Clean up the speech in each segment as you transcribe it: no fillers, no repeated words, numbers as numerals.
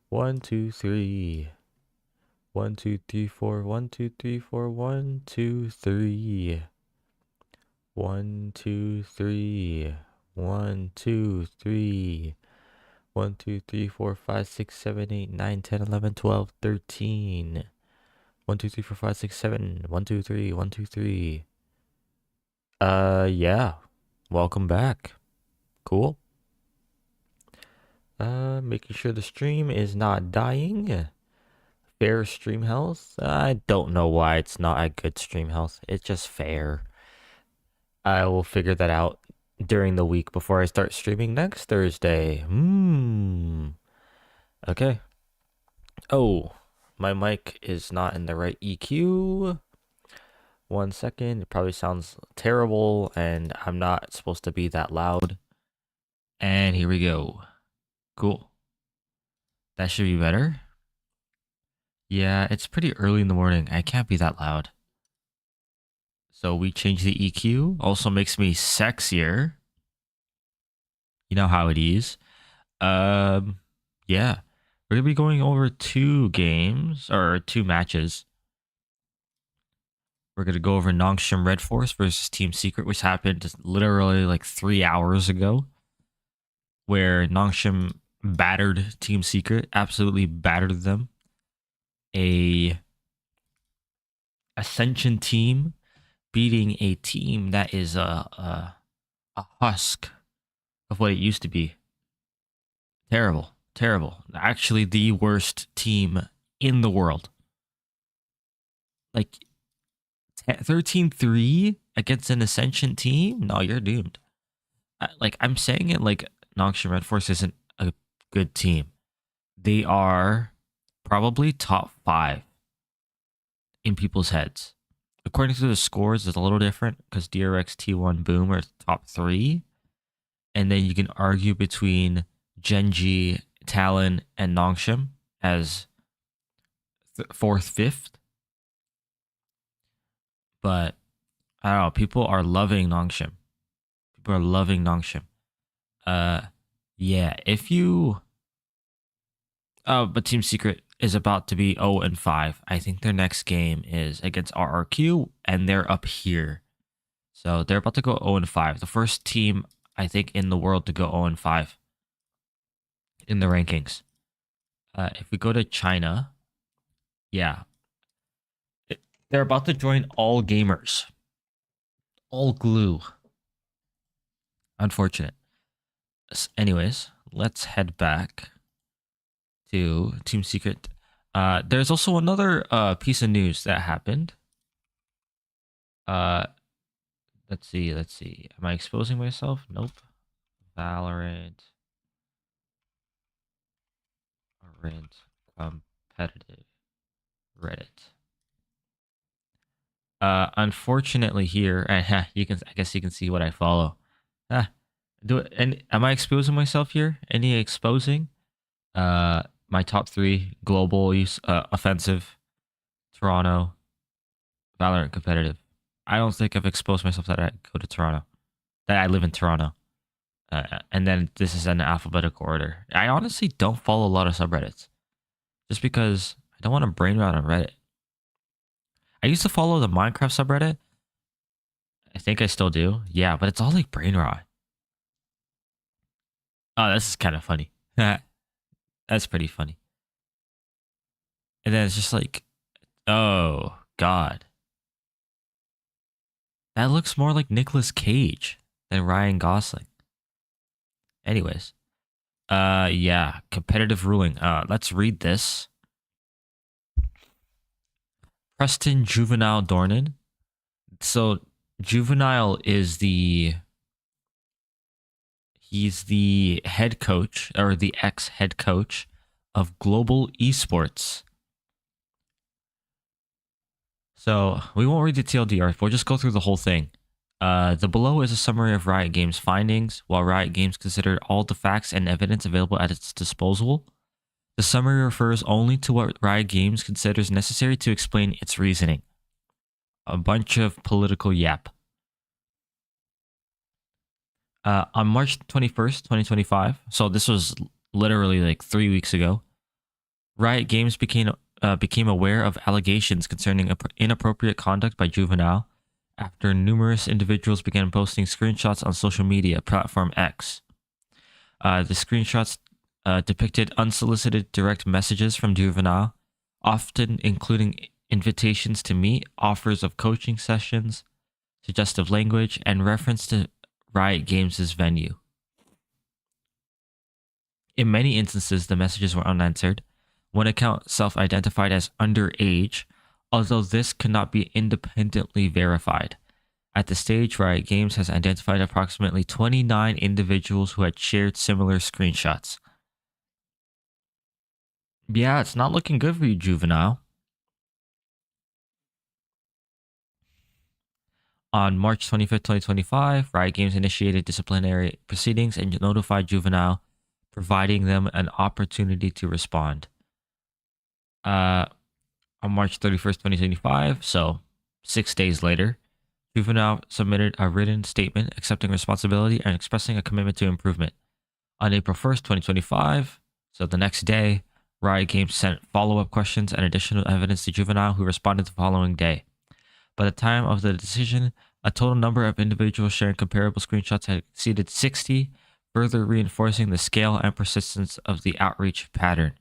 One, two, three. 1, 2, 3, 4. 1, 2, 3, 4. 1, 2, 3. 1, 2, 3. 1, 2, 3. 1, 2, 3, 4, 5, 6, 7, 8, 9, 10, 11, 12, 13. 1, 2, 3, 4, 5, 6, 7. 1, 2, 3. 1, 2, 3. Yeah. Welcome back. Cool. Making sure the stream is not dying. Fair stream health? I don't know why it's not a good stream health. It's just fair. I will figure that out during the week before I start streaming next Thursday. Okay. Oh, my mic is not in the right EQ. 1 second. It probably sounds terrible, and I'm not supposed to be that loud. And here we go. Cool. That should be better. Yeah, it's pretty early in the morning. I can't be that loud. So we change the EQ. Also makes me sexier. You know how it is. Yeah. We're gonna be going over two games or two matches. We're gonna go over Nongshim Red Force versus Team Secret, which happened just literally like 3 hours ago, where Nongshim battered Team Secret, absolutely battered them. A Ascension team beating a team that is a husk of what it used to be. Terrible, terrible. Actually, the worst team in the world. Like 13-3 against an Ascension team? No, you're doomed. I'm saying it like Nongshim Red Force isn't a good team. They are probably top 5 in people's heads. According to the scores, it's a little different because DRX, T1, Boom are top 3. And then you can argue between Genji, Talon, and Nongshim as 4th, 5th. But I don't know. People are loving Nongshim. People are loving Nongshim. Yeah. If you, but Team Secret is about to be 0-5. I think their next game is against RRQ, and they're up here. So they're about to go 0-5. The first team I think in the world to go 0-5 in the rankings. If we go to China, yeah, they're about to join All Gamers, All Glue. Unfortunate. Anyways, let's head back to Team Secret. There's also another piece of news that happened. Let's see. Am I exposing myself? Nope. Valorant competitive Reddit. Unfortunately here, you can. I guess you can see what I follow. Do it. And am I exposing myself here? Any exposing? My top 3 global use, offensive, Toronto, Valorant competitive. I don't think I've exposed myself that I go to Toronto, that I live in Toronto. And then this is in alphabetical order. I honestly don't follow a lot of subreddits, just because I don't want to brain rot on Reddit. I used to follow the Minecraft subreddit. I think I still do. Yeah, but it's all like brain rot. Oh, this is kind of funny. That's pretty funny. And then it's just like, oh God, that looks more like Nicolas Cage than Ryan Gosling. Anyways, yeah, competitive ruling. Let's read this. Preston Juvenile Dornan. So Juvenile is he's the head coach, or the ex-head coach of Global Esports. So we won't read the TLDR, we'll just go through the whole thing. The below is a summary of Riot Games' findings. While Riot Games considered all the facts and evidence available at its disposal, the summary refers only to what Riot Games considers necessary to explain its reasoning. A bunch of political yap. On March 21st, 2025, so this was literally like 3 weeks ago, Riot Games became aware of allegations concerning inappropriate conduct by Juvenile after numerous individuals began posting screenshots on social media platform X. The screenshots depicted unsolicited direct messages from Juvenile, often including invitations to meet, offers of coaching sessions, suggestive language, and reference to Riot Games' venue. In many instances, the messages were unanswered. One account self-identified as underage, although this could not be independently verified. At the stage, Riot Games has identified approximately 29 individuals who had shared similar screenshots. Yeah, it's not looking good for you, Juvenile. On March 25th, 2025, Riot Games initiated disciplinary proceedings and notified Juvenile, providing them an opportunity to respond. On March 31st, 2025, so 6 days later, Juvenile submitted a written statement accepting responsibility and expressing a commitment to improvement. On April 1st, 2025, so the next day, Riot Games sent follow-up questions and additional evidence to Juvenile, who responded the following day. By the time of the decision, a total number of individuals sharing comparable screenshots had exceeded 60, further reinforcing the scale and persistence of the outreach pattern.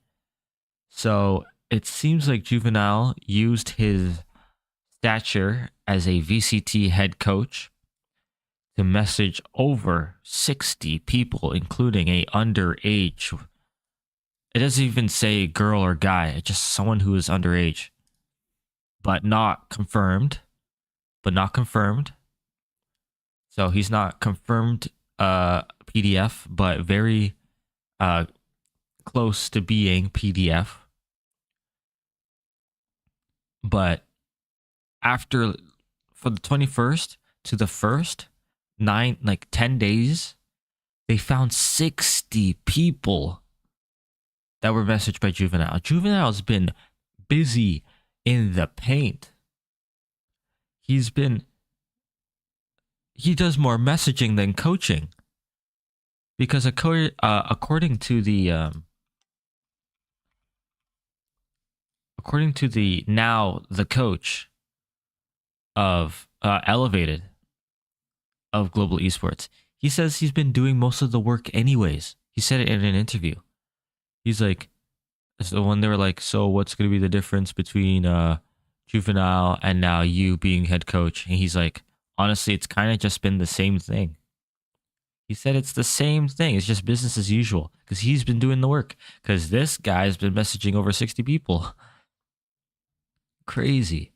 So it seems like Juvenile used his stature as a VCT head coach to message over 60 people, including a underage. It doesn't even say girl or guy, it's just someone who is underage, but not confirmed. So he's not confirmed PDF, but very close to being PDF. But after, for the 21st to the 1st, 10 days, they found 60 people that were messaged by Juvenile. Juvenile's been busy in the paint. He does more messaging than coaching, because according to the coach of Elevated of Global Esports, he says he's been doing most of the work anyways. He said it in an interview. He's like, so when they were like, so what's going to be the difference between Juvenile and now you being head coach? And he's like, honestly, it's kind of just been the same thing. He said it's the same thing. It's just business as usual, because he's been doing the work, because this guy's been messaging over 60 people. Crazy.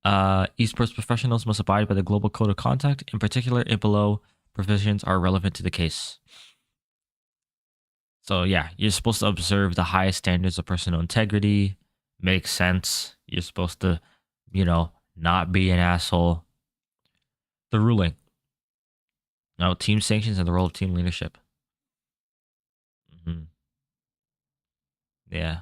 Esports professionals must abide by the global code of conduct. In particular, in below provisions are relevant to the case. So yeah, you're supposed to observe the highest standards of personal integrity. Makes sense. You're supposed to, not be an asshole. The ruling. Now, team sanctions and the role of team leadership. Yeah.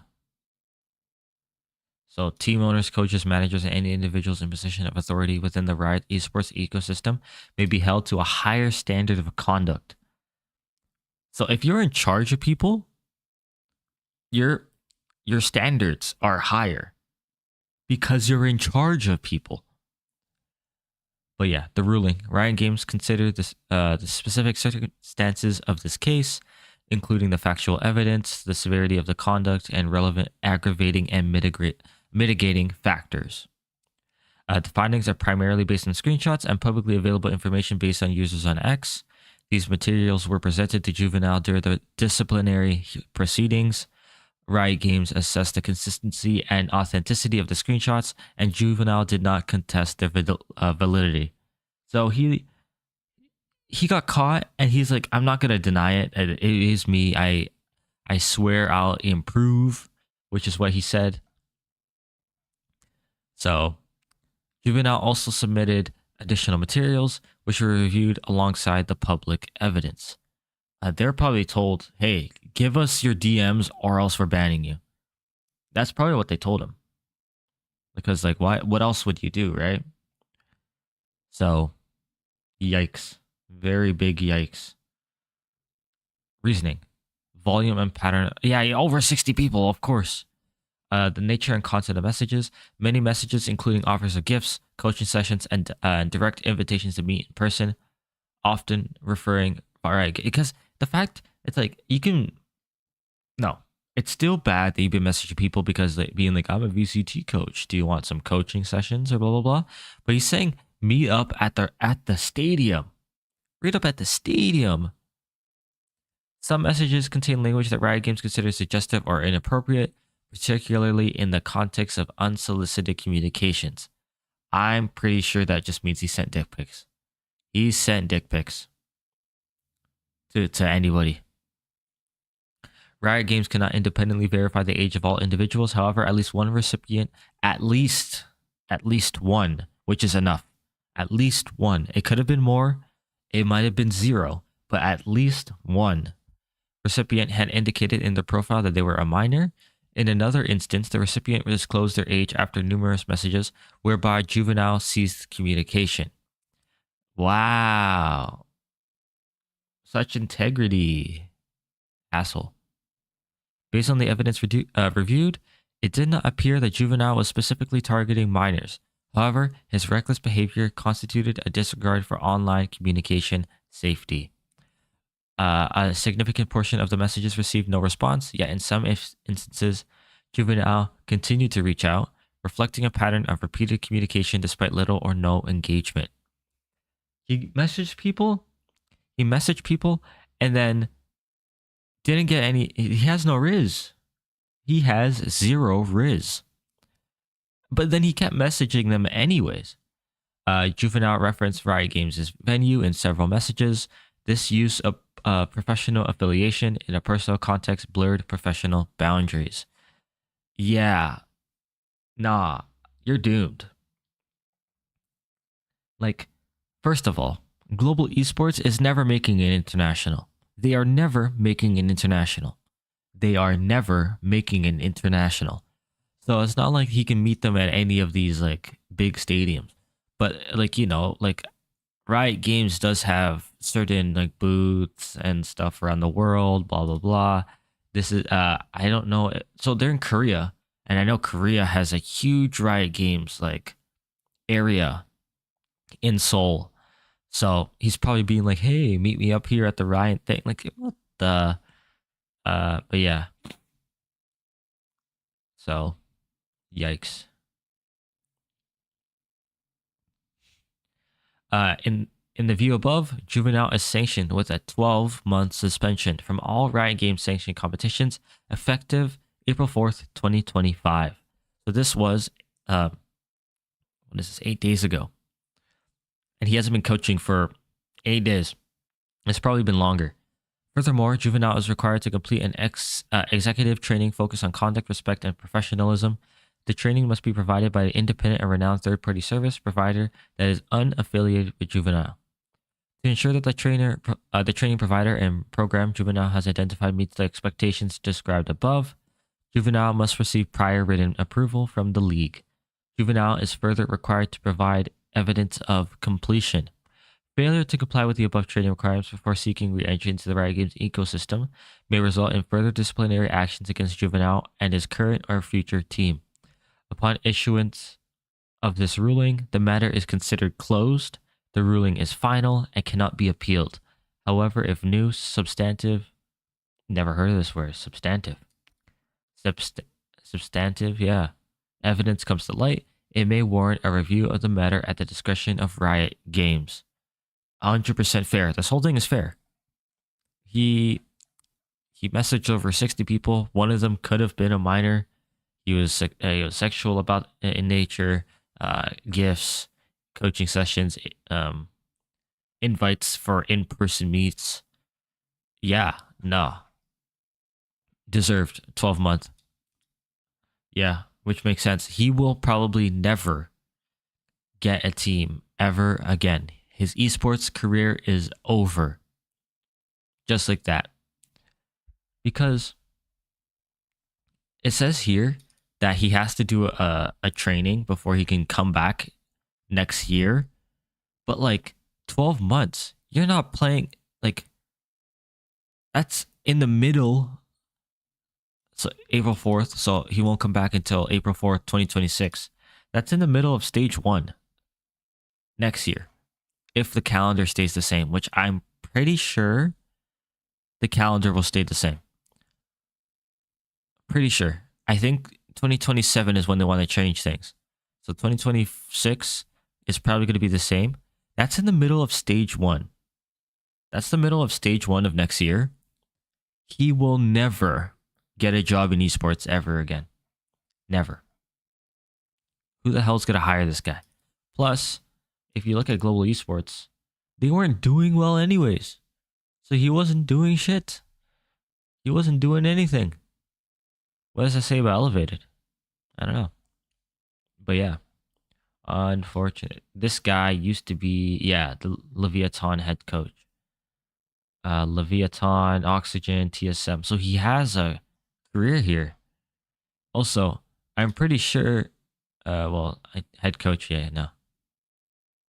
So team owners, coaches, managers, and any individuals in position of authority within the Riot esports ecosystem may be held to a higher standard of conduct. So if you're in charge of people, your standards are higher because you're in charge of people. But yeah, the ruling. Riot Games considered this, the specific circumstances of this case, including the factual evidence, the severity of the conduct, and relevant aggravating and mitigating factors. The findings are primarily based on screenshots and publicly available information based on users on X. These materials were presented to Juvenile during the disciplinary proceedings. Riot Games assessed the consistency and authenticity of the screenshots, and Juvenile did not contest their validity. So he got caught, and he's like, I'm not going to deny it. It is me. I swear I'll improve, which is what he said. So Juvenile also submitted additional materials, which were reviewed alongside the public evidence. They're probably told, hey, give us your DMs or else we're banning you. That's probably what they told him. Because, what else would you do, right? So, yikes. Very big yikes. Reasoning. volume and pattern. Yeah, over 60 people, of course. The nature and content of messages. Many messages, including offers of gifts, coaching sessions, and direct invitations to meet in person, often referring. All right, because the fact it's like you can. No, it's still bad that you've been messaging people because like, being like, I'm a VCT coach. Do you want some coaching sessions or blah blah blah? But he's saying meet up at the stadium. Meet up at the stadium. Some messages contain language that Riot Games considers suggestive or inappropriate, particularly in the context of unsolicited communications. I'm pretty sure that just means he sent dick pics. He sent dick pics to anybody. Riot Games cannot independently verify the age of all individuals. However, at least one recipient, at least one, which is enough. At least one. It could have been more. It might have been 0, but at least one recipient had indicated in their profile that they were a minor. In another instance, the recipient disclosed their age after numerous messages, whereby juvenile ceased communication. Wow. Such integrity. Asshole. Based on the evidence reviewed, it did not appear that juvenile was specifically targeting minors. However, his reckless behavior constituted a disregard for online communication safety. A significant portion of the messages received no response, yet in some instances, juvenile continued to reach out, reflecting a pattern of repeated communication despite little or no engagement. He messaged people, and then didn't get any. He has no Riz. He has 0 Riz. But then he kept messaging them anyways. Juvenile referenced Riot Games' venue in several messages. This use of professional affiliation in a personal context blurred professional boundaries. Yeah. Nah, you're doomed. Like, first of all, global esports is never making it international. They are never making an international. So it's not like he can meet them at any of these like big stadiums. But like, like Riot Games does have certain like booths and stuff around the world, blah blah blah. This is I don't know. So they're in Korea, and I know Korea has a huge Riot Games like area in Seoul. So he's probably being like, "Hey, meet me up here at the Riot thing." Like, what the? But yeah. So, yikes. In the view above, Juvenile is sanctioned with a 12-month suspension from all Riot Games sanctioned competitions, effective April 4th, 2025. So this was, what is this, 8 days ago. And he hasn't been coaching for 8 days. It's probably been longer. Furthermore, Juvenile is required to complete an executive training focused on conduct, respect, and professionalism. The training must be provided by an independent and renowned third-party service provider that is unaffiliated with Juvenile. To ensure that the training provider and program Juvenile has identified meets the expectations described above, Juvenile must receive prior written approval from the league. Juvenile is further required to provide evidence of completion. Failure to comply with the above training requirements before seeking re-entry into the Riot Games ecosystem may result in further disciplinary actions against Juvenile and his current or future team. Upon issuance of this ruling, the matter is considered closed. The ruling is final and cannot be appealed. However, if new substantive, never heard of this word, substantive, yeah, evidence comes to light, it may warrant a review of the matter at the discretion of Riot Games. 100% fair. This whole thing is fair. He messaged over 60 people. One of them could have been a minor. He was sexual about in nature, gifts, coaching sessions, invites for in-person meets. Yeah, nah. Deserved 12 months. Yeah, which makes sense. He will probably never get a team ever again. His esports career is over. Just like that. Because it says here that he has to do a training before he can come back next year. But like 12 months, you're not playing, like, that's in the middle. So April 4th. So he won't come back until April 4th, 2026. That's in the middle of stage 1 next year. If the calendar stays the same, which I'm pretty sure the calendar will stay the same. Pretty sure. I think 2027 is when they want to change things. So 2026 is probably going to be the same. That's in the middle of stage 1. That's the middle of stage 1 of next year. He will never get a job in esports ever again. Never. Who the hell's going to hire this guy? Plus, if you look at global esports, they weren't doing well anyways. So he wasn't doing shit. He wasn't doing anything. What does that say about Elevated? I don't know. But yeah. Unfortunate. This guy used to be, yeah, the Leviathan head coach. Leviathan, Oxygen, TSM. So he has a career here. Also, I'm pretty sure, head coach, yeah, no.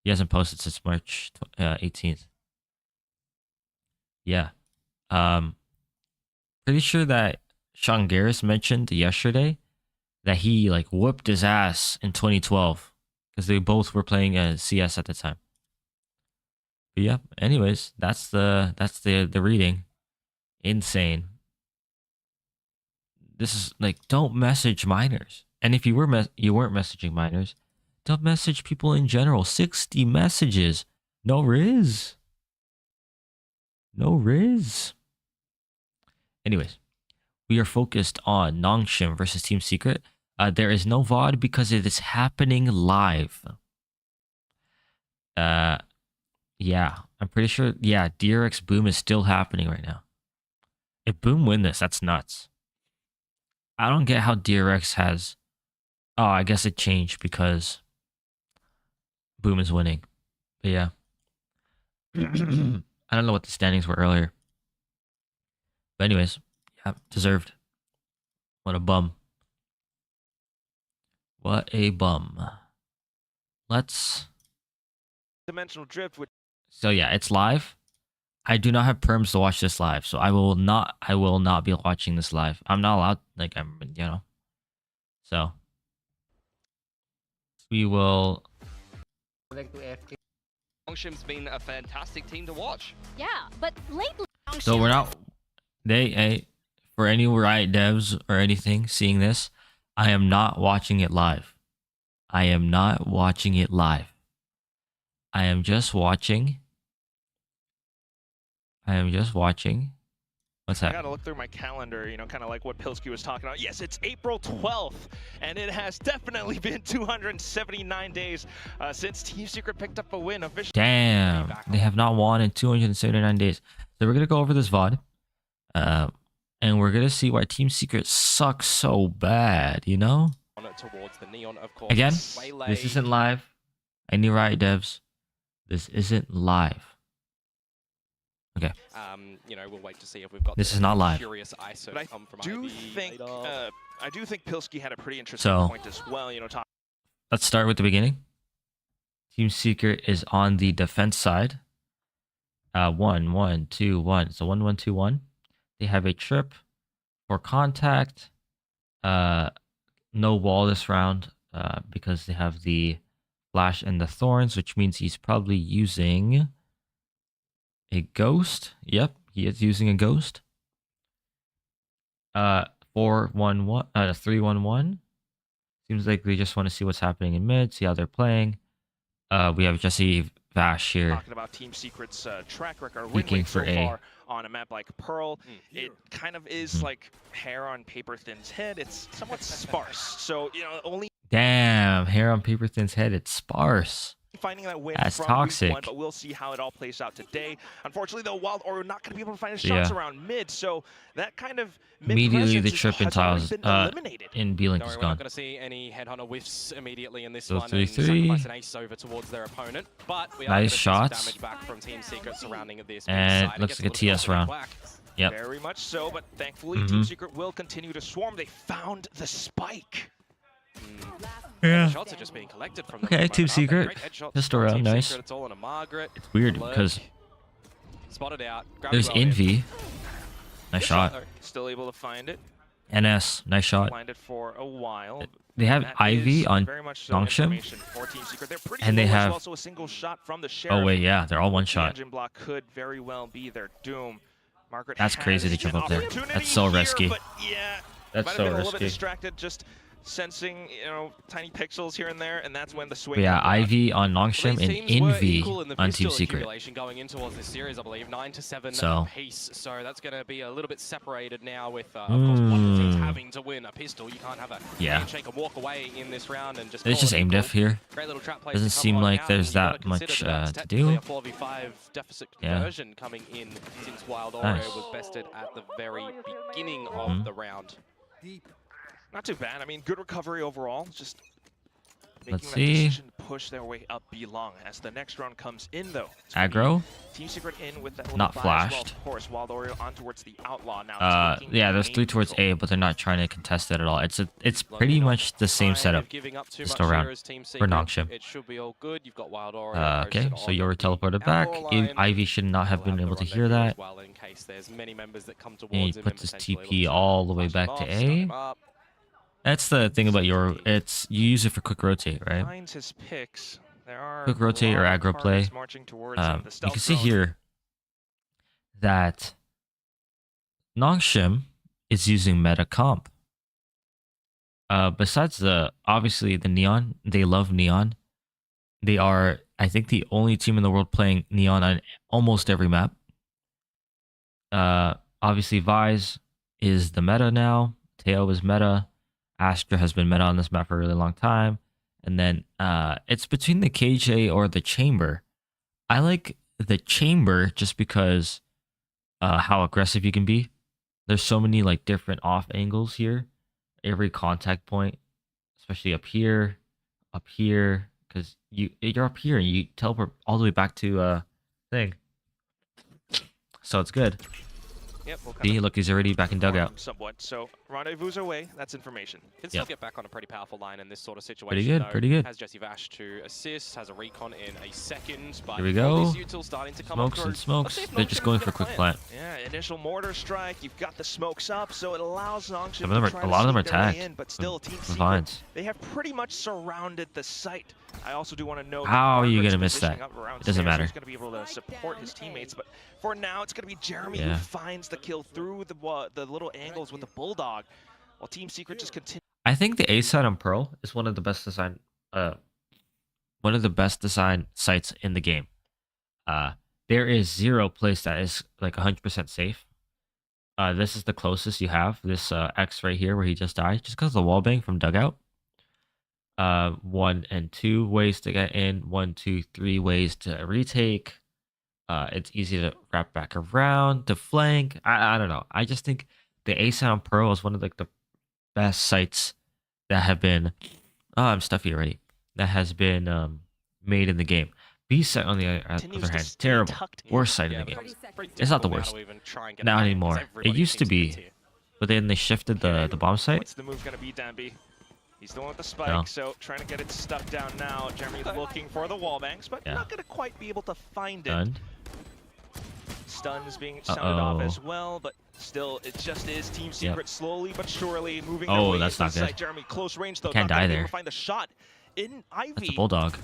He hasn't posted since March 18th. Yeah. Pretty sure that Sean Garris mentioned yesterday that he like whooped his ass in 2012 because they both were playing CS at the time. But yeah, anyways, that's the reading. Insane. This is like, don't message minors. And if you weren't messaging minors, don't message people in general. 60 messages. No riz. No riz. Anyways, we are focused on Nongshim versus Team Secret. There is no VOD because it is happening live. Yeah, I'm pretty sure. Yeah, DRX Boom is still happening right now. If Boom win this, that's nuts. I don't get how DRX has... Oh, I guess it changed because Boom is winning. But yeah. I don't know what the standings were earlier. But anyways, yeah, deserved. What a bum. What a bum. Let's... Dimensional drift. So yeah, it's live. I do not have perms to watch this live, so I will not be watching this live. I'm not allowed, like, I'm, you know. So we will... Nongshim's been a fantastic team to watch. Yeah, but lately... So we're not... for any Riot devs or anything seeing this, I am not watching it live. I am not watching it live. I am just watching... What's that? I gotta look through my calendar, you know, kind of like what Pilsky was talking about. Yes, it's April 12th, and it has definitely been 279 days since Team Secret picked up a win officially. Damn, they have not won in 279 days. So we're gonna go over this VOD, and we're gonna see why Team Secret sucks so bad. You know. Towards the neon, of course. Again, this isn't live. Any Riot devs, this isn't live. Okay. You know, we'll wait to see if we've got this is not live. Curious ISO but come from I do think Pilsky had a pretty interesting point as well. You know, let's start with the beginning. Team Secret is on the defense side. 1-1-2-1. So 1-1-2-1. They have a trip for contact. No wall this round because they have the flash and the thorns, which means he's probably using a ghost. Yep, he is using a ghost. 4-1-1, 3-1-1. Seems like they just want to see what's happening in mid, see how they're playing. We have Jesse Vash here. Talking about Team Secret's track record, win rate so far on a map like Pearl. It kind of is like hair on paper thin's head. It's somewhat sparse. So, you know, only... Damn, hair on paper thin's head. It's sparse. Finding that win That's from toxic. Week 1, but we'll see how it all plays out today. Unfortunately, though, Wild are not going to be able to find his shots around mid, so that kind of immediately the trip in tiles in B-Link is we're gone. not going to see any headhunter whiffs immediately in this So one. 3-3. And an ace over towards their opponent, but we nice are shots. damage back from Team Secret surrounding this and looks like a TS round. Yep. Very much so, but thankfully Team Secret will continue to swarm. They found the spike. Yeah. Shots are just being collected from them. Okay, Team Secret. Just around, nice. It's all on a Margaret. It's weird because spotted out. there's Envy. Nice shot. Still able to find it. NS, nice shot. Blinded for a while. They have That Ivy is on very much so Nongshim. information for Team Secret. They're pretty And they low as have- well, so a single shot from the Sheriff. Oh wait, yeah, they're all one The shot. engine block could very well be their doom. Margaret That's crazy has to jump an up there. opportunity That's so here, risky. But yeah, That's might have so been a little bit risky. distracted, just sensing, tiny pixels here and there, and that's when the swing. But yeah, comes out. Ivy on Nongshim These and teams were Envy equal in the on Team pistol Secret. accumulation going in towards this series, I believe, 9-7 So- apiece. So that's going to be a little bit separated now with, of course, one of the teams Mm. having to win a pistol. You can't have a Yeah. handshake and walk away in this round and just. It's call just it aim equal. diff here. Great little trap plays Doesn't to come seem on like out, there's and you've gotta that much, consider that that's to technically do. A 4v5 deficit Yeah. conversion coming in since Wild Oreo Nice. was bested at the very beginning of the round. Not too bad. I mean, good recovery overall. Just making Let's that see. decision to push their way up belong. As the next round comes in, though. it's gonna be Aggro. Team Secret in with that little Not buy as well, flashed. of course, Wild Oreo on towards the Outlaw now. taking Yeah, there's main 3 towards control. A, but they're not trying to contest it at all. It's Long pretty enough much the same time setup. of giving up too Just much go around here as Team for Secret. Nongshim. It should be all good. You've got Wild Oreo Okay, posted so on you're the teleported back. outlaw line. Ivy should not have We'll been the able to rendezvous hear as that. well in case there's many members that come towards And he him puts his potentially TP look to all the way flash him back to off, stun A. him up. That's the thing about your, it's you use it for quick rotate, right? Finds his picks. There are Quick rotate or a lot of aggro play. targets marching towards him. The You stealth can see zone. here that Nongshim is using meta comp. Besides obviously the Neon, they love Neon. They are, I think, the only team in the world playing Neon on almost every map. Obviously Vise is the meta now. Teo is meta. Astra has been meta on this map for a really long time. And then it's between the KJ or the Chamber. I like the Chamber just because how aggressive you can be. There's so many like different off angles here. Every contact point, especially up here, because you're up here and you teleport all the way back to thing. So it's good. Yep, we'll See, look, he's already back in inform dugout. him somewhat. So rendezvous away. That's information. Can still Yep. get back on a pretty powerful line in this sort of situation. Pretty good, though. pretty good. Has Jesse Vash to assist, has a recon in a second. But Here we all go. these utils starting to come Smokes up and through. smokes. Let's see if They're just Nongshim going can for get a quick plan. plant. Yeah, initial mortar strike. You've got the smokes up, so it allows Nongshim Some of them to are- try a to lot of them are sneak their way tagged in, but still, Team for Secret, vines. they have pretty much surrounded the site. I also do want to know How are you Margaret's gonna miss that? positioning up around It doesn't stairs, so matter. He's going to be able to support his teammates, but for now, it's going to be Jeremy Yeah. who finds the kill through the little angles with the Bulldog, while Team Secret just continues. I think the A site on Pearl is one of the best design sites in the game. There is zero place that is like 100% safe. This is the closest you have. This X right here where he just died, just because of the wall bang from dugout. 1 and 2 ways to get in. 1, 2, 3 ways to retake. It's easy to wrap back around, to flank. I don't know. I just think the A site on Pearl is one of like the best sites that have been. Oh, I'm stuffy already. That has been made in the game. B site on the Continues other to hand, stay terrible. tucked in. Worst site in Yeah, the game. pretty It's not the difficult now worst. to even try and get Not a plan, anymore. because It everybody used to seems be. miss here. But then they shifted the bomb site. What's the move going to be, Danby? He's the one with the spike, No. so trying to get it stuck down now. Jeremy looking for the wall bangs, but Yeah. not going to quite be able to find it. Done. Stuns being sounded off Uh-oh. as well, but still, it just is Team Secret slowly but surely moving Oh, their way that's into not the good. site. Jeremy, close range though. Can't not gonna die be able there. to find the shot in Ivy. That's a bulldog.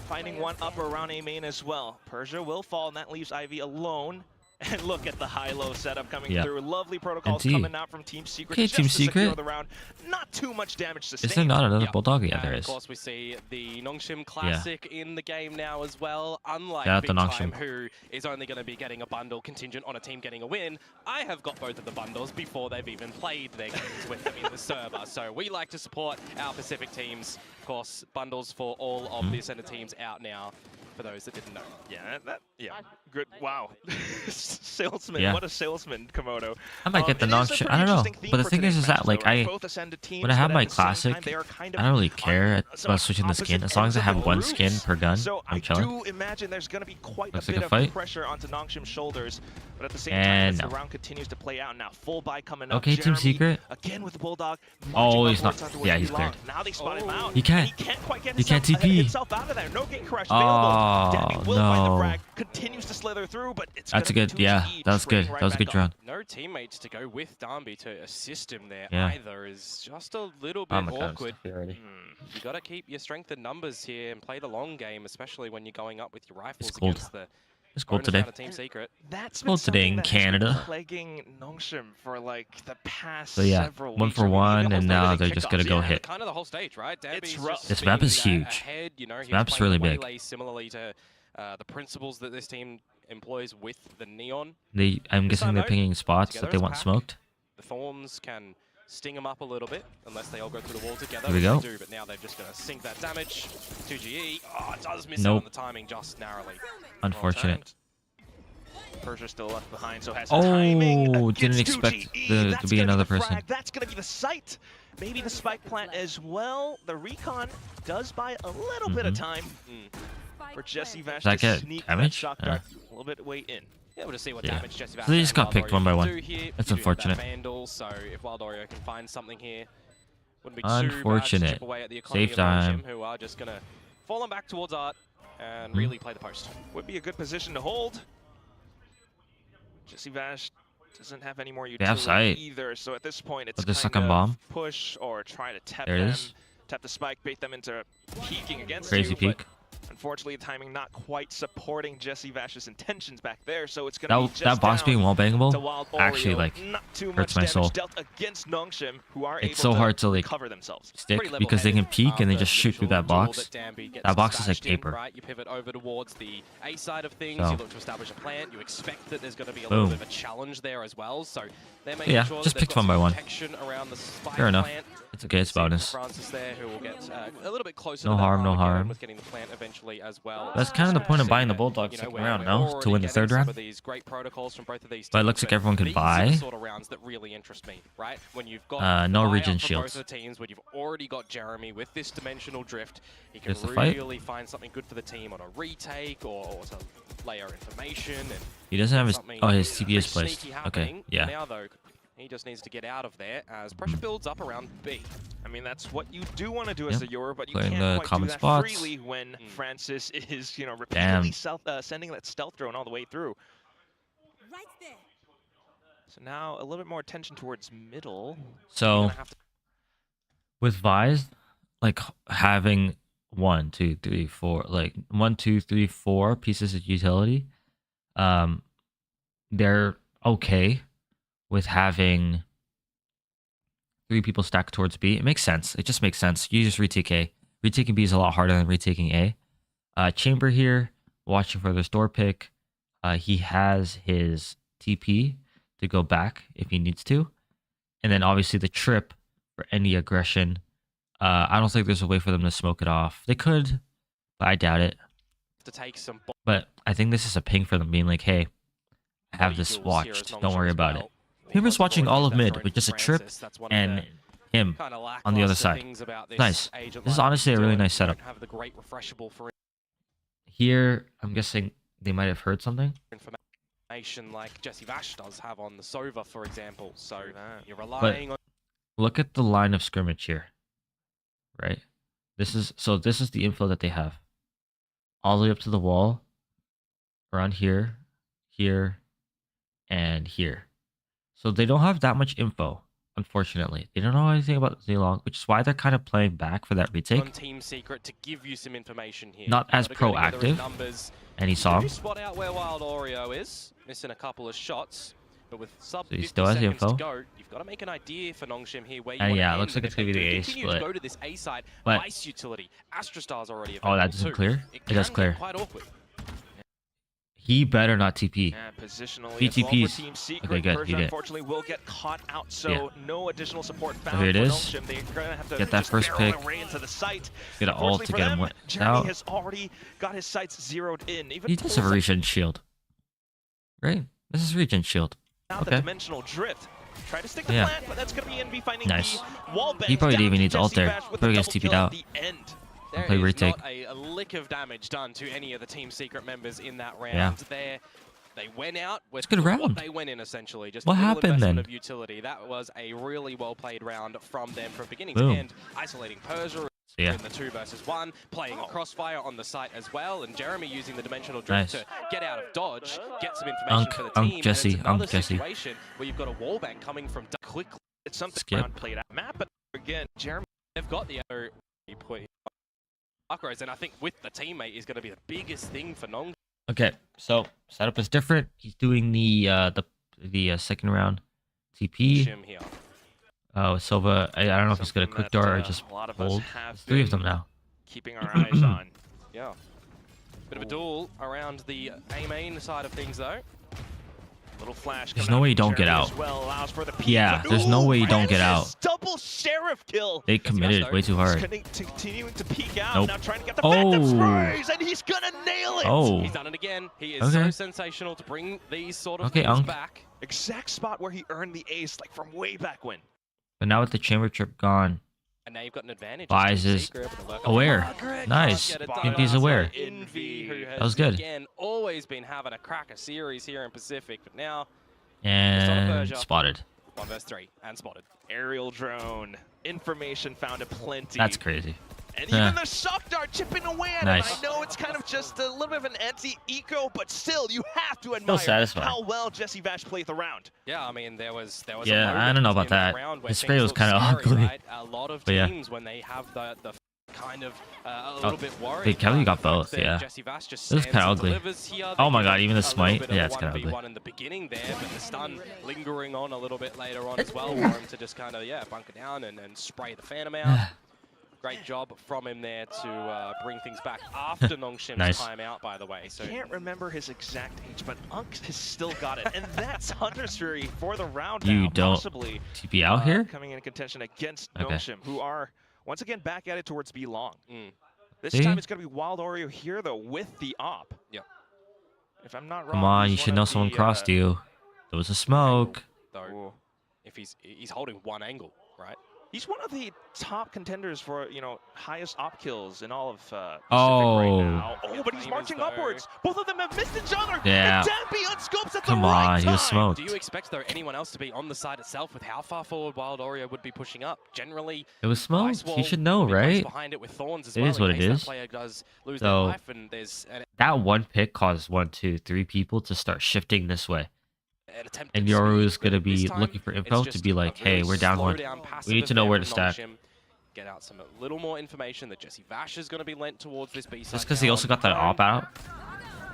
Finding one up around A main as well. Persia will fall, and that leaves Ivy alone. And look at the high-low setup coming Yeah. through. Lovely protocols NT. coming out from Team Secret. Okay, just Team to secure Secret. the round. Not too much damage sustained. Is there not another Yeah. bulldog? Yeah, And there of is. course, we see the Nongshim Classic in the game now as well. Unlike Shout out Big to Time, Nongshim. who is only going to be getting a bundle contingent on a team getting a win, I have got both of the bundles before they've even played their games with them in the server. So we like to support our Pacific teams. Of course, bundles for all of the center teams out now, for those that didn't know. Yeah, yeah. Good. Wow. Salesman. Yeah. What a salesman, Komodo. I might get the it is a Nongshim. pretty I don't know. interesting theme But the for thing is today's that match, like though, right? I Both ascended teams, when I have but my at the same time, classic, they are kind I of don't really care on about somewhat switching the skin opposite as long as I ends of have the one skin roofs. per gun. So I'm I chilling. do imagine there's going to be quite Looks a like bit a of fight. pressure onto Nongshim's shoulders. But at the same time, And as the no. round continues to play out, now full buy coming up. Okay, Team Jeremy, Secret. again with the Bulldog. Oh, marching he's not. upwards towards Yeah, he's Belong. cleared. Now they spot him out. He can't. And he can't quite get He can't himself, TP. himself out of there. No gate crush available. Oh, Dabby will find the no. frag. Continues to slither through, but it's That's a gonna good. be Yeah, 2G that was good. trading right That was a back good up. round. No teammates to go with Darby to assist him there Yeah. either is just a little Oh bit my god, I'm awkward. stuffy already. You got to keep your strength in numbers here and play the long game, especially when you're going up with your rifles cold. against the It's cold bonus today. round of Team Secret. That's Well, been today something in that has been Canada. plaguing Nongshim for like the past So yeah, several 1 weeks. for I mean, 1, even and almost now everything they're just gonna kickoffs. go Yeah, hit. kind of the whole stage, right? Dabby's rough. just This map been, is huge. Ahead, you know, This he was map's playing really the big. Waylay similarly to the principles that this team employs with the Neon. I'm This guessing time, they're though, picking spots together that they as a want pack. smoked. The Thorns can sting them up a little bit, unless they all go through the wall together. Here we which go. They do, but now they're just going to sink that damage. 2GE. Oh, it does miss out Nope. on the timing just narrowly. Unfortunate. Persia still left behind, so has Oh, timing. didn't against expect 2GE. there to That's be gonna another the person. frag. That's going to be the site. Maybe the spike plant as well. The recon does buy a little bit of time for Jesse Vash Does that to get sneak damage? that shock dart a little bit way in. Yeah, we'll just see what Yeah. damage Jesse Vash So they just and got picked Wild one by Oreo one. can do here. That's You do have that unfortunate. Vandal, so if Wild Oreo can find something here, wouldn't be too Unfortunate. bad to chip away at the economy Save of Nongshim, time. who are just going to fall on back towards Art and really play the post. Would be a good position to hold. Jesse Vash doesn't have any more They have utility sight. either, so at this point it's But the kind second of bomb. push or try to tap There it them, is. tap the spike, bait them into peeking against Crazy you. peek. But unfortunately, the timing not quite supporting Jesse Vash's intentions back there, so it's going to be just That box down being wall to bangable Wild actually Oreo. like Not too hurts much my damage soul. dealt against Nongshim, who are It's able so hard to like cover themselves. stick Pretty because they can level-headed peek and they after just the shoot through initial that duel box. Danby gets That box is like dispatched in, paper. right? You pivot over towards the A side of things, So. you look to establish a plant, you expect that there's going to be a Boom. little bit of a challenge there as well, so they're making Yeah, sure just that they've picked got one by some one. protection around the spike Fair enough. plant. It's okay, it's Same for bonus. Francis there, who will get a little bit closer No to that harm, no Armageddon harm. with getting the plant eventually as well. That's kind of the point of buying the You Bulldog know, second where round, we're no? To already win the getting third some round? of these great protocols from both of these But it teams, looks like everyone can these are buy. the sort of rounds that really interest me, right? When you've got No buy-up regen from shields. both of the teams, when you've already got Jeremy with this dimensional drift, he can Here's the fight. really find something good for the team on a retake or to layer information. And He doesn't have his. something Oh, his very TP is placed. sneaky Okay, happening. yeah. Now though, he just needs to get out of there as pressure builds up around B. I mean, that's what you do want to do as Yep. a Euro, but you Playing can't the quite common do that spots. freely when Francis is, Damn. repeatedly sending that stealth drone all the way through. Right there. So now a little bit more attention towards middle. So Gonna have to with Vise, like having 1, 2, 3, 4, like 1, 2, 3, 4 pieces of utility, they're okay with having 3 people stacked towards B. It makes sense. It just makes sense. You just retake A. Retaking B is a lot harder than retaking A. Chamber here, watching for the store pick. He has his TP to go back if he needs to. And then obviously the trip for any aggression. I don't think there's a way for them to smoke it off. They could, but I doubt it. take some But I think this is a ping for them being like, hey, I have body this duels here watched. as Don't Nongshim worry as about well. it. Whoever's Because they've watching already all used of that mid drone with for just a trip Francis. That's one of and the him kinda on the other lackluster side. things about this Nice. agent This is lineup honestly a really doing. nice They setup. don't have the great refreshable for Here, I'm guessing they might have heard something. information like Jesse Vash does have on the Sova, for example. So True that. you're relying on Look at the line of scrimmage here. Right? This is the info that they have. All the way up to the wall. Around here, here, and here. So they don't have that much info, unfortunately. They don't know anything about Zilong, which is why they're kind of playing back for that retake. on Team Secret to give you some information here. Not as Gotta go together in proactive. numbers. And he saw You him. spot out where Wild Oreo is, missing a couple of shots, but with sub So he 50 still has the seconds to info. go, you've got to make an idea for Nongshim here where you And want yeah, to it looks end. like And it's if they gonna be the do A continue to split. go to this A side, But- Ice utility, Astrostar's already Oh, that available doesn't too. clear? It does can clear. get quite awkward. He better not TP. And positionally, BTPs. as well for Team Secret, Okay, good, Persia he did. unfortunately will get caught out, so Yeah. no additional support found here it for is. Nongshim. They're gonna have to Get that just first barrel pick. their way into the site. Get an ult Unfortunately to for get them, him Jeremy out. has already got his sights zeroed in. Even He does have a pulls regen shield. Right? This is regen shield. out the Okay. dimensional drift. Try to stick the Yeah. plant, but that's gonna be Envy finding Nice. the wall bend. He probably down didn't even to need to ult Jesse there. Vash with Probably a gets double TP'd kill out. at the end. There play is retake. not a lick of damage done to any of the Team Secret members in that round. Yeah. They went out with good what round. they went in, essentially. Just What a little happened investment then? of utility. That was a really well-played round from them from beginning Boom. to end. Isolating Persia Yeah. in the 2 versus 1, playing a crossfire on the site as well, and Jeremy using the dimensional drift Nice. to get out of dodge, get some information for the team. Jesse, and it's another Jesse. situation where you've got a wallbang coming from Quickly, it's something Skip. around played out map, but again, Jeremy. They've got the other point macros, and I think with the teammate is going to be the biggest thing for Nong. Okay, so setup is different. He's doing the second round TP. Shim here. Silva. I don't know if he's gonna Something quick that, dart or just a lot of us hold. have There's 3 of been them now. keeping our eyes on. Yeah. Bit of a duel around the A main side of things, though. Little flash. There's coming no out way you from don't get Jeremy out. as well, allows for the Yeah, peek. there's no way you don't get Francis, out. Double sheriff kill. They committed way too hard. Continuing to peek out. Nope. Now trying to get the phantom Oh. sprays, and he's gonna nail it. Oh. He's done it again. He is Okay. so sensational to bring these sort of Okay, things Unk. back. Exact spot where he earned the ace, like from way back when. But now with the chamber trip gone, And now you've got an advantage. Buys Team is Secret able to work aware. on Margaret. Nice. Can't get it I done. think he's aware. Envy, who has That was good. again always been having a cracker series here in Pacific, but now and Persia. spotted. 1 versus 3 and spotted. Aerial drone. Information found aplenty. That's crazy. And Yeah. even the shock dart chipping away at Nice. him. I know it's kind of just a little bit of an anti-eco, but still, you have to admire satisfying. how well Jesse Vash played the round. Yeah, I mean there was a Yeah, I moment don't know about in that that. round where His spray things was looked kinda scary, ugly. right? A lot of But yeah. teams when they have the kind of a little bit worried. Big Kelly got about the fact both, that yeah. Jesse Vash just It was stands kinda and ugly. delivers here. Oh my They god, get even the a little smite? bit of Yeah, a it's kinda ugly. 1v1 in the beginning there, but the stun lingering on a little bit later on as well for him to just kind of bunker down and spray the Phantom out. Great job from him there to bring things back after Nongshim's Nice. timeout, by the way. So Can't remember his exact age, but Unk has still got it. And that's Hunter's Fury for the round You now, don't possibly TP out here? coming in contention against Okay. Nongshim, who are once again back at it towards B long. This See? time it's going to be Wild Oreo here, though, with the op. Yep. If I'm not wrong, Come on, he's you one should of know someone the, crossed you. There was a smoke. though, Ooh. if he's holding one angle, right? He's one of the top contenders for, highest op kills in all of Pacific Oh. right now. Oh, but he's Famous, marching though. upwards. Both of them have missed each other. Yeah. And Danby unscopes at Come the right on, he was time. smoked. Do you expect, though, anyone else to be on the side itself with how far forward Wild Oreo would be pushing up? Generally, It was Ice smoked. Wall He should know, will be close right? behind it with Thorns as It well, is what in it case that is. player does lose So- their life, and there's That one pick caused 1, 2, 3 people to start shifting this way. an attempt And to Yoru speed, is going to but be this time, looking for it's info to just be a like, hey, really we're down slow 1. down passive We need to know where to affair stack. from Nongshim. Get out some little more information that Jesse Vash is going to be lent towards this B side. Just because he also got that op out?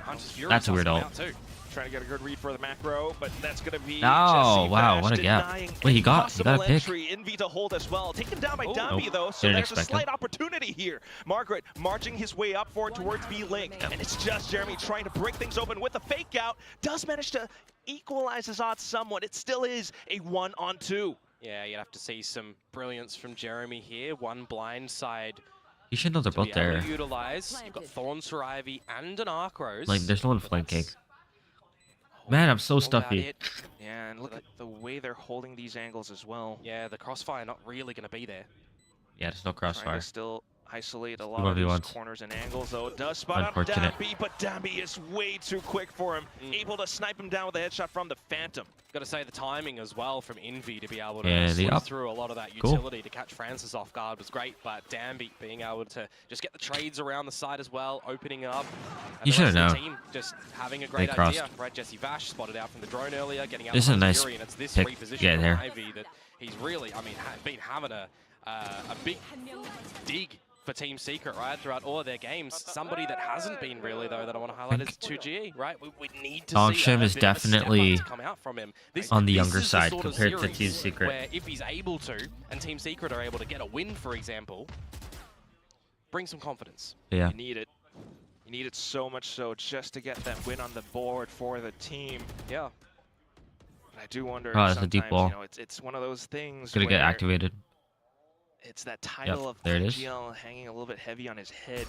Hunter's Fury That's a weird sussing him ult. out too. Trying to get a good read for the macro, but that's going to be Oh, Jesse wow, Vash what a gap. denying Wait, he any got a possible pick? entry. Envy to hold as well. Taken down by Oh. Danby, Nope. though, so Didn't there's a expect him. slight opportunity here. Margaret marching his way up forward towards B-Link, and it's just Jeremy trying to break things open with a fake out. Does manage to equalize his odds somewhat. It still is a 1-on-2. Yeah, you'd have to see some brilliance from Jeremy here. One blind side You should know they're to be both able there. to utilize. You've got Thorns for Ivy and an Arcros. Like, there's no one But flanking. that's Man, I'm so all about stuffy. it. Yeah, and look at the way they're holding these angles as well. Yeah, the crossfire not really going to be there. Yeah, there's no Trying crossfire. to still isolate a lot Two of these 1v1s. corners and angles, though. It does spot out Unfortunate. Danby, but Danby is way too quick for him. Able to snipe him down with a headshot from the Phantom. Got to say the timing as well from Envy to be able to Yeah, the slip up. through a lot of that Cool. utility to catch Francis off guard was great, but Danby being able to just get the trades around the side as well, opening up. And You the should've rest of the known. team just having a great crossed. idea. Right, Jesse Vash spotted out from the drone earlier, getting out This is of a nice Fury, and it's this pick reposition get from here. Ivy that he's really, I mean, been having a big dig for Team Secret, right, throughout all of their games. Somebody that hasn't been really, though, that I want to highlight is 2GE, right? We need to see Nongshim a is bit of a step up definitely to come out from him. on the This younger is the side sort of compared to series Team Secret. Where if he's able to, and Team Secret are able to get a win, for example, bring some confidence. Yeah. You need it. You need it so much so just to get that win on the board for the team. Yeah. But I do wonder. Oh, that's a deep sometimes, ball. it's one of those things. It's gonna get where activated. It's that title of there it is. GL hanging a little bit heavy on his head.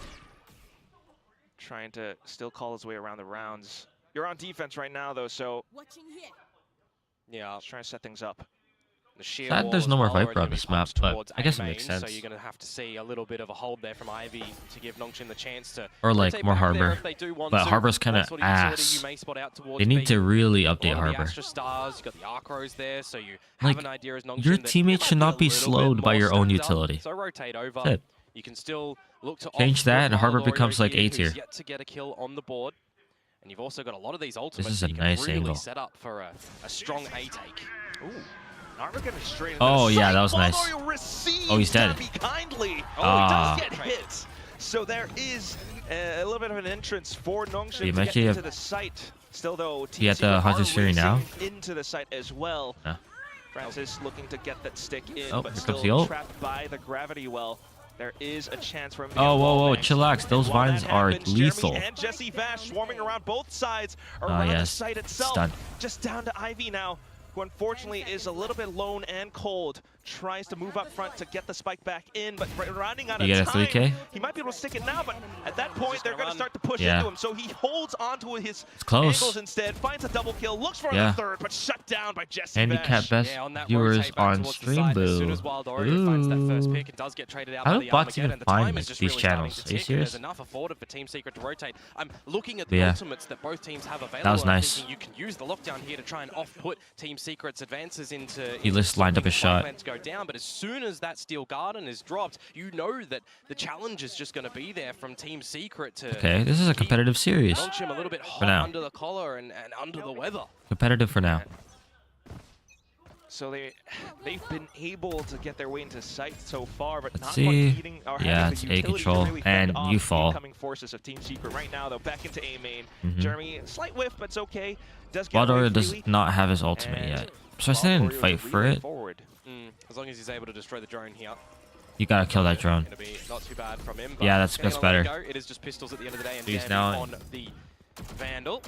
Trying to still call his way around the rounds. You're on defense right now, though, so Watching here. Yeah. just trying to set things up. The sheer Sad wall there's as no more well, where Viper on it's this gonna map, be pumped but towards I guess it A makes main, sense. So you're going to have to see a little bit of a hold there from Ivy to give Nongshim the chance to Or like rotate more back there Harbor. if they do want But to. Harbor's kind What of sort of utility ass. you may spot out towards They need B. to really A lot update of the Harbor. Astra Stars, you got the Arcros there, so you have Like, an idea as Nongshim your that teammates might should a not be little bit slowed by more your own stacked up. utility. So rotate over. That's it. You can still look to Change that and off-put Harbor Wild Oreo becomes like here, A tier. who's yet to get a kill on the board. And you've also got a lot of these ultimates is that a you can nice really angle. set up for a strong A take. Ooh. Arbor getting straight into Oh the yeah, sight. that was Wild nice. Oreo receives Oh, he's dead. Tabby kindly. Ah. He does get hit. So there is a little bit of an entrance for Nongshim You to might get into have- the site. Still though, You Team at the Secret Hunter's are Fury now? racing into the site as well. Yeah. Francis looking to get that stick in, Oh, but here comes the still ult. trapped by the gravity well. There is a chance for him to Oh, get whoa, whoa, wallbanged. chillax. Those While vines that are happens, lethal. Jeremy and Jesse Vash swarming around both sides around the yes. site itself. Stunned. Just down to Ivy now, who unfortunately is a little bit lone and cold. Tries to move up front to get the spike back in, but running out You of get a time. 3K? He might be able to stick it now, but at that point they're going to start to push Yeah. into him. So he holds onto his close. angles instead, finds a double kill, looks for Yeah. a third, but shut down by Jesse Handicap Vash. best Yeah, on that viewers rotate back on towards the stream, side, as soon boo. as Wild Oreo finds that first Ooh. pick and does get traded out How by do the bots even Armageddon, the find, time like, is just these really starting channels? to Are you tick, and there's serious? enough afforded for Team Secret to rotate. I'm looking at the Yeah. ultimates that both teams have available. That was and I'm nice. thinking you can use the lockdown here to try and off-put Team Secret's advances into. He just lined up a shot. To go down, but as soon as that Steel Garden is dropped, you know that the challenge is just going to be there from Team Secret to. Okay, this is a competitive series. Nongshim a little bit hot now. under the collar and under the weather. Competitive for now. So they've been able to get their way into sight so far, but Let's not see. quite beating or Yeah, having it's the A utility control, to really fend and off you the fall. incoming forces of Team Secret. Right now, though, back into A main. Mhm. Jeremy, slight whiff, but it's okay. Does get Wild away Oreo does freely, not have his ultimate and yet. So I still Wild didn't Oreo fight for leading it. Forward. As long as he's able to destroy the drone here. You gotta kill that drone. Gonna be not too bad from him. Yeah, that's depending on better. where they go, it is just pistols at the end of the day, and He's Dan now on the Vandal.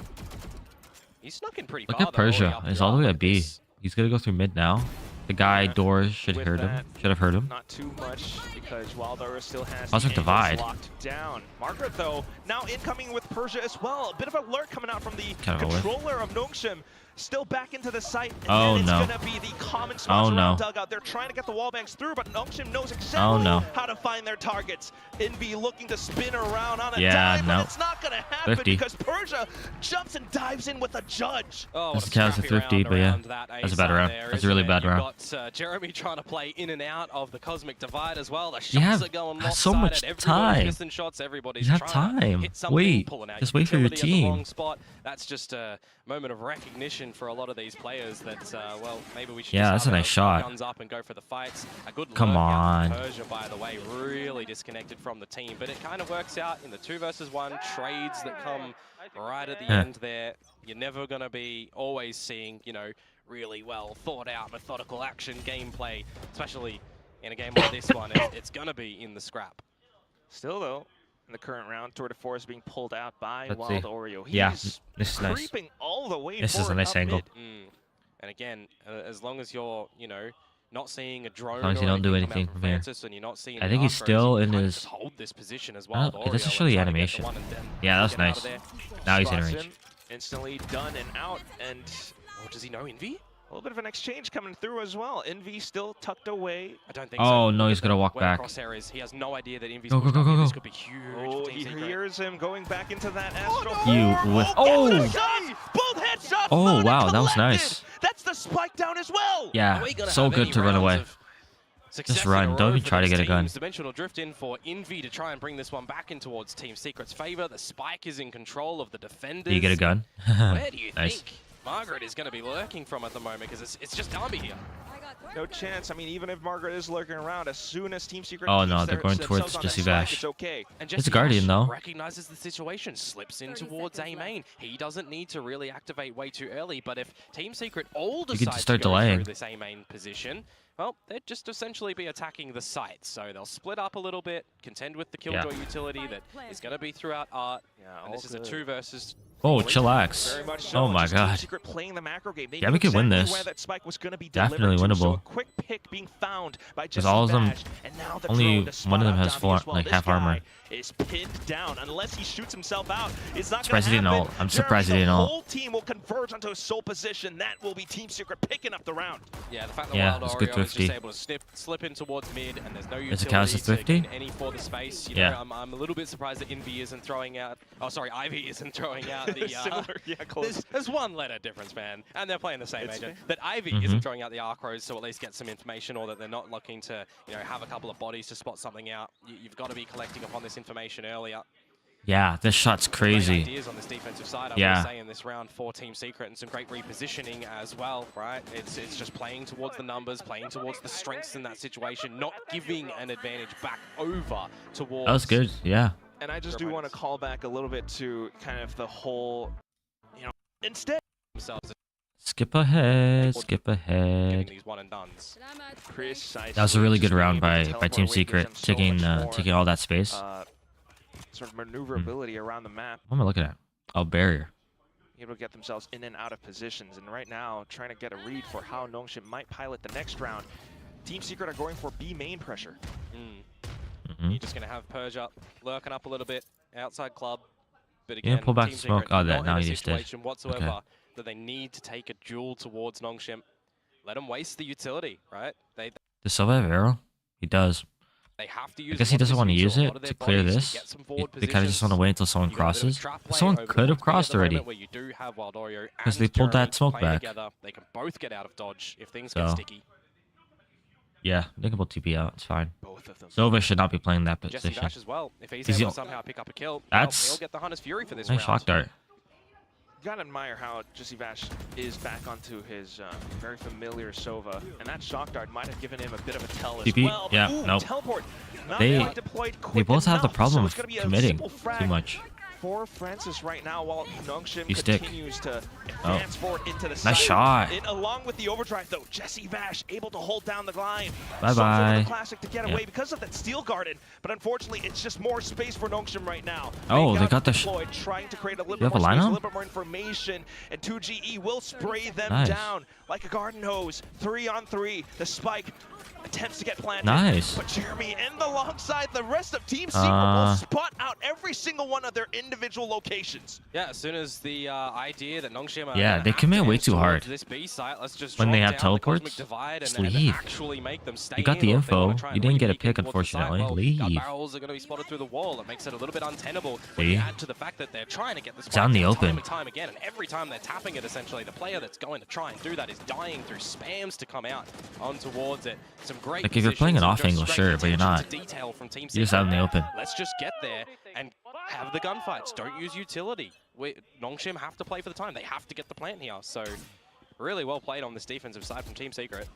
He's snuck in pretty Look far. at though, already Persia. up He's the all the way arc at B. this. He's gonna go through mid now. The guy Yeah. doors should With hurt him. that, Should have hurt him. Not too much because Wild Oreo still has Cosmic the angles Divide. locked down. Margaret, though, now incoming with Persia as well. A bit of alert coming out from the Kind of a whiff. controller of Nongshim. Still back into the site, and Oh, then it's no. going to be the common spots Oh, around no. dugout. They're trying to get the wall banks through, but Nongshim knows Oh, exactly no. how to find their targets. Envy looking to spin around on a Yeah, dive, no. but it's not going to happen 50. because Persia jumps and dives in with a judge. Oh, That's what the count of scrappy 50, round but yeah. around that That's a ace bad out round. there, That's a really isn't bad it? round. You've got Jeremy trying to play in and out of the Cosmic Divide as well. The shots You have are going so lopsided. much Everybody's time. missing shots. Everybody's You have trying to time. hit something, Wait. pulling out Just wait for your utility at the team. wrong spot. That's just a moment of recognition for a lot of these players that, well, maybe we should Yeah, just that's a have nice our shot. guns up and go for the fights. A good Come lurk out from on. Persia, by the way, really disconnected from the team, but it kind of works out in the 2 versus 1 trades that come right at the Yeah. end there. You're never going to be always seeing, you know, really well thought out, methodical action gameplay, especially in a game like this one. It's going to be in the scrap. Still, though, in the current round, Tour de Force being pulled out by Let's Wild see. Oreo. He's Yeah, this is nice. creeping all the way This is a forward nice up angle. mid. And again, as long as you're, you know, not seeing a drone long as or you don't do anything come anything out from here. Francis, and you're not seeing I the think he's Arcros, still you in kind of his- just hold this position as Oh, well. it doesn't show the animation. Yeah, that's nice. Now he's in Spots range. him, instantly done and out, and Oh, does he know Envy? a little bit of an exchange coming through as well. Envy still tucked away. I don't think Oh, so. no, Look he's at gonna the- walk where the back. crosshair is. He has no idea that Envy's Go, go, pushed go, up go, here. go. This could be huge Oh, for he Team Secret. hears him going back into that Astro. You with- Get oh! the shots! Both headshots Oh, loaded, wow, that was collected. nice. That's the spike down as well. Yeah, Are we gonna so have good any to run rounds away. of success run, in a don't row even for try to these get a gun. teams? Dimensional drift in for Envy to try and bring this one back in towards Team Secret's favor. The spike is in control of the defenders. Do you get a gun? Where do you Nice. think Margaret is going to be lurking from at the moment? Because it's just Army here. No chance. I mean, even if Margaret is lurking around, as soon as Team Secret Oh, keeps no, they're going themselves towards on that Jesse spike, Vash. it's okay. And It's a Jesse Guardian, Vash though. recognizes the situation, slips in 30 towards A seconds main. He doesn't need to really activate way too early, but if Team Secret all You decide can just start to go delaying. through this A main position, well, they'd just essentially be attacking the site. So they'll split up a little bit, contend with the Killjoy utility that is going to be throughout Art. Yeah, And all this is a good. 2 versus Oh, chillax. Very much so. Oh my Just Team god. Secret playing the macro game. They Yeah, knew we could win exactly this. where that spike was going to be Definitely delivered to, so winnable. a quick pick being found by Because Jesse all of them, Bash, and now the only drone to spot one of them out has Dami full, as well. like This half armor. guy is pinned down unless he shoots himself out. It's not going Surprised to he didn't happen. ult. I'm surprised he Jeremy, didn't the ult. whole team will converge onto a sole position. That will be Team Secret picking up the round. Yeah, the fact that Yeah, Wild it's good Oreo is thrifty. just able to slip in towards mid, and there's no Is it count as a utility to thrifty? gain any further space. You Yeah. know, I'm a little bit surprised that Envy isn't throwing out. Oh, sorry, Ivy isn't throwing out the. Similar, yeah, close. There's one letter difference, man, and they're playing the same It's agent. fair. That Ivy isn't throwing out the Arcros to at least get some information, or that they're not looking to, you know, have a couple of bodies to spot something out. You've got to be collecting upon this information earlier. Yeah, this shot's Great crazy. ideas on this defensive side, I Yeah. will say, in this round for Team Secret, and some great repositioning as well, right? It's just playing towards the numbers, playing towards the strengths in that situation, not giving an advantage back over towards... That was good. Yeah. And I just do want to call back a little bit to kind of the whole, you know, instead themselves Skip ahead. Skip getting ahead. these one and dones. precisely. That was a really good just being round able to by teleport Team away gives Secret, them so taking much more, taking all that space. sort of maneuverability around the map, What am I looking at? Oh, barrier. able to get themselves in and out of positions. And right now, trying to get a read for how Nongshim might pilot the next round. Team Secret are going for B main pressure. Mhm. You're just going to have Purge up, lurking up a little bit, outside club. But Yeah, again, pull back Team the smoke. Secret Oh, that not now in a he just did. situation whatsoever that they need to take a duel towards Nongshim. Let them waste the utility, right? Does Silva have arrow? He does. They have to use I guess he doesn't want to use a lot it of their to clear bodies this. get some forward They kind of just want to positions. wait until someone You got a bit of crosses. trap play Someone over could have the crossed at the moment already. Where you do have Wild Oreo 'Cause and they pulled that Jeremy smoke playing back. Together. They can both get out of dodge if things So, get sticky. Yeah, they can pull TP out. It's fine. Both of them. Silva should not be playing that Jesse position. Bash as well. If he's Is he- able to somehow pick up a kill, That's- he'll get the Hunter's Fury for this Nice round. shock dart. You gotta admire how Jesse Vash is back onto his very familiar Sova, and that shock dart might have given him a bit of a tell as TP? well. Yeah, Ooh, nope. teleport. Not They- quite deployed They quick both have the enough, problem so of it's gonna be a committing simple too frag much. for Francis right now, while Nongshim You stick. continues to Oh. advance forward into the Nice site. shot. Along with the overdrive, though, Jesse Vash able to hold down the line. Bye-bye. Some sort of classic to get Yeah. away because of that steel garden, but unfortunately, it's just more space for Nongshim right now. Oh, they got the deployed, trying to create a little You bit have a more line space, a on? little bit more information, and 2GE will spray them Nice. down like a garden hose. 3-on-3, the spike attempts to get planted. Nice. But Jeremy and alongside the rest of Team Secret will spot out every single one of their individual locations. Yeah, as soon as the idea that Nongshim are Yeah, gonna they have commit to way edge too towards hard. This B site, let's just When they drop have down the Cosmic teleports, Divide just and leave. actually make them stay You got in, the or if they wanna info. try You and didn't get a re-peek pick, towards the site, unfortunately. well, gun Leave. barrels are going to be spotted through the wall. It makes it a little bit untenable when See? you add to the fact that they're trying to get this out in the time open. and time again, and every time they're tapping it, essentially, the player that's going to try and do that is dying through spams to come out on towards it. Some great Like, if you're playing an positions and off just angle, straight sure, but you're attention not. to detail from Team You're just out in the Secret. open. Let's just get there and have the gunfights. Don't use utility. Nongshim have to play for the time. They have to get the plant here. So really well played on this defensive side from Team Secret.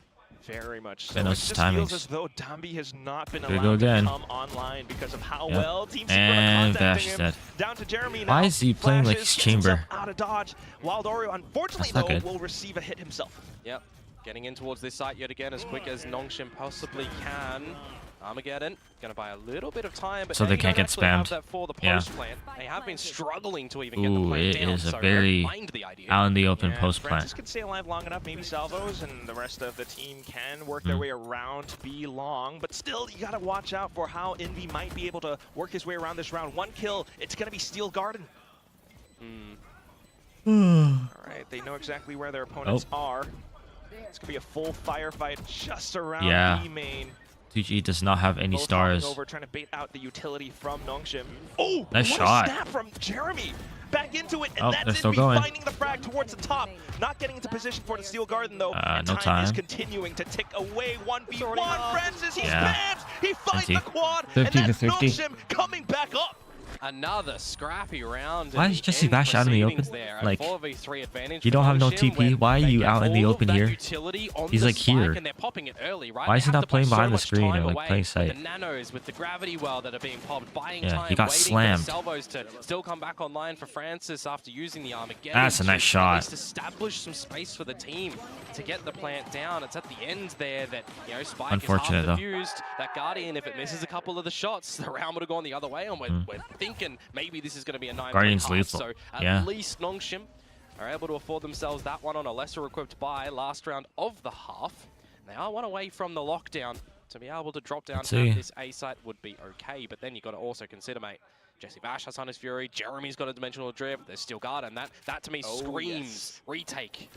Very much so. Yeah, It those just timings. feels as though Dambi has not been There we allowed go again. to come online because of how Yep. well Team Secret And are contacting Vash him. dead. Down to Jeremy now. Why is he playing like Flashes, his gets himself chamber? out of dodge. Wild Oreo, unfortunately, That's not though, good. will receive a hit himself. Yep. Getting in towards this site yet again as quick as Nongshim possibly can. Armageddon going to buy a little bit of time, but So now they you can't don't get actually have spammed. that for the Yeah. post plant. They have been struggling to even get the Ooh, plant it down, is a so very don't mind the idea. out in the open Yeah, post Francis plant. can stay alive long enough, maybe salvos, and the rest of the team can work their way around to be long. But still, you got to watch out for how Envy might be able to work his way around this round. One kill, it's going to be Steel Garden. All right, they know exactly where their opponents are. It's going to be a full firefight just around Yeah. B main. 2G does not have any Both stars. hopping over, trying to bait out the utility from Nongshim. Oh, Nice what shot. a snap from Jeremy. Back into it, and Oh, that's they're still Envy going. finding the frag towards the top. Not getting into position for the Steel Garden, though. And No time is time. continuing to tick away. 1v1. Francis, he Yeah. spams. He finds the Empty. quad. 50 and to that's 50. Nongshim coming back up. Another scrappy round. Why in is the Jesse end Vash out in the proceedings open? there. A Like, 4v3 advantage you don't for have no Nongshim, TP. where Why are they you get out in the all of open that here? utility on He's the like spike, here. and they're popping it early, right? Why They is he have not to play playing behind so the much screen time or, like, away playing with sight? The nanos, with the gravity well that are being popped, buying Yeah, time, he got waiting slammed. for salvos to still come back online for Francis after using the Armageddon. That's a nice to shot. At least establish some space for the team to get the plant down. It's at the end there that, you know, Spike Unfortunate, is though. half defused. That Guardian, if it misses a couple of the shots, the round would have gone the other way, and we're thinking thinking maybe this is going to be a 9-point Guardian's half. lethal. So Yeah. at least Nongshim are able to afford themselves that one on a lesser equipped buy last round of the half. They are one away from the lockdown. To be able to drop down Let's at see. this A site would be okay, but then you've got to also consider, mate, Jesse Vash has Hunter's Fury, Jeremy's got a Dimensional Drift, there's still Guard, and that to me screams retake.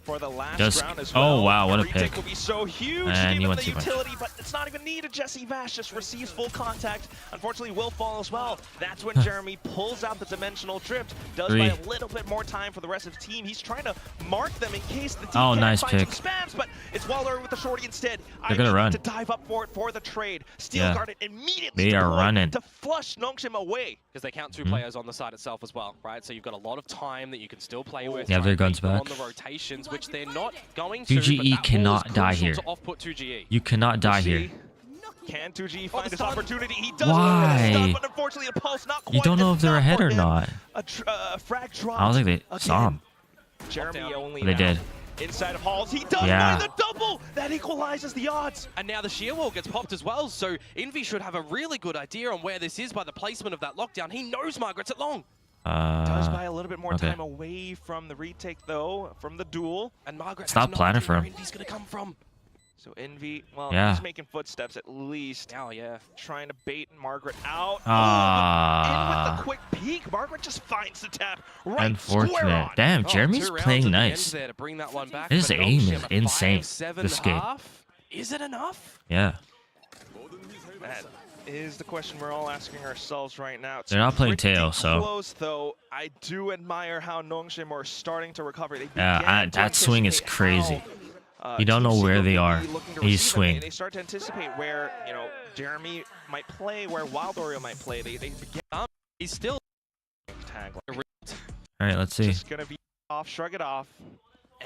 For the last Just- round as oh, well. wow, what a Retake pick. will be so huge And you given went the too much. utility, but it's not even needed. Jesse Vash just receives full contact. Unfortunately, will fall as well. That's when Jeremy pulls out the Dimensional Drift. Does buy a little bit more time for the rest of the team. He's trying to mark them in case the team can't nice find pick. some spams, but it's Wilder with the shorty instead. They're gonna run. To dive up for it for the trade. Steel Yeah. guarded immediately. They are deployed running. to flush Nongshim away. Because they count 2 players on the side itself as well, right? So you've got a lot of time that you can still play with. They have try their and guns bait them back. on the rotations, which they're not going to. 2GE but that wall cannot is die crucial here. to off-put 2GE. You cannot die here. See? Can 2G Oh, find the his stun. opportunity? He does. Why? Stun, but unfortunately, a pulse not quite. You don't know if they're enough ahead for or him. not. A frag drop. I don't think they saw him. Jeremy only They now did. inside of Halls. He does Yeah. find the double. That equalizes the odds. And now the shear wall gets popped as well, so Envy should have a really good idea on where this is by the placement of that lockdown. He knows Margaret's at long. Does buy a little bit more okay. time away from the retake, though, from the duel. And Margaret Stop has no planning idea for where him. Envy's going to come from. So Envy, well, Yeah. he's making footsteps at least. Oh, yeah. Trying to bait Margaret out. Ah. In with the quick peek. Margaret just finds the tap right square Unfortunate. on. Damn, Oh, Jeremy's 2 rounds playing at the end nice. there to bring that one back, His but aim Nongshim, is a insane 5-7 this game. half. Is it enough? Yeah. That is the question we're all asking ourselves right now. It's They're not playing pretty tail, so- close, though. I do admire how Nongshim are starting to recover. They Yeah, began to that swing is anticipate crazy. how, You don't Team know where Secret they will are. be looking to They receive them. swing. They start to anticipate where, you know, Jeremy might play, where Wild Oreo might play. They begin He's still tag. All right, let's see. Just gonna be off, shrug it off,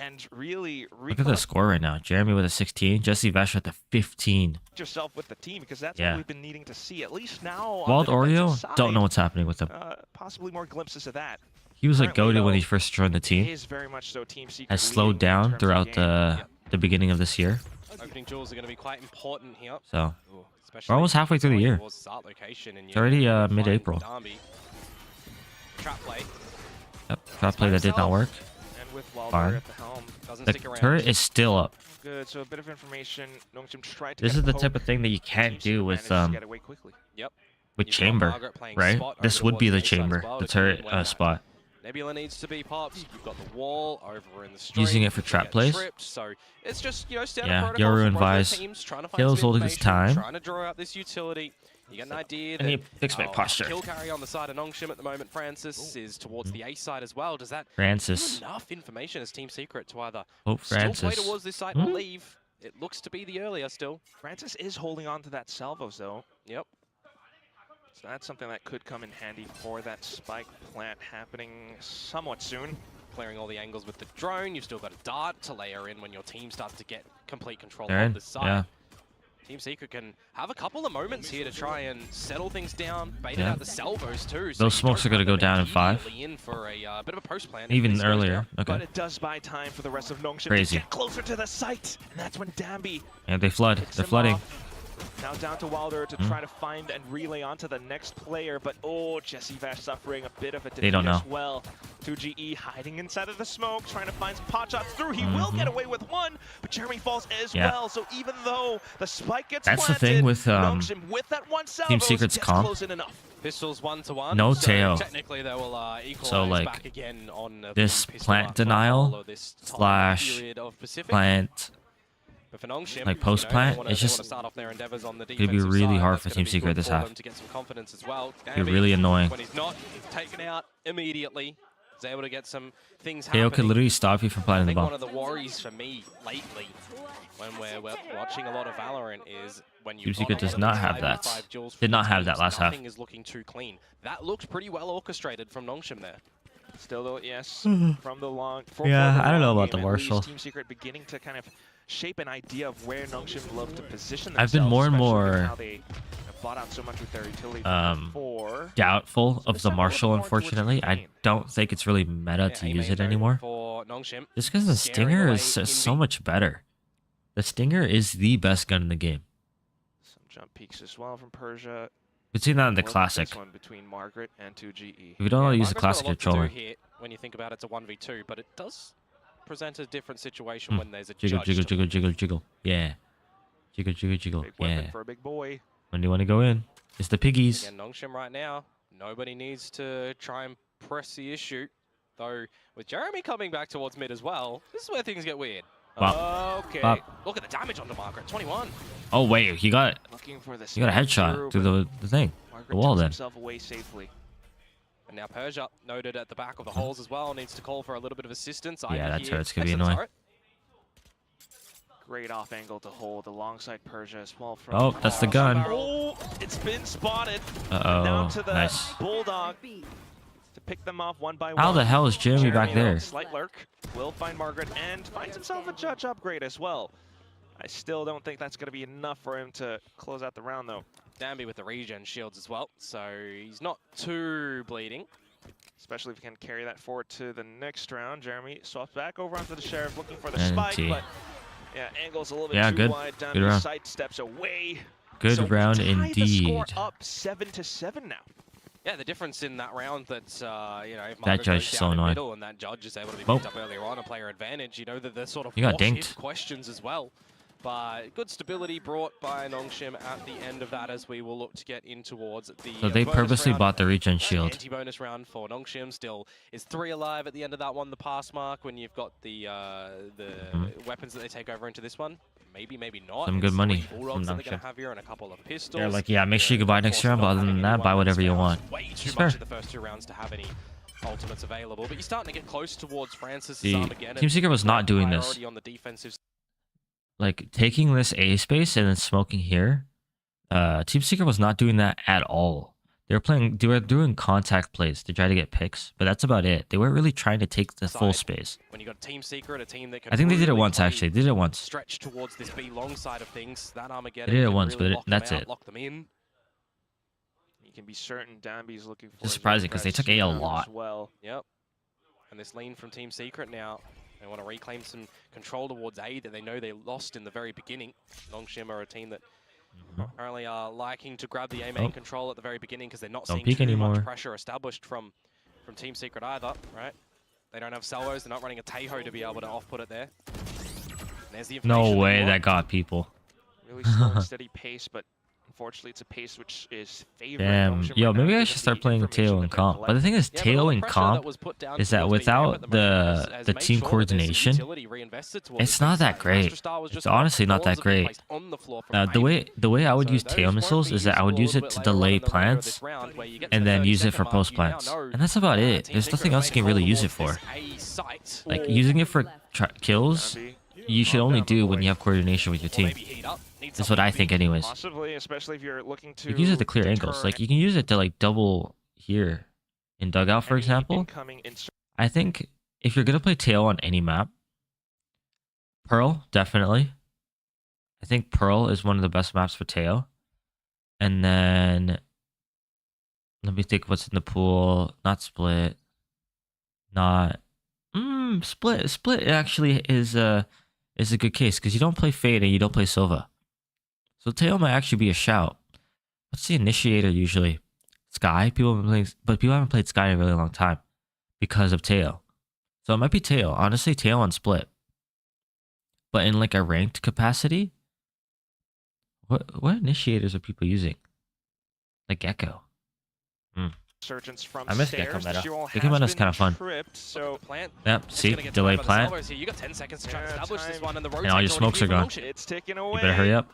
and really Look at the score right now. Jeremy with a 16, Jesse Vash with a 15. yourself with the team, because that's Yeah. what we've been needing to see. At least now on Wild the defensive Oreo, side, don't know what's happening with him. possibly more glimpses of that. He was like currently, goated when he though, first joined the team. Is very much so Team Secret Has leading slowed in down terms of throughout game. the beginning of this year. opening jewels are going to be quite important here. So Ooh, we're almost halfway through the year. towards start location and It's already you're finding mid-April. Darby. Trap play Yep, trap play that did not work. And with Wild Fine. Oreo at the helm. doesn't The stick around. turret is still up. Good, so a bit of information. Nongshim tried to This get is a the poke. type of thing that you Team can't Secret do with managed to get away quickly. Yep. with You've got chamber, Margaret playing right? spot This over would be the towards A side as chamber, well the to come in turret when that spot. Nebula needs to be popped. You've got the wall over in the street. Using it for you trap get plays. tripped, so it's just, you know, standard Yeah, protocols Yoru for and both of the Vise. teams, trying to find Kills some holding his information, time. trying to draw out this utility. You get an idea I need that to fix my posture. kill carry on the side of Nongshim at the moment. Francis is towards the A side as well. Does that give Francis. enough information as Team Secret to either Hope still play Francis. towards this side or leave? It looks to be the earlier still. Francis is holding on to that salvos, though. Yep. So that's something that could come in handy for that spike plant happening somewhat soon. Clearing all the angles with the drone. You've still got a dart to layer in when your team starts to get complete control They're of in, the side. yeah. Team Secret can have a couple of moments here to try and settle things down, bait Yeah. out the salvos too. Those you smokes don't are gonna have go them down in 5. immediately in for a bit of a post plan. if Even this goes earlier. down. But Okay. it does buy time for the rest of Nongshim Crazy. to get closer to the site. And that's when Dambi And they flood. picks They're him flooding. off. Now down to Wilder to try to find and relay onto the next player. But oh, Jesse Vash suffering a bit of a defeat don't know. as well. 2GE hiding inside of the smoke, trying to find some pot shots through. He will get away with one, but Jeremy falls as Yeah. well. So even though the spike gets That's the planted, thing with, Nongshim with that one salvos Secret's gets comp. close in enough. Pistols 1-to-1. No so tail. Technically, they will equalize So, like, back again on this pistol plant for denial all of this time slash period of Pacific. Plant. But for Nongshim, like, post-plant, they it's wanna just start off their endeavors on the gonna be defensive really side. hard That's for gonna Team be Secret good this for half. them to get some confidence as well. Be really annoying. When he's not taken out immediately, he's able to get some things KO could happening. literally stop you from I planting the think one bomb. of the worries for me lately when we're watching a lot of Valorant is when you Team Secret does not have that. Did not have that last half. Nothing is looking too clean. That looks pretty well orchestrated from Nongshim there. Still though, yes, from the long. Yeah, for I don't know long about the game, at least, Marshall. Team Secret beginning to kind of shape an idea of where Nongshim love to position I've themselves. been more and especially more, given how they have bought out so much with their utility before. Doubtful of This the time a little Marshall, bit more towards unfortunately. I Kane. don't think it's really meta to Yeah, use it A-main anymore. for Nongshim. Just because the Scaring Stinger away is so Envy. much better. The Stinger is the best gun in the game. Some jump peaks as well from Persia. We've seen that in the Look at classic. this one between Margaret and 2GE. If we don't know how to use the Margaret's got a classic lot to do controller. here when you think about it, it's a 1v2, but it does present a different situation when there's a Jiggle, judge. jiggle, to jiggle, jiggle, jiggle. Yeah. Jiggle, jiggle, jiggle. Big weapon Yeah. for a big boy. When do you want to go in? It's the piggies. Again, Nongshim right now, nobody needs to try and press the issue. Though, with Jeremy coming back towards mid as well, this is where things get weird. Bop. Okay. Bop. Look at the damage onto Margaret, 21. Oh wait, he got Looking for the a headshot through the thing. The wall then. himself away safely. And now Persia, noted at the back of the holes as well, needs to call for a little bit of assistance. Yeah, that Here. turret's gonna be Excellent annoying. turret. Great off angle to hold alongside Persia as well. From Oh, that's the gun. Oh, it's been spotted. Now Uh-oh. to the Nice. Bulldog to pick them off one by How one. the hell is Jeremy back though, there? Slight lurk. Will find Margaret and finds himself a judge upgrade as well. I still don't think that's going to be enough for him to close out the round, though. Danby with the regen shields as well, so he's not too bleeding. Especially if he can carry that forward to the next round. Jeremy swaps back over onto the Sheriff, looking for the And spike, T. but yeah, angle's a little bit Yeah, too good. wide. Good Danby round. side steps away. Good So round we tie the score indeed. up 7-7 now. Yeah, the difference in that round that, you know, if That Margaret judge goes is down so in annoying. middle and that judge is able to be Oh. picked up earlier on and player advantage, you know, that they're sort of You got what-if dinked. questions as well. But good stability brought by Nongshim at the end of that as we will look to get in towards the So they bonus purposely round. bought the regen shield. Anti-bonus round for Nongshim still is 3 alive at the end of that one, the pass mark, when you've got the weapons that they take over into this one. Maybe, maybe not. Some It's good money 3 Bulldogs from that they're going Nongshim. to have here and a couple of pistols. They're like, yeah, make sure you can buy next round, but other than that, buy whatever you want. Way too It's much fair. in the first 2 rounds to have any ultimates available, but you're starting to get close towards Francis' See, Armageddon. Team Secret was not doing this. Priority on the defensive Like taking this A space and then smoking here. Team Secret was not doing that at all. They were doing contact plays to try to get picks, but that's about it. They weren't really trying to take the full side. space. When you got Team Secret, a team that can I think they did it really once play actually. They did it once. stretch towards this B long side of things. That Armageddon They did it can once, really but lock them that's out, it. Lock them in. You can be certain Danby's looking for. Just his surprising, 'cause they refresh took A a round lot. as well. Yep. And this lean from Team Secret now. They want to reclaim some control towards A that they know they lost in the very beginning. Nongshim are a team that apparently are liking to grab the A main Oh. control at the very beginning because they're not Don't seeing peek too anymore. much pressure established from Team Secret either, right? They don't have salvos, they're not running a Teho to be able to off-put it there. There's the No information way you that want. got people. Really slow and steady pace, but unfortunately it's a pace which is favoring Damn. Nongshim Yo, right now, maybe I given should the start playing information Teo that in they're comp. But the thing is, Yeah, but all Teo the in pressure that comp was put down is that towards BAM without at the moment the has team made sure that there's coordination, utility reinvested towards it's the not side. that great. Master was It's just honestly not that pawns being great. placed on the floor from The way I would So use those Teo won't missiles be is that I would useful a use it little to bit later on delay in the remainder of plants this round, where you get to and the then use it 30-second for mark, post you now plants. know And that's about it. Team There's Secret nothing have else you can made really call use it towards for. this A site. Like using it for kills, Danby, you should calm only down, do my when boy. you have coordination with your Or team. maybe heat up. Need That's what I something think anyways. Possibly, especially if you're looking to. You can use it to clear angles. deter Like you can use it to like double here in dugout, for any example. incoming I think if you're gonna play Teo on any map, Pearl definitely. I think Pearl is one of the best maps for Teo. And then let me think what's in the pool. Not Split. Not Split. Split actually is a good case because you don't play Fade and you don't play Silva. So Teo might actually be a shout. What's the initiator usually? Sky? People have been playing, but people haven't played Sky in a really long time because of Teo. So it might be Teo. Honestly, Teo on Split. But in like a ranked capacity, what initiators are people using? Like Gecko. Surgeons from I miss stairs. Gecko The meta. Jewel Gecko has meta's been kinda fun. tripped, so Plant. Yep, It's see? gonna get Delay tied by the plant. salvos here. You got 10 seconds to try and Yeah, establish this time. one, and the And all your smokes are gone. it's ticking You away. better hurry up.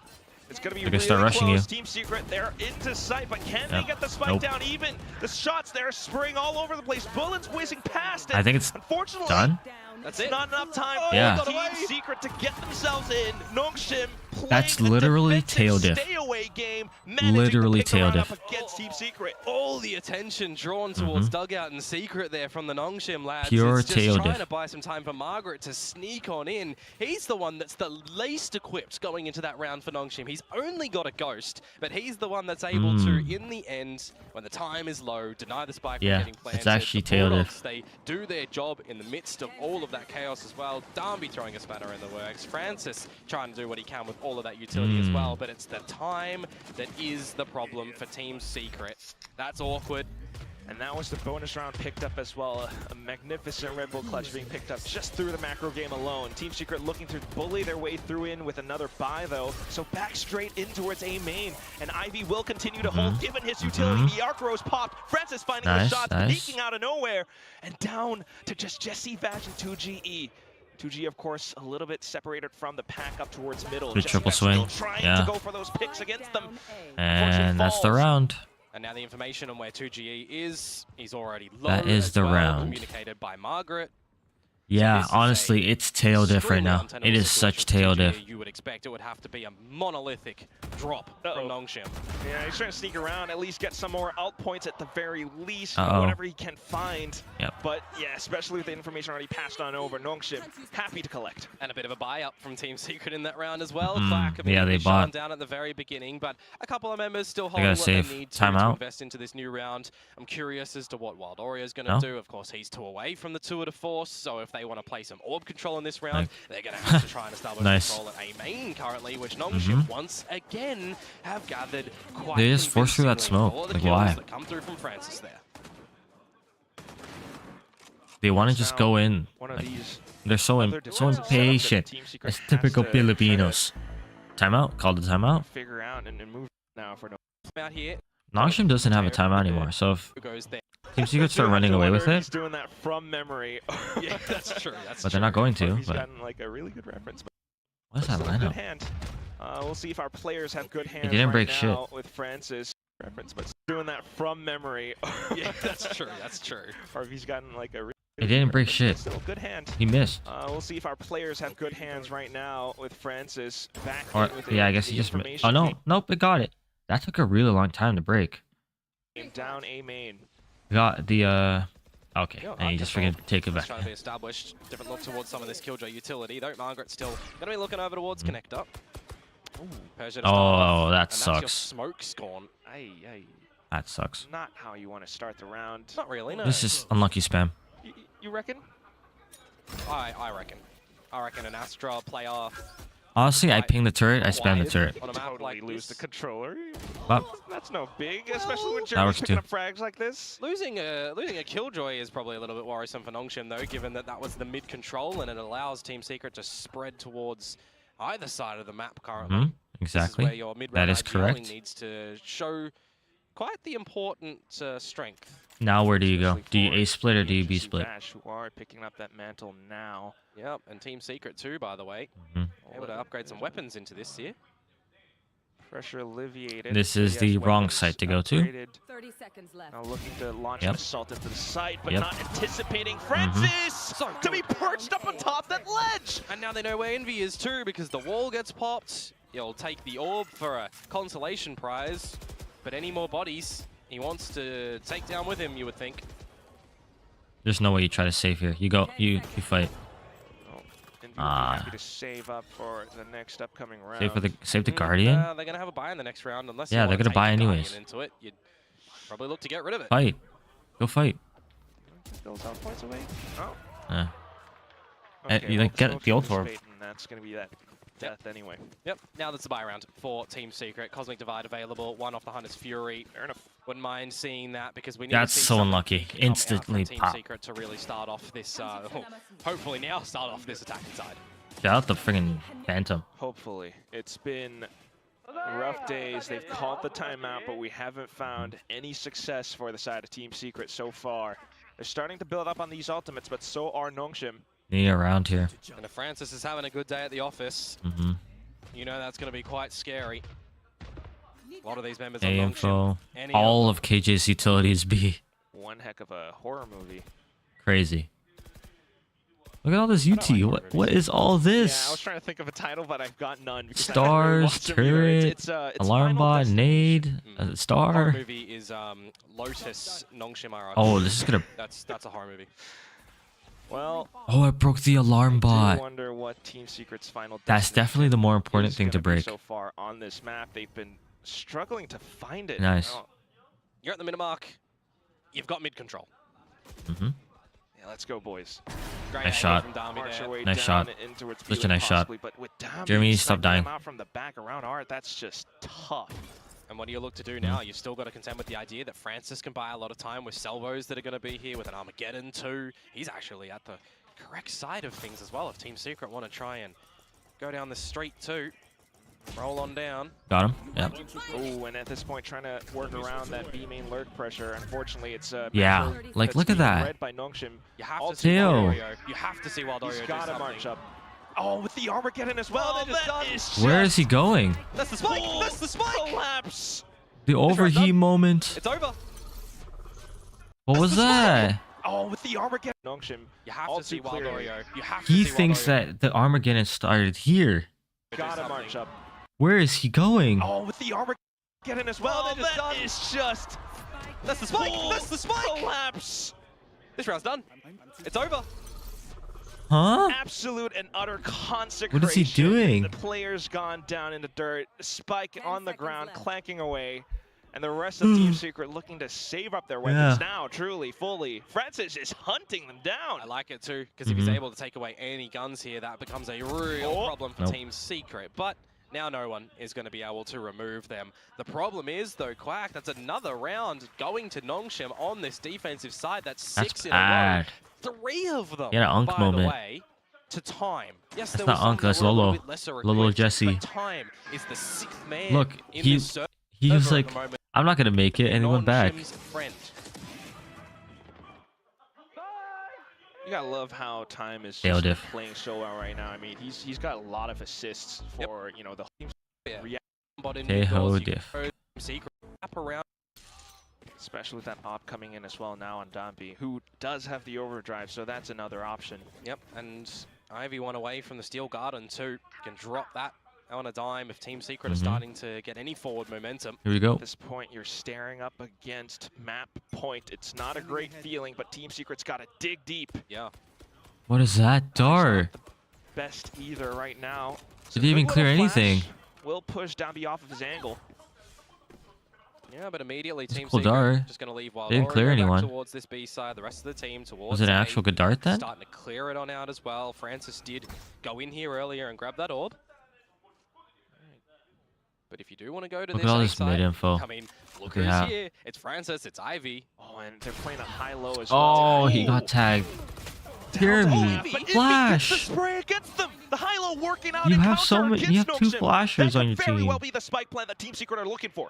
It's gonna be They're really gonna start rushing close. you. Team Secret, they're into sight, but can Yep. they get the spike Nope. down even? The shots there spraying all over the place. Bullets whizzing past it. I think it's Unfortunately, done. That's it's it. not enough time Yeah. for Team Secret to get themselves in. Nongshim playing That's the literally defensive tail diff. stay away game, managing Literally to pick the tail round up diff. against Team Secret. All the attention drawn towards dugout and secret there from the Nongshim lads. Pure It's just tail trying diff. to buy some time for Margaret to sneak on in. He's the one that's the least equipped going into that round for Nongshim. He's only got a ghost, but he's the one that's able to, in the end, when the time is low, deny the spike Yeah, from getting planted. it's actually The tail diff. Bulldogs, they do their job in the midst of all of that chaos as well. Darby throwing a spanner in the works. Francis trying to do what he can with all of that utility as well, but it's the time time that is the problem for Team Secret. That's awkward. And that was the bonus round picked up as well. A magnificent Red Bull clutch being picked up just through the macro game alone. Team Secret looking to bully their way through in with another buy though. So back straight in towards A main. And Ivy will continue to hold given his utility. The arc rose popped. Francis finding the shots, sneaking out of nowhere. And down to just Jesse, Vash, and 2GE. 2G, of course, a little bit separated from the pack up towards middle. Good triple swing. Trying to go for those picks against them. And that's the round. And now the information on where 2GE is, he's already low. That is the round. Communicated by Margaret. Yeah, So honestly, it's tail diff right now. It is such tail diff. You would expect it would have to be a monolithic drop from Nongshim. Yeah, he's trying to sneak around, at least get some more out points at the very least, Uh-oh. whatever he can find. Yep. But yeah, especially with the information already passed on over, Nongshim happy to collect. And a bit of a buy up from Team Secret in that round as well. Yeah, they bought. Down at the very beginning, but a couple of members still They holding gotta what save. they need to Timeout. invest into this new round. I'm curious as to what Wild Oreo is going to do. Of course, he's 2 away from the Tour de Force, so if they want to play some orb control in this round, they're going to have to try and establish control at A main currently, which Nongshim once again have gathered quite They just force through that convincingly. smoke. All the Like, kills why? that come through from Francis there. They want to just go in. One of Like, these they're so impatient. It's typical Filipinos. Timeout? Called a timeout? figure out and move now for Out here, Nongshim doesn't have a timeout anymore, so if who goes there? Team Secret start running away with He's it, doing that from memory. Yeah, that's true. That's but they're not going to. He's But gotten like a really good reference. But what is that still a good lineup? hand. We'll see if our players have good hands didn't right break now with Francis reference, but doing that from memory. Yeah, that's true. That's true. Or if he's gotten like a really It didn't break shit. Still a good hand. He missed. We'll see if our players have good hands right now with Francis back Or in with yeah, I the guess he just. Oh information no, nope, it got it. That took a really long time to break. game down A main. Got the Okay, Yo, and you just freaking take it Just back. trying to be established. Different look towards some of this Killjoy utility, though. Margaret's still going to be looking over towards Connector. Ooh, Persia to start off, Oh, that and that's your sucks. smoke's gone. Aye, aye. That sucks. Not how you want to start the round. Not really, no. This is unlucky spam. You reckon? I reckon. I reckon an Astra player Honestly, I ping the turret, I spam the turret. on a map Totally like lose the this. controller. But That's no big, especially when That Jeremy's works picking too. up frags like this. Losing a Killjoy is probably a little bit worrisome for Nongshim, though, given that that was the mid control and it allows Team Secret to spread towards either side of the map currently. exactly. This is where your mid That is correct. needs to show quite the important strength. Now where do you go? Especially Do you for A split or do you B agency split? Bash, who are picking up that mantle now. Yep, and Team Secret too, by the way. Mhm. Able to upgrade some weapons into this here. Pressure alleviated. This is Yes, the wrong weapons site to go to. upgraded. 30 seconds left. Now looking to launch Yep. an assault into the site, but Yep. not anticipating Francis to be perched up on top that ledge. And now they know where Envy is too, because the wall gets popped. He'll take the orb for a consolation prize, but any more bodies he wants to take down with him, you would think. There's no way you try to save here. You go, you fight. Oh, and you'll be happy to save up for the next upcoming round. Save the Guardian? They're gonna have a buy in the next round, unless Yeah, you they're wanna gonna take buy the Guardian anyways. into it. You'd probably look to get rid of it. Fight. Go fight. Those out points away. Oh. Yeah. Okay, you, well, like, get Smoke's the ult orb. anticipating That's gonna be that death anyway. Yep, now that's the buy round for Team Secret. Cosmic Divide available, one off the Hunter's Fury. Fair enough. Wouldn't mind seeing that because we need That's to see so something unlucky. come out Instantly from Team pop. Secret to really start off this, hopefully now start off this attacking side. Shout out the friggin' Phantom. Hopefully. It's been rough days. They've called the timeout, but we haven't found any success for the side of Team Secret so far. They're starting to build up on these ultimates, but so are Nongshim. Need around here. And if Francis is having a good day at the office, Mm-hmm. you know that's going to be quite scary. A lot of these members A on info. Nongshim. Any All of KJ's utilities B. One heck of a horror movie. Crazy. Look at all this UT. like What is all Yeah, I this? was trying to think of a title, but I've got none. because I haven't really Stars, watched them either. turret, It's alarm Final bot, Destination. nade, a horror star. movie is Lotus Nongshim RR. Oh, this is gonna. That's a horror movie. Well, Oh, I broke the alarm I do bot. wonder what Team Secret's final That's destination definitely the more important is thing to gonna be break. so far on this map. They've been struggling to find it. Nice. Oh, You're at the minute mark. You've got mid control. Mm-hmm. yeah, let's go, boys. Great Nice angle shot. from Dami March there. your way Nice down shot. into its Such a viewing nice shot. possibly, but with Dami Jeremy, stop sniping dying. him out from the back around Art, that's just tough. And what do you look to do now? You've still got to contend with the idea that Francis can buy a lot of time with salvos that are going to be here, with an Armageddon too. He's actually at the correct side of things as well. If Team Secret want to try and go down the street too, roll on down. Got him. Yep. Oh, and at this point, trying to work around that B main lurk pressure. Unfortunately, it's Yeah, Metro like that's look at being that. read by Nongshim. You have All to see Ew. Wildorio. You have to see Wildorio He's do got to something. march up. Oh, with the Armageddon as well. Oh, that that is Where is just he going? That's the spike! full That's the spike! collapse. The overheat moment. It's over. What was that? Oh, with the Armageddon. Nongshim. You have All to see too clearly. Wildorio. You have to He see thinks Wildorio that the Armageddon started here. do Gotta something. march up. Where is he going? Oh, with the Armageddon as well. Oh, that is just That's the spike! full That's the spike! collapse. This round's done. It's over. Huh? Absolute and utter consecration. What is he doing? The player's gone down in the dirt. Spike on the ground, clanking away. And the rest of Team Secret looking to save up their weapons now, truly, fully. Francis is hunting them down. I like it too, because if he's able to take away any guns here, that becomes a real problem for Nope. Team Secret. But now no one is going to be able to remove them. The problem is, though, Quack, that's another round going to Nongshim on this defensive side. That's That's 6 in a row. bad. 3 of them, Yeah, Unk by moment. the way, to time. Yes, That's there not was some Unk, that that's were a little Lolo. bit lesser Lolo equipped, Jesse. but time is the 6th man Look, in he- this server He was at like, the moment. I'm not gonna make it, and he went back. Nongshim's friend. You gotta love how Time is Dale just diff. playing so well right now. I mean, he's got a lot of assists for you know the Yeah. But in Teho indoors, you diff. go Secret wrap around. especially with that op coming in as well now on Dompi, who does have the overdrive, so that's another option. Yep, and Ivy one away from the Steel Garden too. Can drop that on a dime if Team Secret are starting to get any forward momentum. Here we go. At this point, you're staring up against map point. It's not a great feeling, but Team Secret's got to dig deep. Yeah. What is that dart? Best either right now. Did he even Good clear little anything? flash will push Dompi off of his angle. Yeah, but immediately It's a Team cool Secret dart. just going to leave while Didn't Lauren clear go back anyone. towards this B side. The rest of the team towards Was it an A, actual good dart then? starting to clear it on out as well. Francis did go in here earlier and grab that orb. But if you do want to go to Look this at all A this side, mid info. I mean, look at who's that. here. It's Francis, it's Ivy. Oh, and they're playing a high-low as Oh, well. he got tagged. Down Hear to me. Envy. Envy Flash. gets the spray against them. The high-low working out. You in have counter so many. You have against 2 Nongshim. flashers That on your could very well team. be the spike plan that Team Secret are looking for.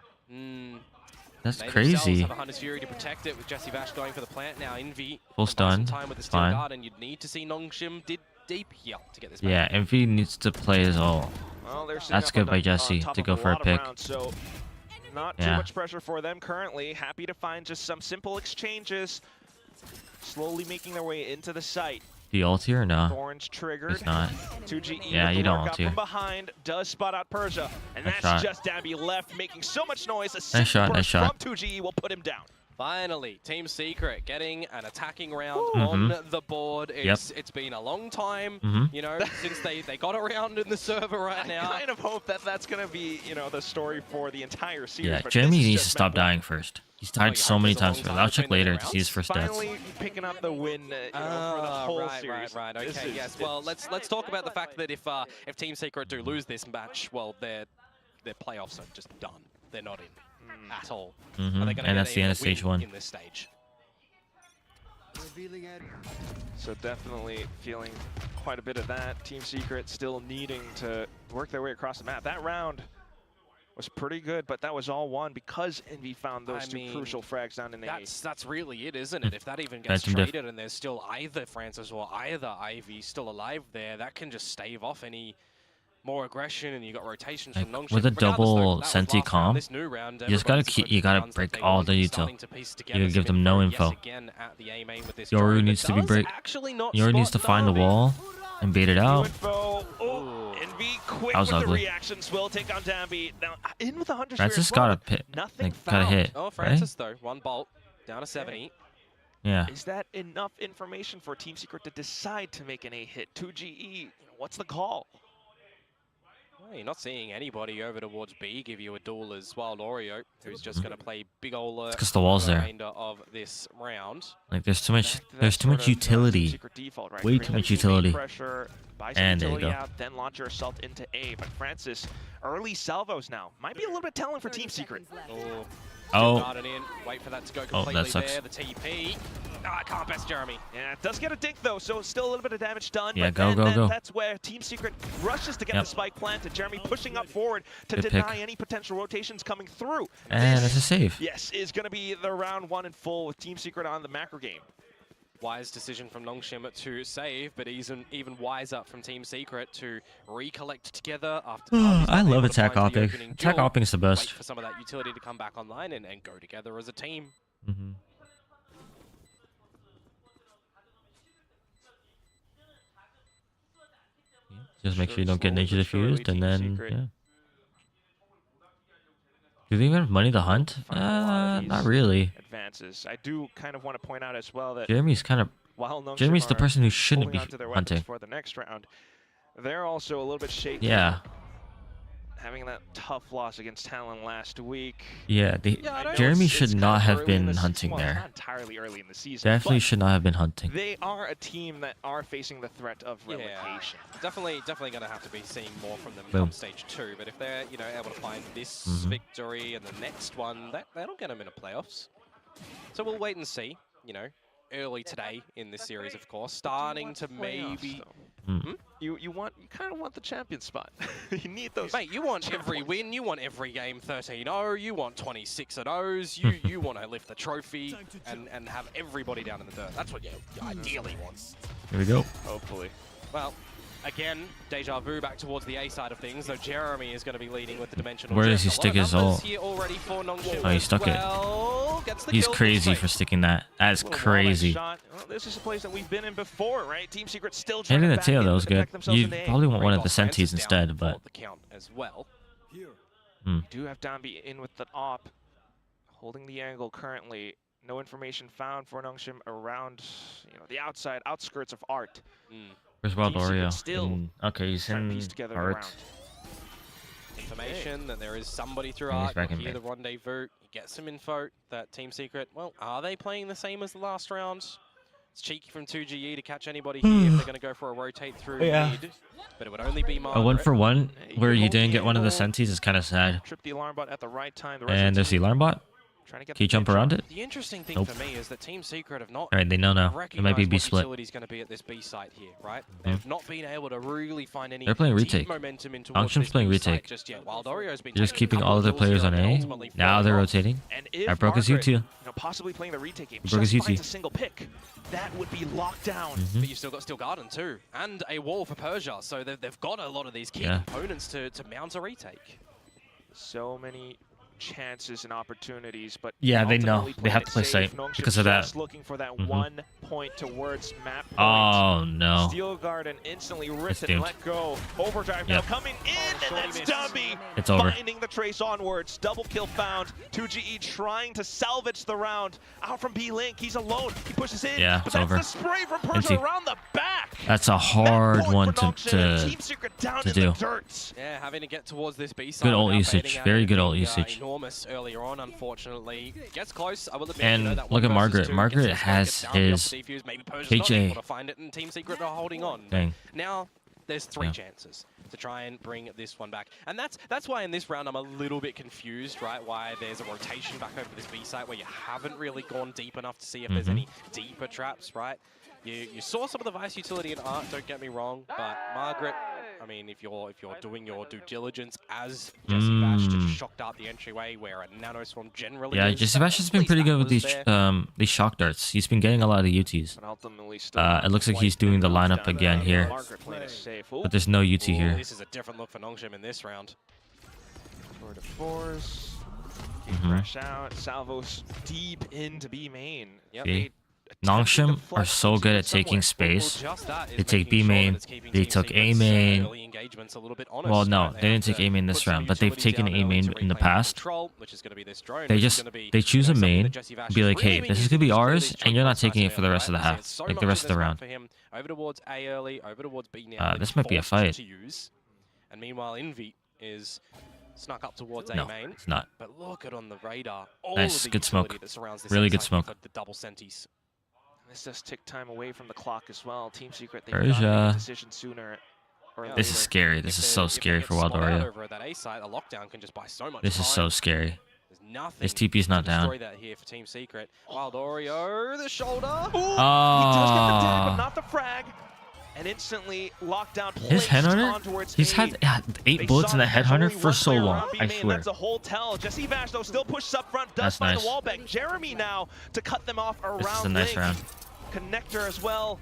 That's They themselves crazy. have a Hunter's Fury to protect it with Jesse Vash going for the plant now. Envy Full can buy some stun. time with the It's Steel fine. Guard, and you'd need to see Nongshim did deep here to get this back. Yeah, Envy needs to play his all. Well, they're sitting That's up good on by the- Jesse on top to of go for a lot of pick. rounds, so not too Yeah. much pressure for them currently. Happy to find just some simple exchanges. Slowly making their way into the site. The ult here or no? Thorns triggered. It's not. 2GE Yeah, with you the don't work want up to. from behind, does spot out Persia, and Nice that's shot. just Dabby left, making so much noise. A Nice single shot, nice burst shot. from 2GE will put him down. Finally, Team Secret getting an attacking round Woo. on the board. It's been a long time, Mhm. you know, since they got around in the server right I now. kind of hope that that's going to be, you know, the story for the entire series. Yeah, but Jeremy this is needs to just stop map dying first. He's Oh, died you so hope many there's a times. long But time I'll check between the later to see his rounds. first stats. Finally picking up the win, you know, for the whole series. Right. This Okay, is- yes. Well, let's talk about the fact that if Team Secret do lose this match, well, their playoffs are just done. They're not in at all. Mhm, Are they gonna and get that's the end of even a stage win 1. in this stage? So definitely feeling quite a bit of that. Team Secret still needing to work their way across the map. That round was pretty good, but that was all won because Envy found those I two mean, crucial frags down in the A. That's really it, isn't it? If that even gets Phantom diff. traded and there's still either Francis or either Ivy still alive there, that can just stave off any more aggression, and you got rotations from Like, Nongshim. with a Regardless, though, double that was Senti last round. comp, This new round, you just gotta everybody's keep- got you gotta guns that break they all want the to be util. starting to piece together. You give them no Smithy info. yes again at the A main with this Yoru drone, needs but to be does break. actually not Yoru needs to spot find the Dami. wall and bait it New out. info. Oh, Envy quick That was with the ugly. reactions. Will take on Dambi. Now in with the Hunter's Francis Fury as well, got a but pit. Nothing Like, got a found. hit. Oh, Right? Francis though, 1 bolt, down to 70. Yeah. Is that enough information for Team Secret to decide to make an A hit? 2GE, you know, what's the call? Oh, you're not seeing anybody over towards B give you a duel as Wild Oreo, who's just going to play big ol' It's because the wall's there. remainder of this round. Like there's too much. Back to that There's too sort much of, utility. secret default, right? Way Create too much teammate utility. Pressure, buy some And there you utility go. out, then launch your assault into A. But Francis, early salvos now might be a little bit telling for Team Secret. Oh, Oh, Garden in, wait for that to go Oh, completely that sucks. bare. The TP. Ah, can't best Jeremy. Yeah, it does get a dink though, so still a little bit of damage done. Yeah, but go. That's where Team Secret rushes to get Yep. the spike planted. Jeremy pushing up forward to Good deny pick. any potential rotations coming through. and This, it's a save. yes, is going to be the round 1 in full with Team Secret on the macro game. Wise decision from Nongshim to save, but even wiser from Team Secret to recollect together after. I love attack opping. Attack opping is the Wait best. for some of that utility to come back online and go together as a team. Mm-hmm. Just make sure you don't get Slowly ninja but surely, diffused, and Team then Secret. yeah. Do they even have money to hunt? Find a lot of Not these really. Advances. I do kind of want to point out as well that Jeremy's kind of. while Nongshim Jeremy's the are person who shouldn't holding be onto their weapons hunting. for the next round, they're also a little bit shaky. Yeah, Having that tough loss against Talon last week. yeah. Yeah, I know Jeremy it's should kind not of have early in been the hunting well, it's there. not entirely early in the season. Definitely but should not have been hunting. They are a team that are facing the threat of relegation. Definitely going to have to be seeing more from them Boom. come stage 2. But if they're able to find this victory and the next one, that'll get them into playoffs. So we'll wait and see. Early today in this series, of course, starting to maybe. You kind of want the champion spot. You need those. Mate, you want champ every points. win. You want every game 13-0. You want 26 of those. You want to lift the trophy and have everybody down in the dirt. That's what you ideally want. Here we go. Hopefully. Well, again, deja vu back towards the A side of things, though Jeremy is going to be leading with the dimensional. Where does gem. he A lot stick of his numbers ult? here already for Nongshim Oh, he as stuck it. well. Gets the He's kill, crazy gets for straight. sticking that. That's Little wall-eyed crazy. shot. Well, this is a place that we've been in before, right? Team Secret still trying Hitting to the back tail in though and was good. protect themselves You in the A. probably want one of the Got Francis senties down instead, for but the count as well. Do have Dambi in with the op, holding the angle currently. No information found for Nongshim around, the outskirts of Art. where's Wild Team Secret Oreo? still Okay, he's trying to in piece together the Art. round. Information that there is somebody through Yeah, he's Art. back in Here mid. the rendezvous. You get some info that Team Secret. Well, are they playing the same as the last round? It's cheeky from 2GE to catch anybody here if they're going to go for a rotate through Yeah. mid. But it would only be A Margaret. 1-for-1 where you hold the didn't get one of the angle. senties is kind of sad. Trip the alarm bot at the right time. The rest of And the there's the team alarm bot. trying to get Can you the jump pinch around on. it? The interesting thing Nope. for me is that Team Secret have not All right, they know now. It might be B what split. utility is going to be at this B site here, right? They've not been able to really find any They're playing deep retake. momentum into Nongshim's playing retake. just yet. Wild Oreo's been They're just taking keeping a all of couple the players kills on here and A. ultimately Now falling they're off. rotating. And if I broke his Margaret, UT. possibly playing the retake game, He broke his just finds UT. a single pick, that would be locked down. But you've still got Steel Garden too, and a wall for Persia, so they've got a lot of these key Yeah. components to mount a retake. So many chances and opportunities, but Yeah, they know. ultimately They have to play playing it safe Nongshim because of that. just looking for that 1 point towards map point. Oh no. Steel Garden instantly ripped It's and doomed. let go. Overdrive now Yep. coming in, and that's Dumby It's over. finding the trace onwards. Double kill found. 2GE trying to salvage the round. Out from B-Link, he's alone. He pushes in, Yeah, but it's that's over. the spray from Persia Empty. around the back. That's a hard Match point one for to Nongshim, Team Secret down to in do. the dirt. Yeah, having to get towards this B side. Good ult without usage, baiting out very good ult anything, usage. Enormous earlier on, unfortunately. Gets close. I will admit. And that look one at versus Margaret. two Margaret gets has gets down, the his opposite defuse. Maybe Persia's not HA. able to find it, and Team Secret are holding on. Dang. Now there's 3 Yeah. chances to try and bring this one back, and that's why in this round I'm a little bit confused, right? Why there's a rotation back over this B site where you haven't really gone deep enough to see if there's any deeper traps, right? You saw some of the Vice utility in Art, don't get me wrong, but Margaret, I mean, if you're doing your due diligence as Jesse Bash to just shock dart the entryway where a Nano Swarm generally Yeah, is, Jesse Bash has been at pretty least good that with these was there. shock darts. He's been getting a lot of UTs. But ultimately still It looks like he's doing the lineup again here. Margaret playing it safe. Ooh, But there's no UT Ooh, here. This is a different look for Nongshim in this round. Tour de force. Fresh out. Salvos deep into B main. Yep. See? Nongshim are so good at taking space. Well, just that is They take making B sure main, that it's keeping they Team took A Secret's, main. early engagements a little bit honest, Well, no, right? they didn't have take A main to this put some round, but they've utilities taken down A main early to in the reclaim past. control, which is gonna be this drone, They which is just gonna be, they choose a something main, that Jesse Vash be has like, really hey, been this is using gonna be to do ours, these and you're not choke taking it points for the rest of the right? half, So like much the rest in of the this round. for him. Over towards A early, over towards B now. This might be a forced fight. to use. And meanwhile, Envy is snuck up towards A No, main. it's not. But look at on the radar. All Nice, of the good smoke. utility that surrounds this Really good outside smoke. for the double senties. This does tick time away from the clock as well. Team Secret, they've Persia. got to make a decision sooner or Yeah. This is later. scary. This is so scary for Wild Oreo. Over at that A site, a lockdown can just buy so much This is so time. scary. There's nothing His TP's not to destroy down. that here for Team Secret. Wild Oreo, the shoulder. Ooh, he does get the tag, Oh. but not the frag. And instantly, lockdown His placed headhunter? on towards He's A. had They 8 bullets saw in the that there's headhunter only for one so player long. on B I main. swear. That's a whole tell. Jesse Vash, though, still pushes up front. Does That's find nice. the wall back. Jeremy now to cut them off around This is a nice Link. round. Connector as well.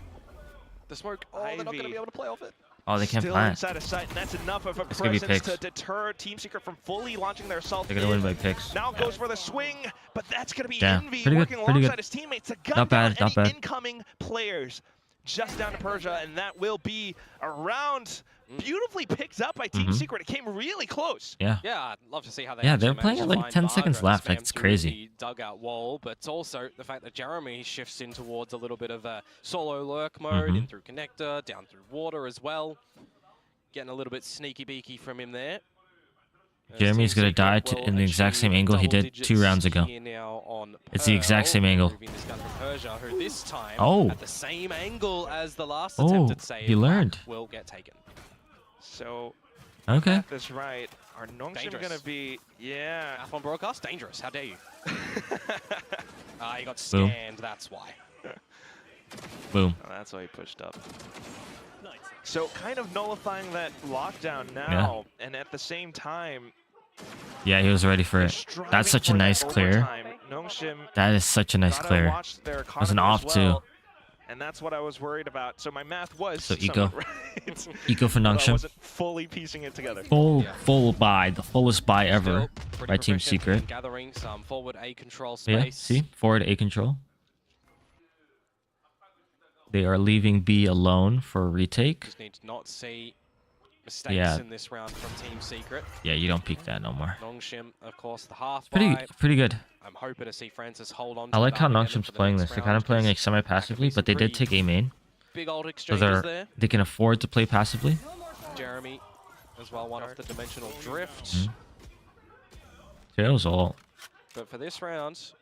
The smoke. Oh, they're not going to Ivy. be able to play off it. Oh, they can't Still plant. inside of sight, and that's enough of a It's gonna be presence to picks. deter Team Secret from fully launching their assault. They're gonna win in. by picks. Now goes for the swing, but that's going to be Damn. Envy Pretty good, working pretty good. alongside his teammates to gun Not bad, down not any bad. incoming players. Just down to Persia, and that will be a round beautifully picked up by Team Mhm. Secret. It came really close. Yeah. Yeah, I'd love to see how they Yeah, actually they're playing managed at to like find 10 seconds Varga left, and like, spam it's through crazy. the dugout wall, but also the fact that Jeremy shifts in towards a little bit of a solo lurk mode, Mhm. in through connector, down through water as well. Getting a little bit sneaky beaky from him there. As Jeremy's Team gonna Secret die will in the exact same achieve angle he double did 2 digits rounds ago. here now on It's the exact Pearl, same angle. removing this gun from Persia, who this time, Oh. at the same angle as the last Oh, attempted save, he learned. will get taken. So, Okay. at this right, are Nongshim Dangerous. going to be, yeah. Math on broadcast, dangerous. How dare you? He got Boom. scanned, that's why. Boom. Oh, that's why he pushed up. So kind of nullifying that lockdown now, and at the same time, Yeah, he was ready for they're it. striving That's such a for that nice clear. overtime. Nongshim That is such a nice gotta clear. watch their was an economy off as too. well, and that's what I was worried about. So my math was So somewhat eco. right, Eco for but I Nongshim. wasn't fully piecing it together. Full buy. The fullest buy ever Still pretty by Team proficient in Secret. gathering some forward A control Yeah, space. see? Forward A control. They are leaving B alone for a retake. Just need to not see mistakes Yeah. in this round from Team Secret. Yeah, you don't peek that no more. Nongshim, of course, the half Pretty buy. pretty good. I'm hoping to see Francis hold on I to like the how Armageddon Nongshim's for the playing next this. They're round, kind of playing like because semi-passively, some but they did pretty take A main. big old So exchanges there. they can afford to play passively. Jeremy as well, one off the dimensional drift. Mhm. Tails all. But for this round,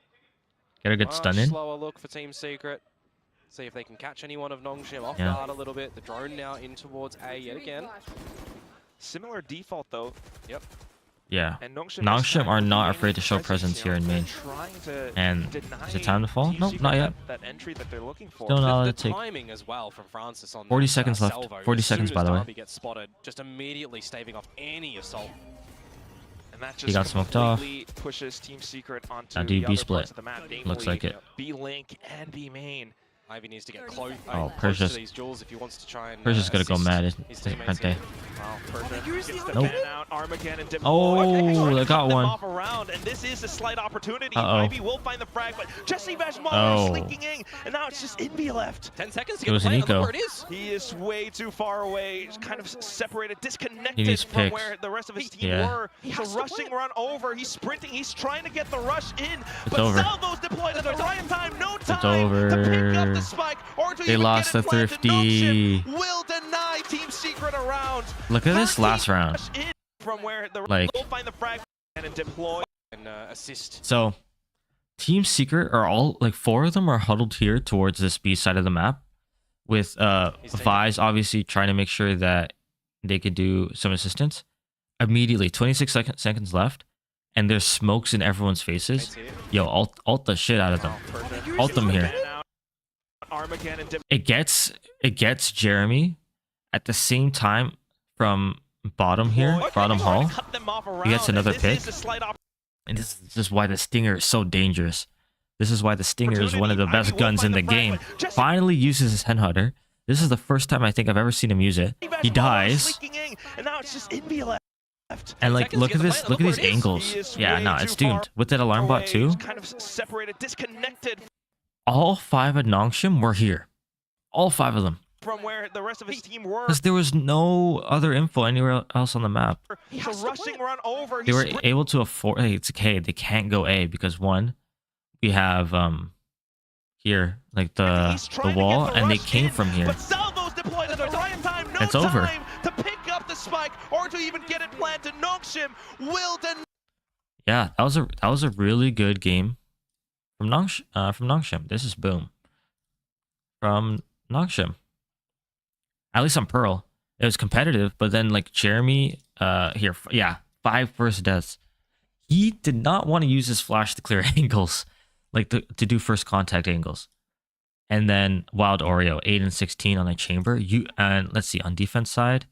Get a good much stun in. slower look for Team Secret. See if they can catch any one of Nongshim off Yeah. guard a little bit. The drone now in towards A yet again. Similar default though, Yeah. and Nongshim, Nongshim are not afraid to show presence here in main. Trying to And deny is it time to fall? Team Nope, Secret not yet. That entry that they're looking for. Still not allowed The to take. timing as well from Francis on 40 that, seconds left. salvo. 40 As soon seconds, as by the way. Darby gets spotted, just immediately staving off any assault. And that He just got smoked off. completely pushes Team Secret onto Now the DB other split. parts of the map, Looks namely like it. B Link and B Main. Ivy needs to get close to Persia's- these duels if he wants to try and Persia's gonna go assist mad, his aren't they? teammates. Wow, Persia gets the Nope. ban out, Armageddon deploy. Oh, they got one. Off around, and this is a slight opportunity. Uh-oh. Ivy will find the frag, but Jesse Vashmar Oh. is sneaking in, and now it's just Envy left. 10 seconds to It get was the an play. Look eco. where it is. He is way too far away, he's kind of separated, disconnected He needs from picks. where the rest of his team Yeah. were. He So has to rushing win. run over, he's sprinting, he's trying to get the rush in, It's but over. Salvo's deployed at the right time, no time over. to pick up the spike or to They even lost get it the planted. thrifty. Nongshim will deny Team Secret a round. Look at this last round. Rush in from where the Like- will find the frag and deploy. And assist. So, Team Secret are all like 4 of them are huddled here towards this B side of the map, with taking- Vise obviously trying to make sure that they could do some assistance. Immediately, 26 seconds left, and there's smokes in everyone's faces. Mates here. Yo, ult the shit out of them. Ult them here. Armageddon It gets Jeremy at the same time from bottom here, bottom hall. He gets another pick. And this is why the Stinger is so dangerous. This is why the Stinger is one of the best guns in the game. Finally uses his headhunter. This is the first time I think I've ever seen him use it. He dies. And now it's just Envy left. And like, Seconds look to at get the this, play. look at Look these where it is. angles. He is Yeah, way no, too it's far doomed. With that alarm bot away. too, He's kind of separated, disconnected all 5 of Nongshim were here. All 5 of them. from where the rest of his team were. Because there was no other info anywhere else on the map. So rushing run over. They were able to afford, hey, it's okay, they can't go A because one, we have here, like the wall, and they came from here. But Salvo's deployed at the right time. No It's over. time to pick up the spike or to even get it planted. Nongshim will deny. Yeah, that was a really good game from Nongshim. This is boom from Nongshim. At least on Pearl, it was competitive, but then like Jeremy, yeah, 5 first deaths. He did not want to use his flash to clear angles, like to do first contact angles. And then Wild Oreo, 8 and 16 on a chamber. And let's see, on defense side,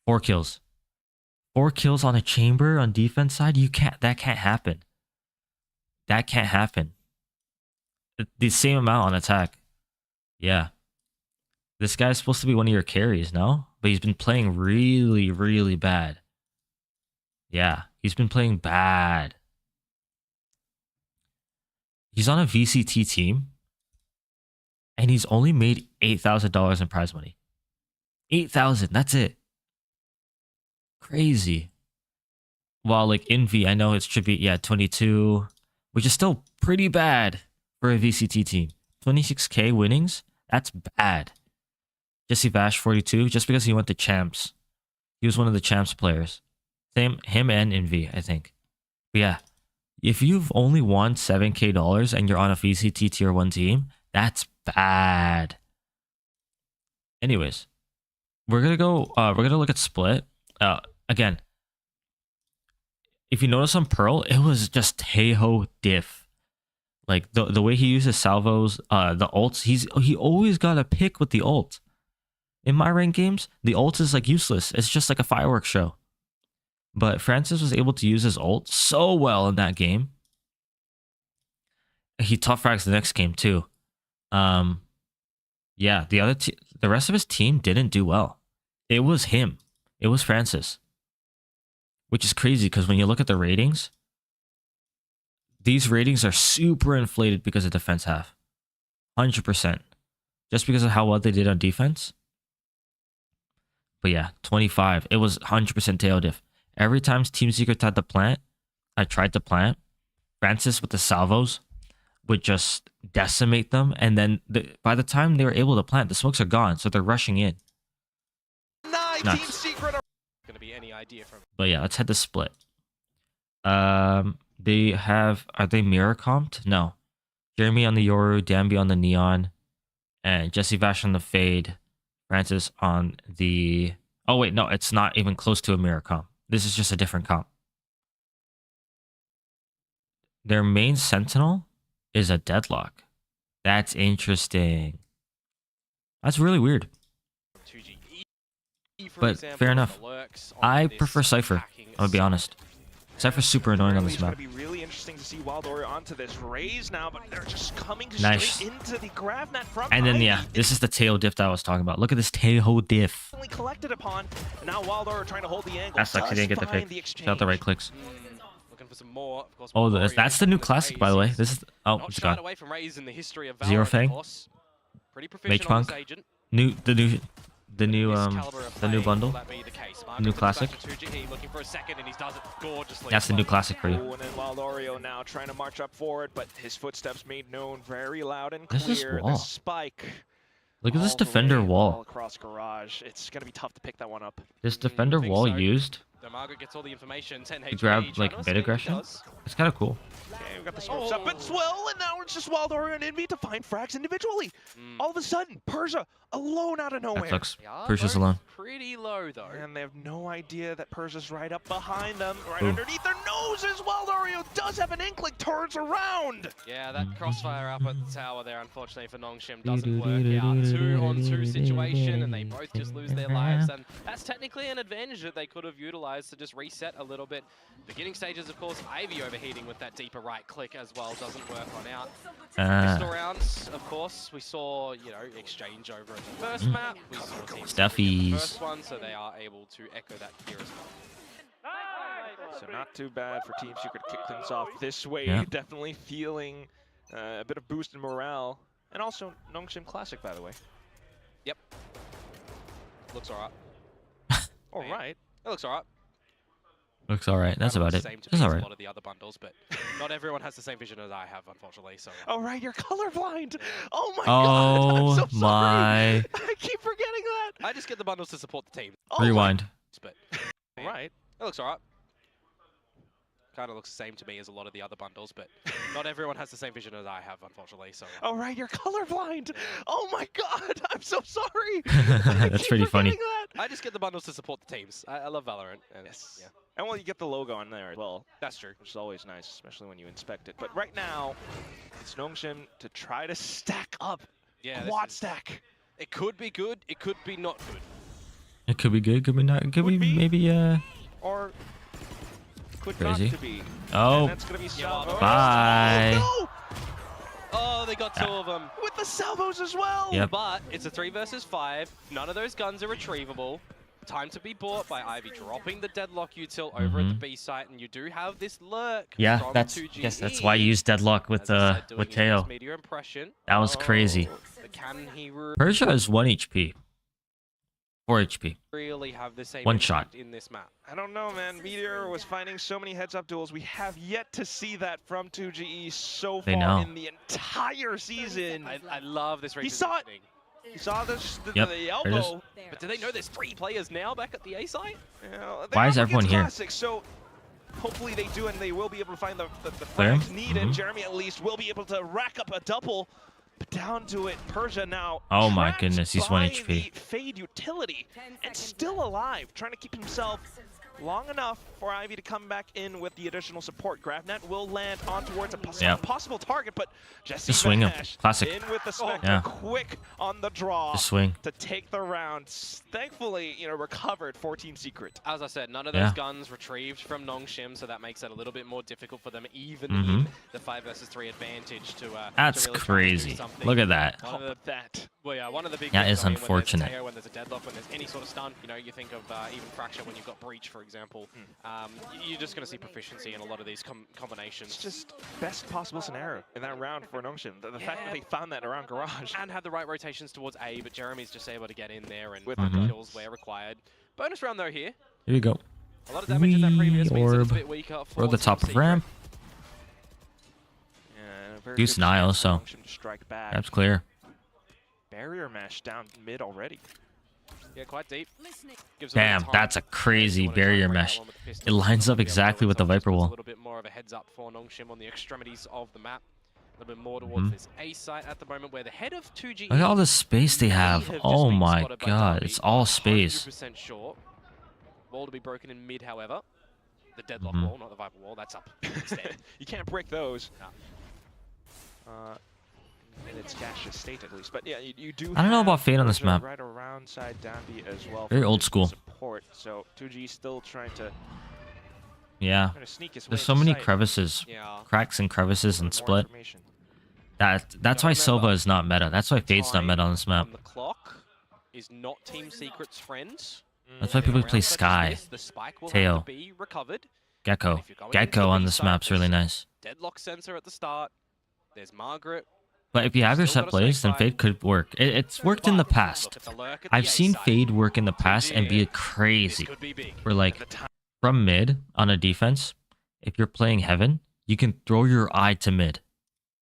4 kills. 4 kills on a chamber on defense side. That can't happen. That can't happen. The same amount on attack. Yeah. This guy's supposed to be one of your carries, no? But he's been playing really, really bad. Yeah, he's been playing bad. He's on a VCT team. And he's only made $8,000 in prize money. 8,000, that's it. Crazy. While like in V, I know it should be 22, which is still pretty bad for a VCT team. 26k winnings, that's bad. Jesse Vash 42, just because he went to champs. He was one of the champs players. Same him and Envy, I think. But yeah, if you've only won $7k and you're on a VCT tier 1 team, that's bad. Anyways, we're gonna look at split. Again, if you notice on Pearl, it was just Tejo diff. Like the way he uses salvos, the ults, he always got a pick with the ult. In my ranked games, the ult is like useless. It's just like a fireworks show. But Francis was able to use his ult so well in that game. He top frags the next game too. Yeah, the rest of his team didn't do well. It was him. It was Francis. Which is crazy because when you look at the ratings, these ratings are super inflated because of defense half. 100%. Just because of how well they did on defense. But yeah, 25. It was 100% tail diff. Every time Team Secret tried to plant, Francis with the salvos would just decimate them. And then by the time they were able to plant, the smokes are gone. So they're rushing in. Team Secret are Gonna be any idea from. But yeah, let's head to split. Are they mirror comped? No. Jeremy on the Yoru, Danby on the Neon, and Jesse Vash on the Fade, Francis on the... Oh wait, no, it's not even close to a mirror comp. This is just a different comp. Their main Sentinel is a Deadlock. That's interesting. That's really weird. 2G. For But example, fair enough. the lurks on I this prefer Cypher, attacking I'll be honest. Cypher's super annoying on this It's map. going to be really interesting to see Wild Oreo onto this raise now, but they're just coming Nice. straight into the Gravnet front. And then, line. yeah, this is the Tejo diff that I was talking about. Look at this Tejo diff. Only collected upon, and now Wild Oreo trying to hold the angle. That sucks, he didn't get the Does find pick. exchange. Shout out the right clicks. Looking for some more. Of course, Oh, Warrior that's the new with classic, by the way. Raze. This is... Oh, Not it's shied gone. away from Raze in the history of Zero Valorant, Fang. of course. Pretty proficient Mage on this Punk. agent. The new This caliber of the new play, bundle. will that be the case? The new Marcus comes back classic. to 2G, looking for a second, and he does it gorgeously. That's the new classic for you. Oh, and then Wild Oreo now trying to march up forward, but his footsteps made known very loud and This is clear. wall. The spike. Look at this all the defender way wall. all across garage. It's gonna be tough to pick that one up. This defender think wall so. used So Margaret gets all the information, 10 to HP. grab trying like to mid escape, he aggression. does. It's kind of cool. Okay, we got the scopes up and Swill, and now it's just Wild Oreo and Envy to find frags individually. All of a sudden, Persia alone out of nowhere. That sucks. They are Persia's both alone. pretty low, though. And they have no idea that Persia's right up behind them, right Ooh. underneath their noses. Wild Oreo does have an inkling, turns around. Yeah, that crossfire up at the tower there, unfortunately for Nongshim, doesn't work out. 2-on-2 situation, and they both just lose their lives. And that's technically an advantage that they could have utilized to just reset a little bit. Beginning stages, of course, Ivy overheating with that deeper right click as well doesn't work on out. Pistol rounds, of course, we saw, you know, exchange over at the first map. We saw teams Stuffies. the first one, so they are able to echo that here as well. So not too bad for Team Secret to kick things off this way. Yeah. Definitely feeling a bit of boost in morale. And also Nongshim Classic, by the way. Yep. Looks alright. All Man. right. It looks alright. Looks alright. That's about it. Same to That's me as alright. a lot of the other bundles, but not everyone has the same vision as I have, unfortunately. So. All right, you're colorblind. Oh my god. I'm Oh so sorry. my! I keep forgetting that. I just get the bundles to support the team. Oh my- Rewind. But all right. It looks alright. Kind of looks the same to me as a lot of the other bundles, but not everyone has the same vision as I have, unfortunately. So. All right, you're colorblind. Oh my God, I'm so sorry. That's Keep pretty funny. forgetting that. I just get the bundles to support the teams. I love Valorant. And Yes. Yeah, And well, you get the logo on there as well, that's true. which is always nice, especially when you inspect it. But right now, it's Nongshim to try to stack up. Yeah, Quad this is- stack. It could be good. It could be not good. It could be good, could be not. It could Would be be. maybe Or could Crazy. not to be. Oh, And that's going to be salvo. bye. Oh, Oh, they got two of them. no! With the salvos as well. Yep. But it's a 3 versus 5. None of those guns are retrievable. Time to be bought by Ivy, dropping the deadlock util over at the B site, and you do have this lurk. Yeah, from that's 2GE. yes, that's why you use deadlock with As I said, doing with his Teo. media impression. That was crazy. But can he Persia is 1 HP. 4 HP. really have the same One impact shot. in this map? I don't know, man. Meteor was finding so many heads-up duels. We have yet to see that from 2GE so They far know. in the entire season. I love this He saw it. repositioning. You saw the Yep, the there it elbow. But do they know there's 3 players now back at the A site? You know, Why they're is up everyone against here? Classic, so hopefully they do, and they will be able to find the Clear? frags needed. Mhm. Jeremy at least will be able to rack up a double. But down to it, Persia now. Oh my trapped goodness, he's 1 by HP. the Fade utility and still alive, trying to keep himself long enough for Ivy to come back in with the additional support. GravNet will land on towards a Yep. possible target, but Jesse Just swing him. Vanesh Classic. in with the Spectre, Yeah. quick on the draw Just swing. to take the round. Thankfully, you know, recovered for Team Secret. As I said, none of those Yeah. guns retrieved from Nongshim, so that makes it a little bit more difficult for them, even Mhm. in the 5 versus 3 advantage to That's to really try and do crazy. something. Look at that. One of the, That. well, yeah, one of the big That things, is I mean, unfortunate. When there's a Teo, when there's a deadlock, when there's any sort of stun, you know, you think of even Fracture when you've got Breach, for example. You're just going to see proficiency in a lot of these combinations. It's just best possible scenario in that round for Nongshim. The fact that Yeah. they found that around Garage. And had the right rotations towards A, but Jeremy's just able to get in there and With find the the Mhm. kills where required. Bonus round though here. Here you go. A lot of damage in that previous means that it's a Orb. bit weaker for We're at the Team top of Secret. ramp. Yeah, very Deuce good Nile, chance for so Nongshim to strike back. that's clear. Barrier mesh down mid already. Yeah, quite deep. Listening. Gives a little Damn, time. that's a crazy You wanna try and barrier break that mesh. one with the It pistol. lines up Be able to exactly do with the it, so it Viper puts wall. A little bit more of a heads up for Nongshim on the extremities of the map. A little bit more towards this A site at the moment, where the head of 2G. Look at all the space they have. Oh my god, it's all space. 100% short. Wall to be broken in mid, however. The deadlock Mhm. wall, not the Viper wall. That's up instead. You can't break those. No. In its gaseous state, at least. But yeah, you do. I don't know have about Fade on this Persia map. Right around side down B as well. Very for old additional school. Support. So 2G still trying to Yeah. sneak his way There's so into many sight. crevices, Yeah. cracks and crevices and More split. information. That's why Remember, Silva is not meta. That's why Fade's not meta on this map. On the clock is not Team Secret's friend. That's why people Around play such as Sky, this, the spike will Teo. have to be recovered. Gecko. If you're going into Gecko the on B this site, map's really there's nice. Deadlock sensor at the start. There's Margaret. But if you have your Still set got a plays, then snake Fade could work. It's worked in the past. Look at the lurk at the I've A seen site. Fade work in the past and be This crazy. could be big. Where like At the time, from mid on a defense, if you're playing Heaven, you can throw your eye to mid.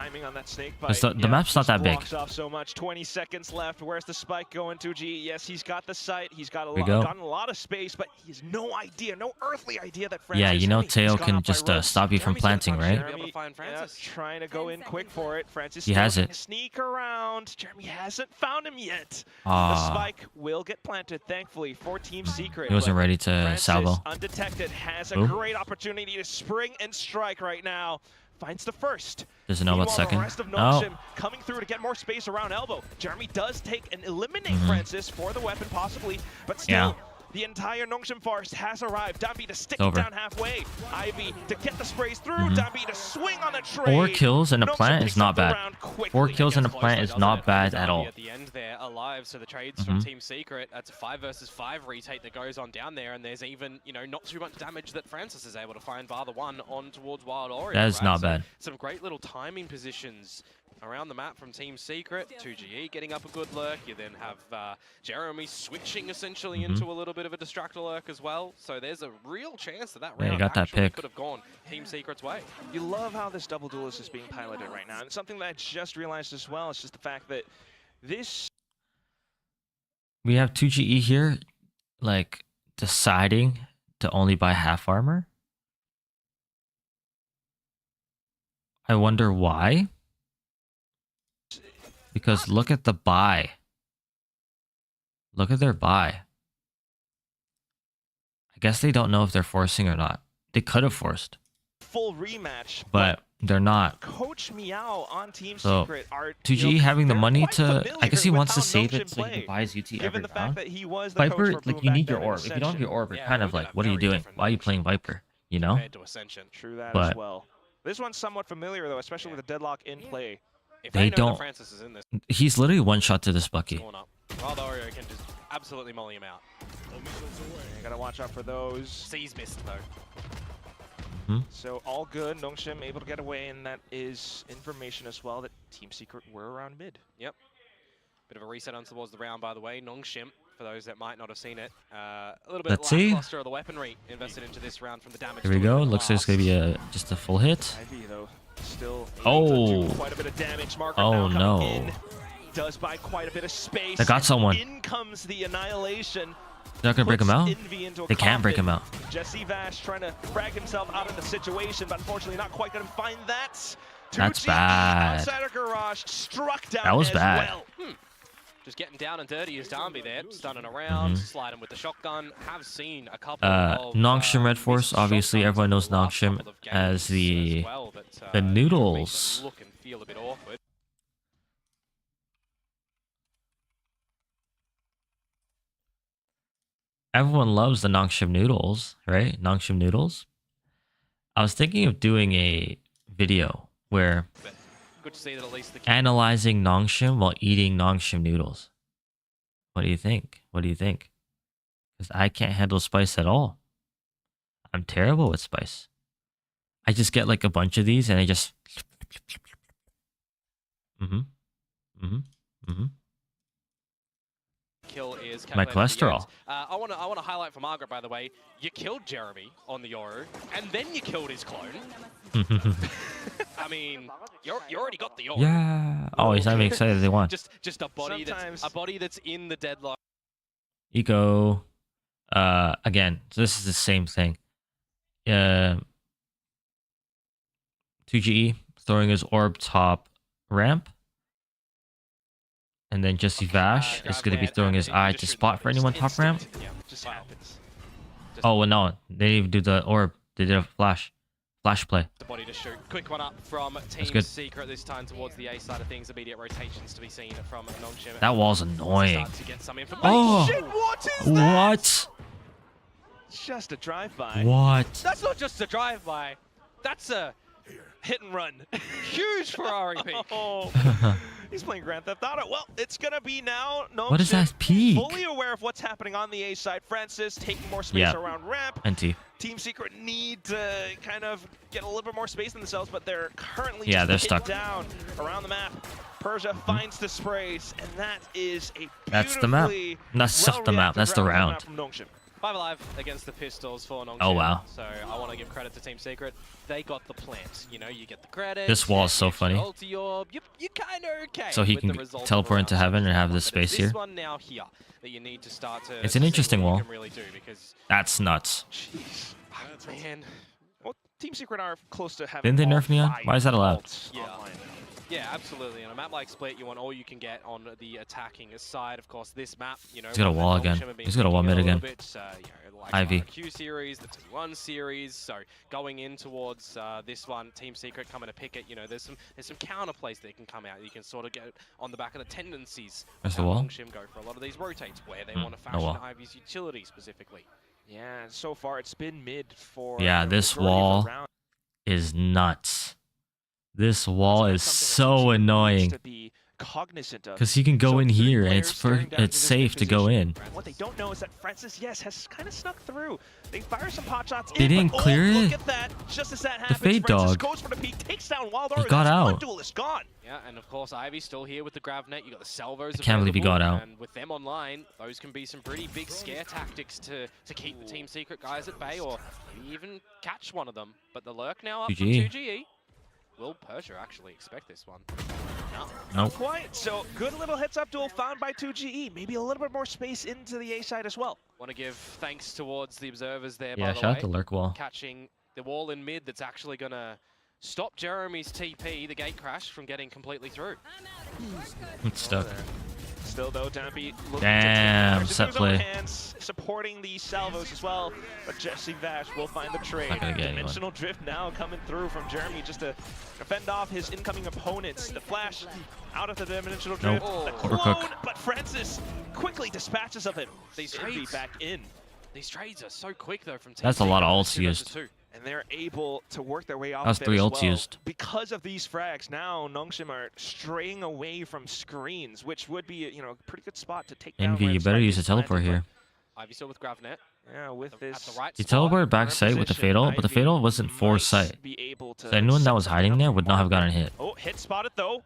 timing on that snake bite. 'Cause the map's not just that big. blocks off so much. 20 seconds left. Where's the spike going to? G? Yes, he's got the sight. He's got we go. gotten a lot of space, but he has no idea, no earthly idea that Yeah, Francis. you know he's Teo gone can up by just ropes. stop you from Jeremy's gonna planting, punish right? Jeremy. Be able to find Francis. Trying to go in quick for it. Francis He still has trying it. to sneak around. Jeremy hasn't found him yet. The Ah, spike will get planted, thankfully, for Team Secret. he wasn't but ready to Francis, salvo. undetected, has a Ooh. great opportunity to spring and strike right now. Finds the first. Doesn't know about Meanwhile, second. The rest of Oh, Nongshim coming through to get more space around elbow. Jeremy does take and eliminate Mhm. Francis for the weapon, possibly, but still, Yeah. the entire Nongshim forest has arrived. Danby to stick It's it over. down halfway. Ivy to get the sprays through. Mhm. Danby to swing on the trade. 4 kills and a Nongshim plant picks is not up the bad. round quickly. 4 kills and a Gets plant closer, is doesn't not it? bad at Darby all. At the end there, alive. So the trades from Mhm. Team Secret. That's a 5 versus 5 retake that goes on down there, and there's even, you know, not too much damage that Francis is able to find bar the one on towards Wild Oriole. That is right? not So bad. some great little timing positions around the map from Team Secret. 2GE getting up a good lurk. You then have Jeremy switching essentially Mhm. into a little bit of a distractor lurk as well. So there's a real chance that that Yeah, you round got that actually pick. could have gone Team Secret's way. You love how this double duelist is being piloted right now. And something that I just realized as well is just the fact that this We have 2GE here, like deciding to only buy half armor? I wonder why. Because look at the buy. Look at their buy. I guess they don't know if they're forcing or not. They could have forced, Full rematch, but they're not. Coach Meow on Team So, Secret are 2G having the they're money quite to, I guess he familiar wants to with how save it Nongshim so he can play, buy his UT every given the fact round. that he was the Viper, coach for like Boom you back need then your in orb. If you don't have your Ascension. orb, you're Yeah, kind of we've got like, a what are you very doing? different Why are you Nongshim playing Viper? You know? compared to Ascension. True that But- as well. This one's somewhat familiar though, especially with the deadlock in play. If They know don't- that Francis is in this He's literally one shot to this Bucky. corner, Wild Oreo can just absolutely molly him out. You gotta watch out for those. C's missed though. So all good. Nongshim able to get away, and that is information as well that Team Secret were around mid. Bit of a reset on towards the round, by the way. Nongshim, for those that might not have seen it, a little bit Let's see. lackluster of the weaponry invested into this round from the damage. Here we go. Looks like it's gonna be just a full hit. Ivy though, still able to Oh. do quite a bit of damage. Margaret Oh, now no. coming in, does buy quite a bit of space. They got someone. In comes the annihilation. They're not gonna break him Puts out. Envy into a They can't break coffin. him out. Jesse Vash trying to frag himself out of the situation, but unfortunately not quite going to find that. That's 2G bad. Outside of Garage, struck down That was as bad. well. Just getting down and dirty as Darby there, stunning around, sliding with the shotgun. Have seen a couple of Nongshim Red Force. missed Obviously, shotguns everyone in the knows last Nongshim couple of as games the as well, but, the it makes noodles. them look and feel a bit awkward. Everyone loves the Nongshim noodles, right? Nongshim noodles. I was thinking of doing a video where But good to see that at least the analyzing Nongshim while eating Nongshim noodles. What do you think? What do you think? Because I can't handle spice at all. I'm terrible with spice. I just get like a bunch of these and I just. kill is My calculated at the cholesterol. end. I want to highlight for Margaret, by the way. You killed Jeremy on the Yoru, and then you killed his clone. I mean, you already got the Yoru. Yeah. Oh, he's not even excited they won. Just a body that's in the deadlock. Eco. Again, so this is the same thing. 2GE throwing his orb top ramp. And then Jesse Vash is going to be throwing his eye to spot for anyone top ramp. Yeah, Just happens. Oh, well, no. They didn't even do the orb. They did a flash play. The body to shoot. Quick one up from Team good. Secret this time towards the A side of things. Immediate rotations to be seen from Nongshim. That wall's annoying. Start to get some Oh! information. What is that? What? Just a drive-by. What? That's not just a drive-by. That's a Hit and run. huge Ferrari peak. Oh, he's playing Grand Theft Auto. Well, it's gonna be now. What is that peak? Fully aware of what's happening on the A side. Francis taking more space Yeah. around ramp. NT. Team Secret need to kind of get a little bit more space in themselves, but they're currently Yeah, just they're hit stuck. down around the map. Persia finds the sprays, and that is a That's the map. beautifully That's not the map. well-reacted That's the round. map from Nongshim. 5 alive against the Pistols for Nongshim. Oh, wow. So I want to give credit to Team Secret. They got the plant. You know, you get the credit. This wall is so funny. You kind of okay. So he with can the result of teleport into round. heaven and have But this it's space this here. one now here that you need to start to. It's an see interesting what you wall. can really do because That's nuts. Jeez. man, Well, Team Secret are close to having Didn't they all nerf Neon? 5 Why is that allowed? ults Yeah. online. yeah, absolutely. On a map like Split, you want all you can get on the attacking side. Of course, this map, you know, He's got a one that wall Nongshim again. have been He's got a wall picking mid little again. bit, you know, like Ivy. the Q series, the T1 series. So going in towards this one, Team Secret coming to pick it. You know, there's some counter plays that can come out. You can sort of get on the back of the tendencies. There's of the how wall. Nongshim go for a lot of these rotates where they want to no fashion wall. Ivy's utility specifically. Yeah, so far it's been mid for Yeah, the this majority of the wall round. Is nuts. This wall So is that's something that so Nongshim needs annoying. to be cognizant of. Because he can go So in 3 here and players staring down into it's this safe mid to go position. in. And what they don't know is that Francis, yes, has kind of snuck through. They fire some pot shots They in, didn't but, clear oh, it. Look at that. Just as that happens, Fade Francis dog. goes for the peek, takes down Wild He Orb. got That's out. one duelist gone. Yeah, and of course Ivy's still here with the grav net. You got the salvos. I can't believe he got available, out. And with them online, those can be some pretty big scare tactics to keep the Team Secret guys at bay, or maybe even catch one of them. But the lurk now up from 2G. 2GE. Will Persia actually expect this one? No. Nope. Quite. So good little heads up duel found by 2GE. Maybe a little bit more space into the A side as well. Want to give thanks towards the observers there, Yeah, by the shout way. out to Lurk Wall. Catching the wall in mid that's actually going to stop Jeremy's TP, the gate crash, from getting completely through. It's stuck. Still though, Dampy looking Damn, to take set matters into his own play. hands, supporting the salvos as well. But Jesse Vash will find the trade. Not gonna get anyone. Dimensional drift now coming through from Jeremy just to fend off his incoming opponents. The flash out of the dimensional drift. Nope. The Overcook. clone, but Francis quickly dispatches of him. These Envy trades. back in. These trades are so quick though from Team That's a lot of Secret. ults 2 versus used. 2. And they're able to work their way off That was of it 3 as ults well. used. Because of these frags, now Nongshim are straying away from screens, which would be, you know, a pretty good spot to take down. Envy, where you the better strike use a is teleport planted, here. Ivy still with Gravnet. but, yeah, with At this. the right He spot. teleported back site with the position, fatal, but the Ivy fatal wasn't for might sight. be able to So anyone that was set hiding something there up would for not have Margaret. gotten hit. Oh, hit spotted though.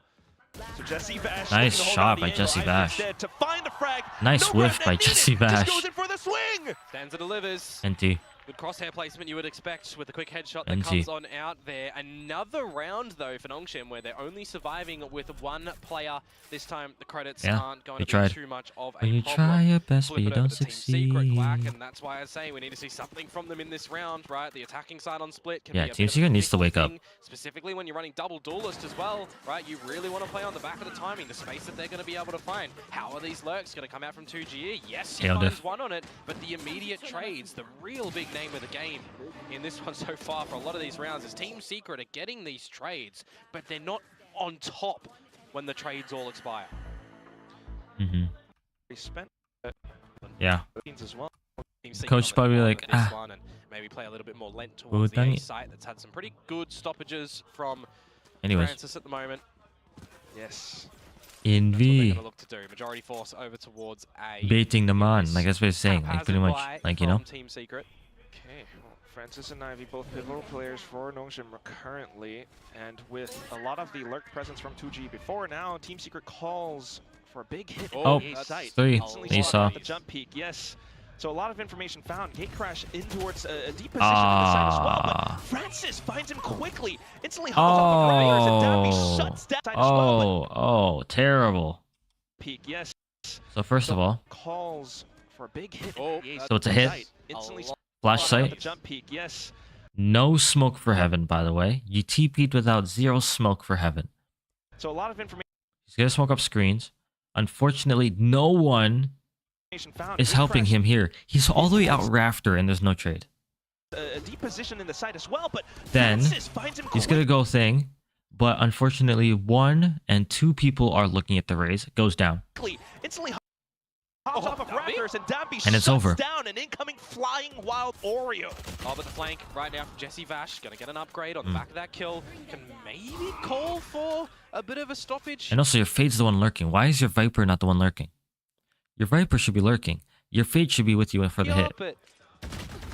So Jesse Vash Nice looking to hold shot on the by angle. Jesse Ivy Vash. instead to find the frag. Nice No whiff Gravnet by needed. Jesse Vash. Just goes in for the swing. Stanza delivers. NT. Good crosshair placement you would expect with a quick headshot that NT. comes on out there. Another round though for Nongshim where they're only surviving with one player. This time the credits Yeah, aren't going they to tried. be too much of a When you problem. try your best, but Flip you it over don't to Team Secret, succeed. Quack, and that's why I say we need to see something from them in this round, right? The attacking side on split can Yeah, be a Team bit of a Secret needs to fickle wake up. thing, specifically when you're running double duelist as well, right? You really want to play on the back of the timing, the space that they're going to be able to find. How are these lurks going to come out from 2G? Yes, he Tail finds diff. one on it, but the immediate trades, the real big name of the game in this one so far for a lot of these rounds is Team Secret are getting these trades, but they're not on top when the trades all expire. We spent Yeah. as well. Team Secret Coach on the probably top like, of this ah. one and maybe play a little bit more lent Well, towards the dang A it. site that's had some pretty good stoppages from Anyways, Francis at the moment. Yes. That's what they're Envy. going to look to do. Majority force over towards A. Baiting them on. Like that's what he's saying. Like pretty much. Like, you know. Team Secret. Okay, well, Francis and Ivy, both pivotal players for Nongshim currently, and with a lot of the lurk presence from 2G before, now Team Secret calls for a big hit Oh, in the A site. 3. Instantly You spotted saw. at the jump peak, yes. So a lot of information found. Gate crash in towards a deep position on the side as well, but Francis finds him quickly, instantly hauls off the barriers, and Dampy shuts down as well. But Oh, terrible. peak, yes. So first of all, Calls for a big hit. Oh, in the A that's So it's a hit? site. Instantly A lot. flash spotted at sight. the jump peak, yes. No smoke for heaven, by the way. You TP'd without 0 smoke for heaven. So a lot of information He's gonna smoke up screens. Unfortunately, no one found. is Gate helping crash him here. He's all the way out rafter and there's no trade. a deep position in the site as well, but Then, Francis finds him He's gonna go thing, but unfortunately 1 and 2 people are looking at the raise. Goes down. quickly, instantly hops off of Dampy? Raptors, and Dampy And it's shuts over. down an incoming flying wild Oreo. Oh, but the flank right now from Jesse Vash. Going to get an upgrade on the back of that kill. Can maybe call for a bit of a stoppage. And also, your Fade's the one lurking. Why is your Viper not the one lurking? Your Viper should be lurking. Your Fade should be with you for the Yeah, hit. but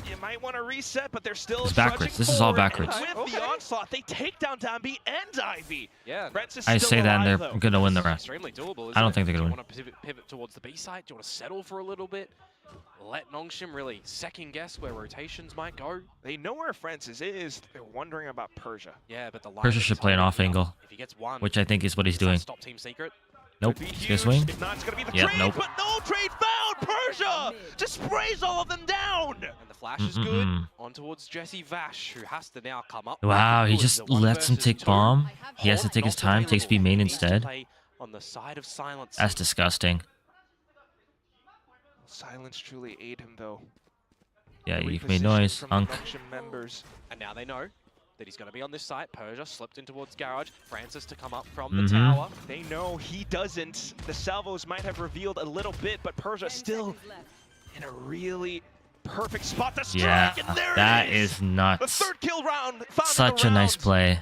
you might want to reset, but they're still It's backwards. trudging This is all forward, and backwards. With the onslaught, they take down Dampy and Ivy. Yeah, Francis I still say that and alive, they're though. gonna win the rest. extremely doable. I don't isn't think it? they're gonna Do win. you want to pivot towards the B side? Do you want to settle for a little bit? Let Nongshim really second guess where rotations might go. They know where Francis is. They're wondering about Persia. Yeah, but the line Persia is should play an tight off enough. angle, If he gets one, which I think is what he's does that doing. Stop Team Secret. Nope. Could be He's gonna huge. swing. If not, it's gonna be the Yep, trade, nope. but no trade found. Persia just sprays all of them down. And the flash is good. On towards Jesse Vash, who has to now come up. Wow, with he the just goods. The 1 lets him versus take 2. bomb. He has to Hawk take his not time, takes B available. main Needs to instead. play on the side of silence. That's disgusting. Silence truly aid him, though. Yeah, The you've made reposition noise, from the Unk. Nongshim members. And now they know that he's going to be on this site. Persia slipped in towards Garage. Francis to come up from the tower. They know he doesn't. The salvos might have revealed a little bit, but Persia still in a really perfect spot to strike. Yeah, And there that it is. is The nuts. 3rd kill round. Found in Such the a nice round. play.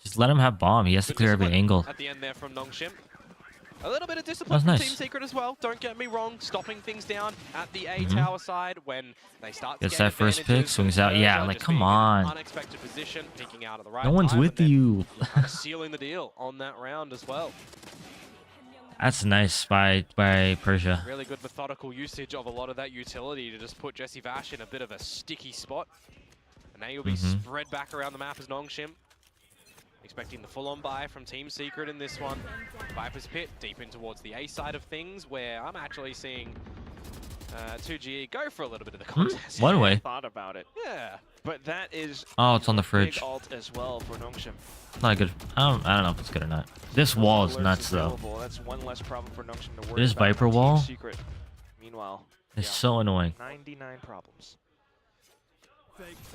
Just let him have bomb. He has to Good clear every discipline angle. at the end there from Nongshim. A little bit of discipline That's from nice. Team Secret as well. Don't get me wrong. Stopping things down at the A tower side when they start to Gets get that first pick, advantages. swings out. Yeah, Persia like, just come being in an on. Unexpected position, peeking out at the right No one's time, with and then you. you're kind of sealing the deal on that round as well. That's nice by Persia. Really good methodical usage of a lot of that utility to just put Jesse Vash in a bit of a sticky spot. And now you'll be spread back around the map as Nongshim. Expecting the full-on buy from Team Secret in this one. Viper's Pit deep in towards the A side of things, where I'm actually seeing 2GE go for a little bit of the contest. One way. Thought about it. Yeah. But that is Oh, it's on the big fridge. alt as well for Nongshim. Not good. I don't know if it's good or not. This wall is Alerts nuts though. available. That's one less problem for Nongshim to worry This about. Viper on Team wall? Secret. Meanwhile, It's so annoying. 99 problems.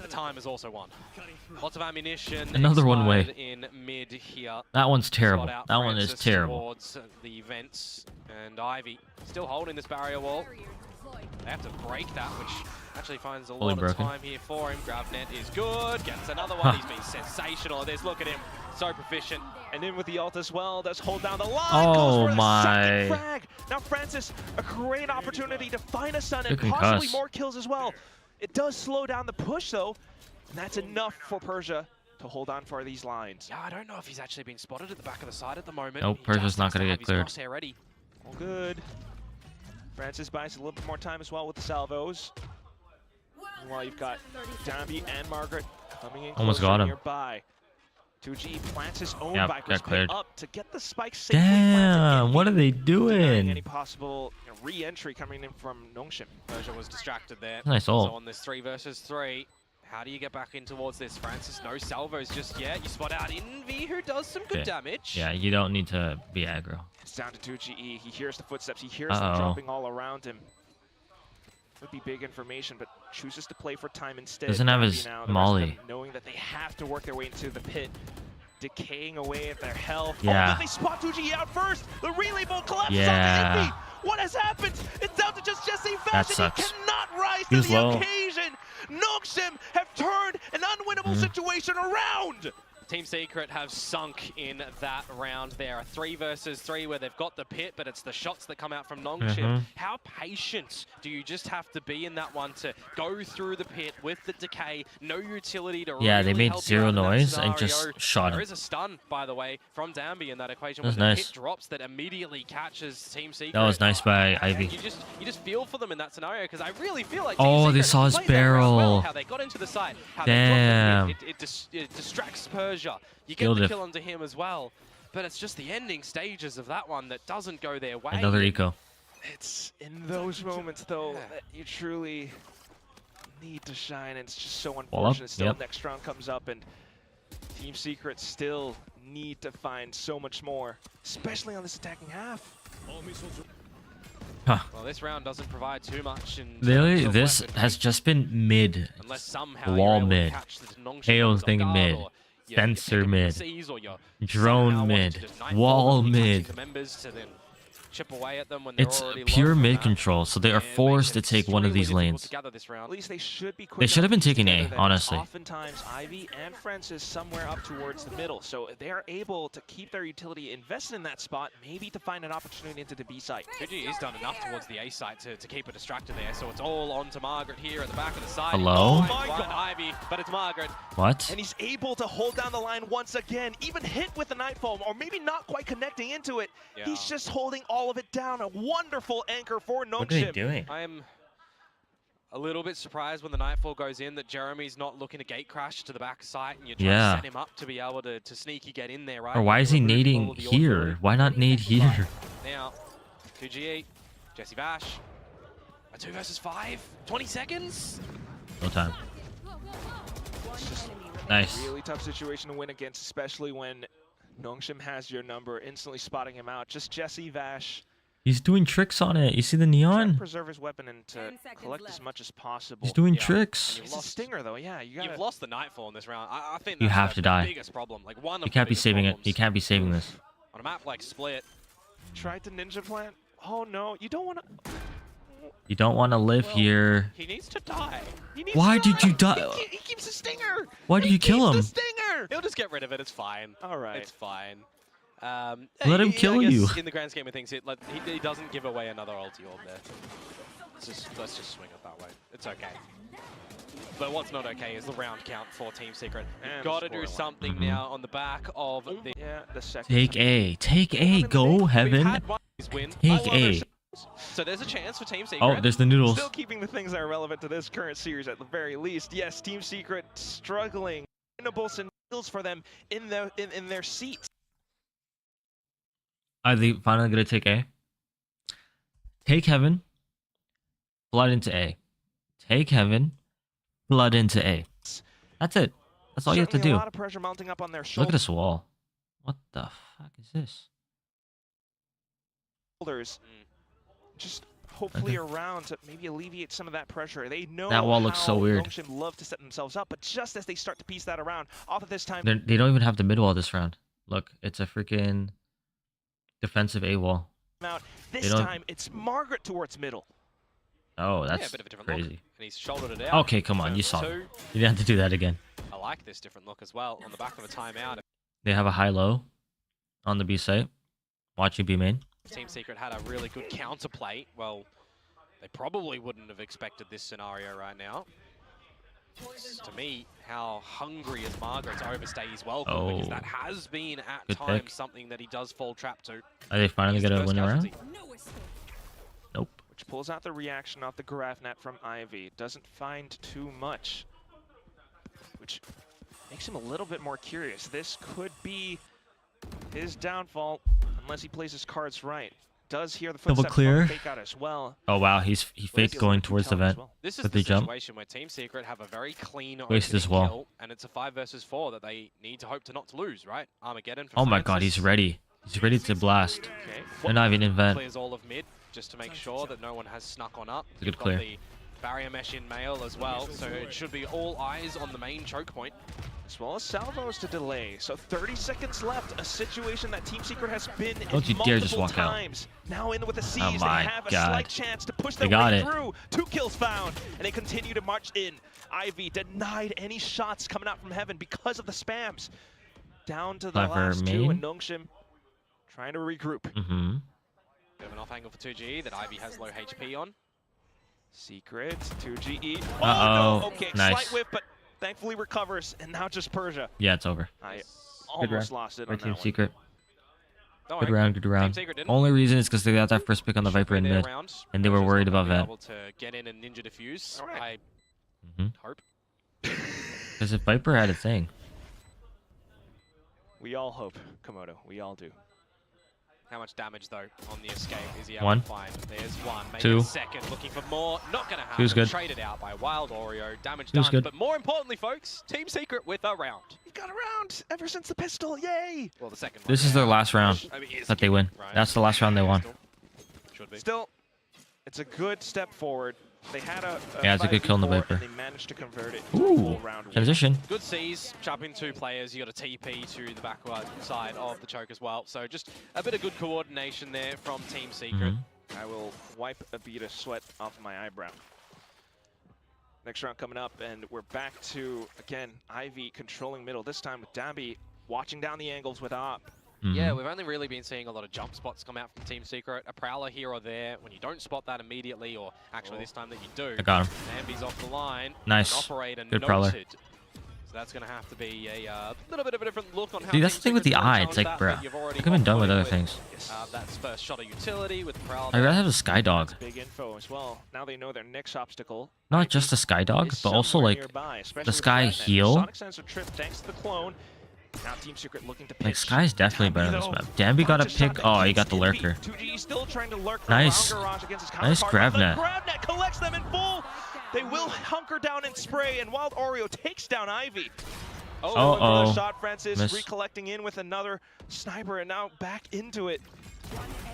The time is also one. Lots of ammunition. Another one way. expired in mid here. That one's terrible. Spot out That one is Francis terrible. Towards the vents, and Ivy still holding this barrier wall. They have to break that, which actually finds a Fully lot broken. of time here for him. GravNet is good. Gets another one. He's been sensational at this. Look at him. So proficient. And in with the ult as well, does hold down the line. Oh goes for the my. second frag. Now Francis, a great opportunity to find a stun and Good possibly concuss. more kills as well. It does slow down the push though, and that's enough for Persia to hold on for these lines. Yeah, I don't know if he's actually been spotted at the back of the side at the moment. Nope, He Persia's just not has to gonna have get his cleared. crosshair ready. All good. Francis buys a little bit more time as well with the salvos. Meanwhile, you've got Dambi and Margaret coming in Almost closer got him. nearby. 2G plants his own Yep, Viper's got pick cleared. up to get the spike safely Damn, planted. what are they Denying any doing? possible re-entry coming in from Nongshim. Persia was distracted there. Nice ult. So on this 3 versus 3, how do you get back in towards this? Francis, no salvos just yet. You spot out Envy, who does some good damage. Yeah, you don't need to be aggro. It's down to 2GE. He hears the footsteps. He hears them dropping all around him. Would be big information, but chooses to play for time instead. Doesn't have Dambi his now, the rest of molly. them knowing that they have to work their way into the pit, decaying away at their health. Yeah. Oh, but they spot 2GE out first. The relay bolt collapses Yeah. onto Envy. What has happened? It's down to just Jesse That Fashion. sucks. He cannot rise He to was the low. occasion. Nongshim have turned an unwinnable situation around. Team Secret have sunk in that round there. A 3 versus 3 where they've got the pit, but it's the shots that come out from Nongshim. How patient do you just have to be in that one to go through the pit with the decay, no utility to Yeah, really they made help you zero out in that noise and scenario. just shot There him. is a stun, by the way, from Dambi in that equation. That's when the nice. pit drops, that immediately catches Team Secret. That was nice by And Ivy. you just feel for them in that scenario, because I really feel like Oh, Team they Secret saw his played that round well, barrel. how they got into the site, how Damn. they dropped the pit. It distracts Persia. You get Skill the diff. kill onto him as well, but it's just the ending stages of that one that doesn't go their way. Another eco. It's in those moments, though, Yeah. that you truly need to shine. And it's just so Wall up, unfortunate. Still, yep. next round comes up, and Team Secret still need to find so much more, especially on this attacking half. Huh. Well, this round doesn't provide too much. In Really? terms of This weaponry, has just been mid. unless somehow wall you're able mid. to catch the Nongshim AO ones off thing guard, mid. or you're Sensor picking mid. Cs, or you're Drone somehow wanting mid. to just nightfall Wall them, catching mid. the members to then chip away at them when they're It's already low pure from mid that. control, so they are And makes forced to it take one of extremely these difficult lanes. to gather this round. At least they should be quick They should have been enough to taking A, consider that honestly. Oftentimes, Ivy and Francis somewhere up towards the middle, so they are able to keep their utility invested in that spot, maybe to find an opportunity into the B site. 2G has done enough towards the A site to keep it distracted there, so it's all on to Margaret here at the back of the side. Hello? Oh my Blind God. Ivy, but it's Margaret. What? And he's able to hold down the line once again, even hit with the Nightfall, or maybe not quite connecting into it. Yeah. He's just holding all of it down. A wonderful anchor for What are they Nongshim. doing? I am a little bit surprised when the Nightfall goes in that Jeremy's not looking to gate crash to the back site, and you're trying Yeah. to set him up to be able to sneaky get in there, right? Or why is he Remove all nading of the here? auto. Why not nade here? Now, 2G, Jesse Vash, a 2 versus 5, 20 seconds? No time. It's just Nice. really tough situation to win against, especially when Nongshim has your number, instantly spotting him out. Just Jesse Vash He's doing tricks on it. You see the trying to neon? preserve his weapon and to 10 seconds collect as left. much as possible. He's doing Yeah. tricks. And It's a stinger, though. Yeah, you gotta. You've lost the Nightfall in this round. I think You that's have the to die. biggest problem. Like one of You can't the be biggest saving it. problems You can't be saving this. on a map like Split. Tried to ninja plant. Oh no, you don't want to. You don't want to live Well, here. He needs to die. He needs Why to did you die? He keeps a stinger. Why did He you kill keeps him? The stinger. He'll just get rid of it. It's fine. All right. It's fine. Let him I kill guess you. In the grand scheme of things, he doesn't give away another ulti orb there. Let's just swing it that way. It's okay. But what's not okay is the round count for Team Secret. And You've the got to do scoreline. something now on the back of the. Yeah, the second. Take A. Take A. Go, We've Heaven. had one win. Take A. So there's a chance for Team Secret. Oh, there's the noodles. Still keeping the things that are relevant to this current series at the very least. Yes, Team Secret struggling. Winnable scenarios for them in their seats. Are they finally gonna take A? Take Heaven. Blood into A. Take heaven. Blood into A. That's it. That's all you have to Certainly do. A lot of pressure mounting up on their Look at this wall. What the fuck is this? shoulders. Just hopefully around to maybe alleviate some of that pressure. They know That wall looks so how weird. Nongshin love to set themselves up, but just as they start to piece that around, off of this time, They don't even have the mid wall this round. Look, it's a freaking defensive A wall. out. They This don't- time it's Margaret towards middle. Oh, Yeah, that's a bit of a different look. crazy. And he's shouldered it out. Okay, come on, Turn you saw it. two. You didn't have to do that again. I like this different look as well on the back of a timeout. They have a high-low on the B site. Watching B main. Team Secret had a really good counterplay. Well, they probably wouldn't have expected this scenario right now. To me, how hungry is Margaret to overstay his welcome, because Oh. that has been at Good times pick. something that he does fall trap to. Are they finally He's the gonna first win around? casualty. No escape. Nope. Which pulls out the reaction off the Grafnet from Ivy. Doesn't find too much, which makes him a little bit more curious. This could be his downfall unless he plays his cards right. Does hear the Double footsteps clear. on the fake out as well. Oh wow, he But is faked he going looking towards the telling as vent. well? This is Did the they jump? situation where Team Secret have a very clean Wasted his opening wall. kill, and it's a 5 versus 4 that they need to hope to not to lose, right? Armageddon for Oh my god, Francis. he's ready. He's ready to blast. Okay. They're not even in vent. Clears all of mid just to make sure that no one has snuck on up. It's a good You've got clear. the barrier mesh in mail as well, so it should be all eyes on the main choke point. As well as salvos to delay. So 30 seconds left. A situation that Team Secret has been in Don't you dare just multiple walk out. times. Now in with the Siege, Oh my they have a God. slight chance to push They their got way it. through. 2 kills found, and they continue to march in. Ivy denied any shots coming out from heaven because of the spams. Down to the Clever last 2, and main. Nongshim trying to regroup. Mm-hmm. Bit of an off angle for 2GE that Ivy has low HP on. Secret, 2GE. Uh-oh. Oh, no. Okay, Nice. slight whip, but thankfully recovers, and now just Persia. Yeah, it's over. I Good almost round lost it by on Team that one. Secret. Don't Good worry, round, good round. Secret didn't. Only reason is because they got that first pick on the Should Viper be in their mid. round. and they were Persia's worried not gonna about be that. able to get in and ninja defuse. All right. I Mm-hmm. hope. Because if Viper had a thing. We all hope, Komodo. We all do. How much damage though on the escape is he able One. to find? There's one, maybe Two. a second, looking for more. Not gonna happen. Two's good. Traded out by Wild Oreo. Damage Two's done. good. But more importantly, folks, Team Secret with a round. We got around ever since the pistol. Yay! Well, the second one. This is their last round I mean, it's that they win. right. That's the last round they won. Should be. Still, it's a good step forward. They had a Yeah, it's a good kill on the 5v4, Viper. and they managed to convert it to a Ooh, full round win. transition. Good C's, chopping 2 players. You got a TP to the backward side of the choke as well. So just a bit of good coordination there from Team Secret. Mhm. I will wipe a bead of sweat off my eyebrow. Next round coming up, and we're back to, again, Ivy controlling middle, this time with Dambi watching down the angles with Op. Yeah, Mhm. we've only really been seeing a lot of jump spots come out from Team Secret. A Prowler here or there. When you don't spot that immediately, or actually this time that you do, I got him. Ambi's off the line. Nice. An operator Good Prowler. noted. So that's going to have to be a little bit of a different look on how See, that's Team the thing with Secret's the gonna eye. It's challenge like, that, bruh, but you've already I could have been done with offloaded other things. That's first shot of utility with the Prowler. I'd rather have a Sky Dog. Big info as well. Now they know their next obstacle Not just a Sky Dog, is but also somewhere like nearby, especially the with Sky Grafnet. heal. Sonic sensor trip thanks to the clone. Now Team Secret looking to pitch. Like Sky's definitely Dambi, better than this though, map. Dambi got a finds shot pick. that Oh, he hits got the Stimpy. lurker. 2G still trying to lurk Nice. around Garage against his Nice counterpart. Grabnet. The Grabnet collects them in full. They will hunker down and spray, and Wild Oreo takes down Ivy. Oh, Going for Uh-oh. the shot, Francis Miss. recollecting in with another sniper, and now back into it.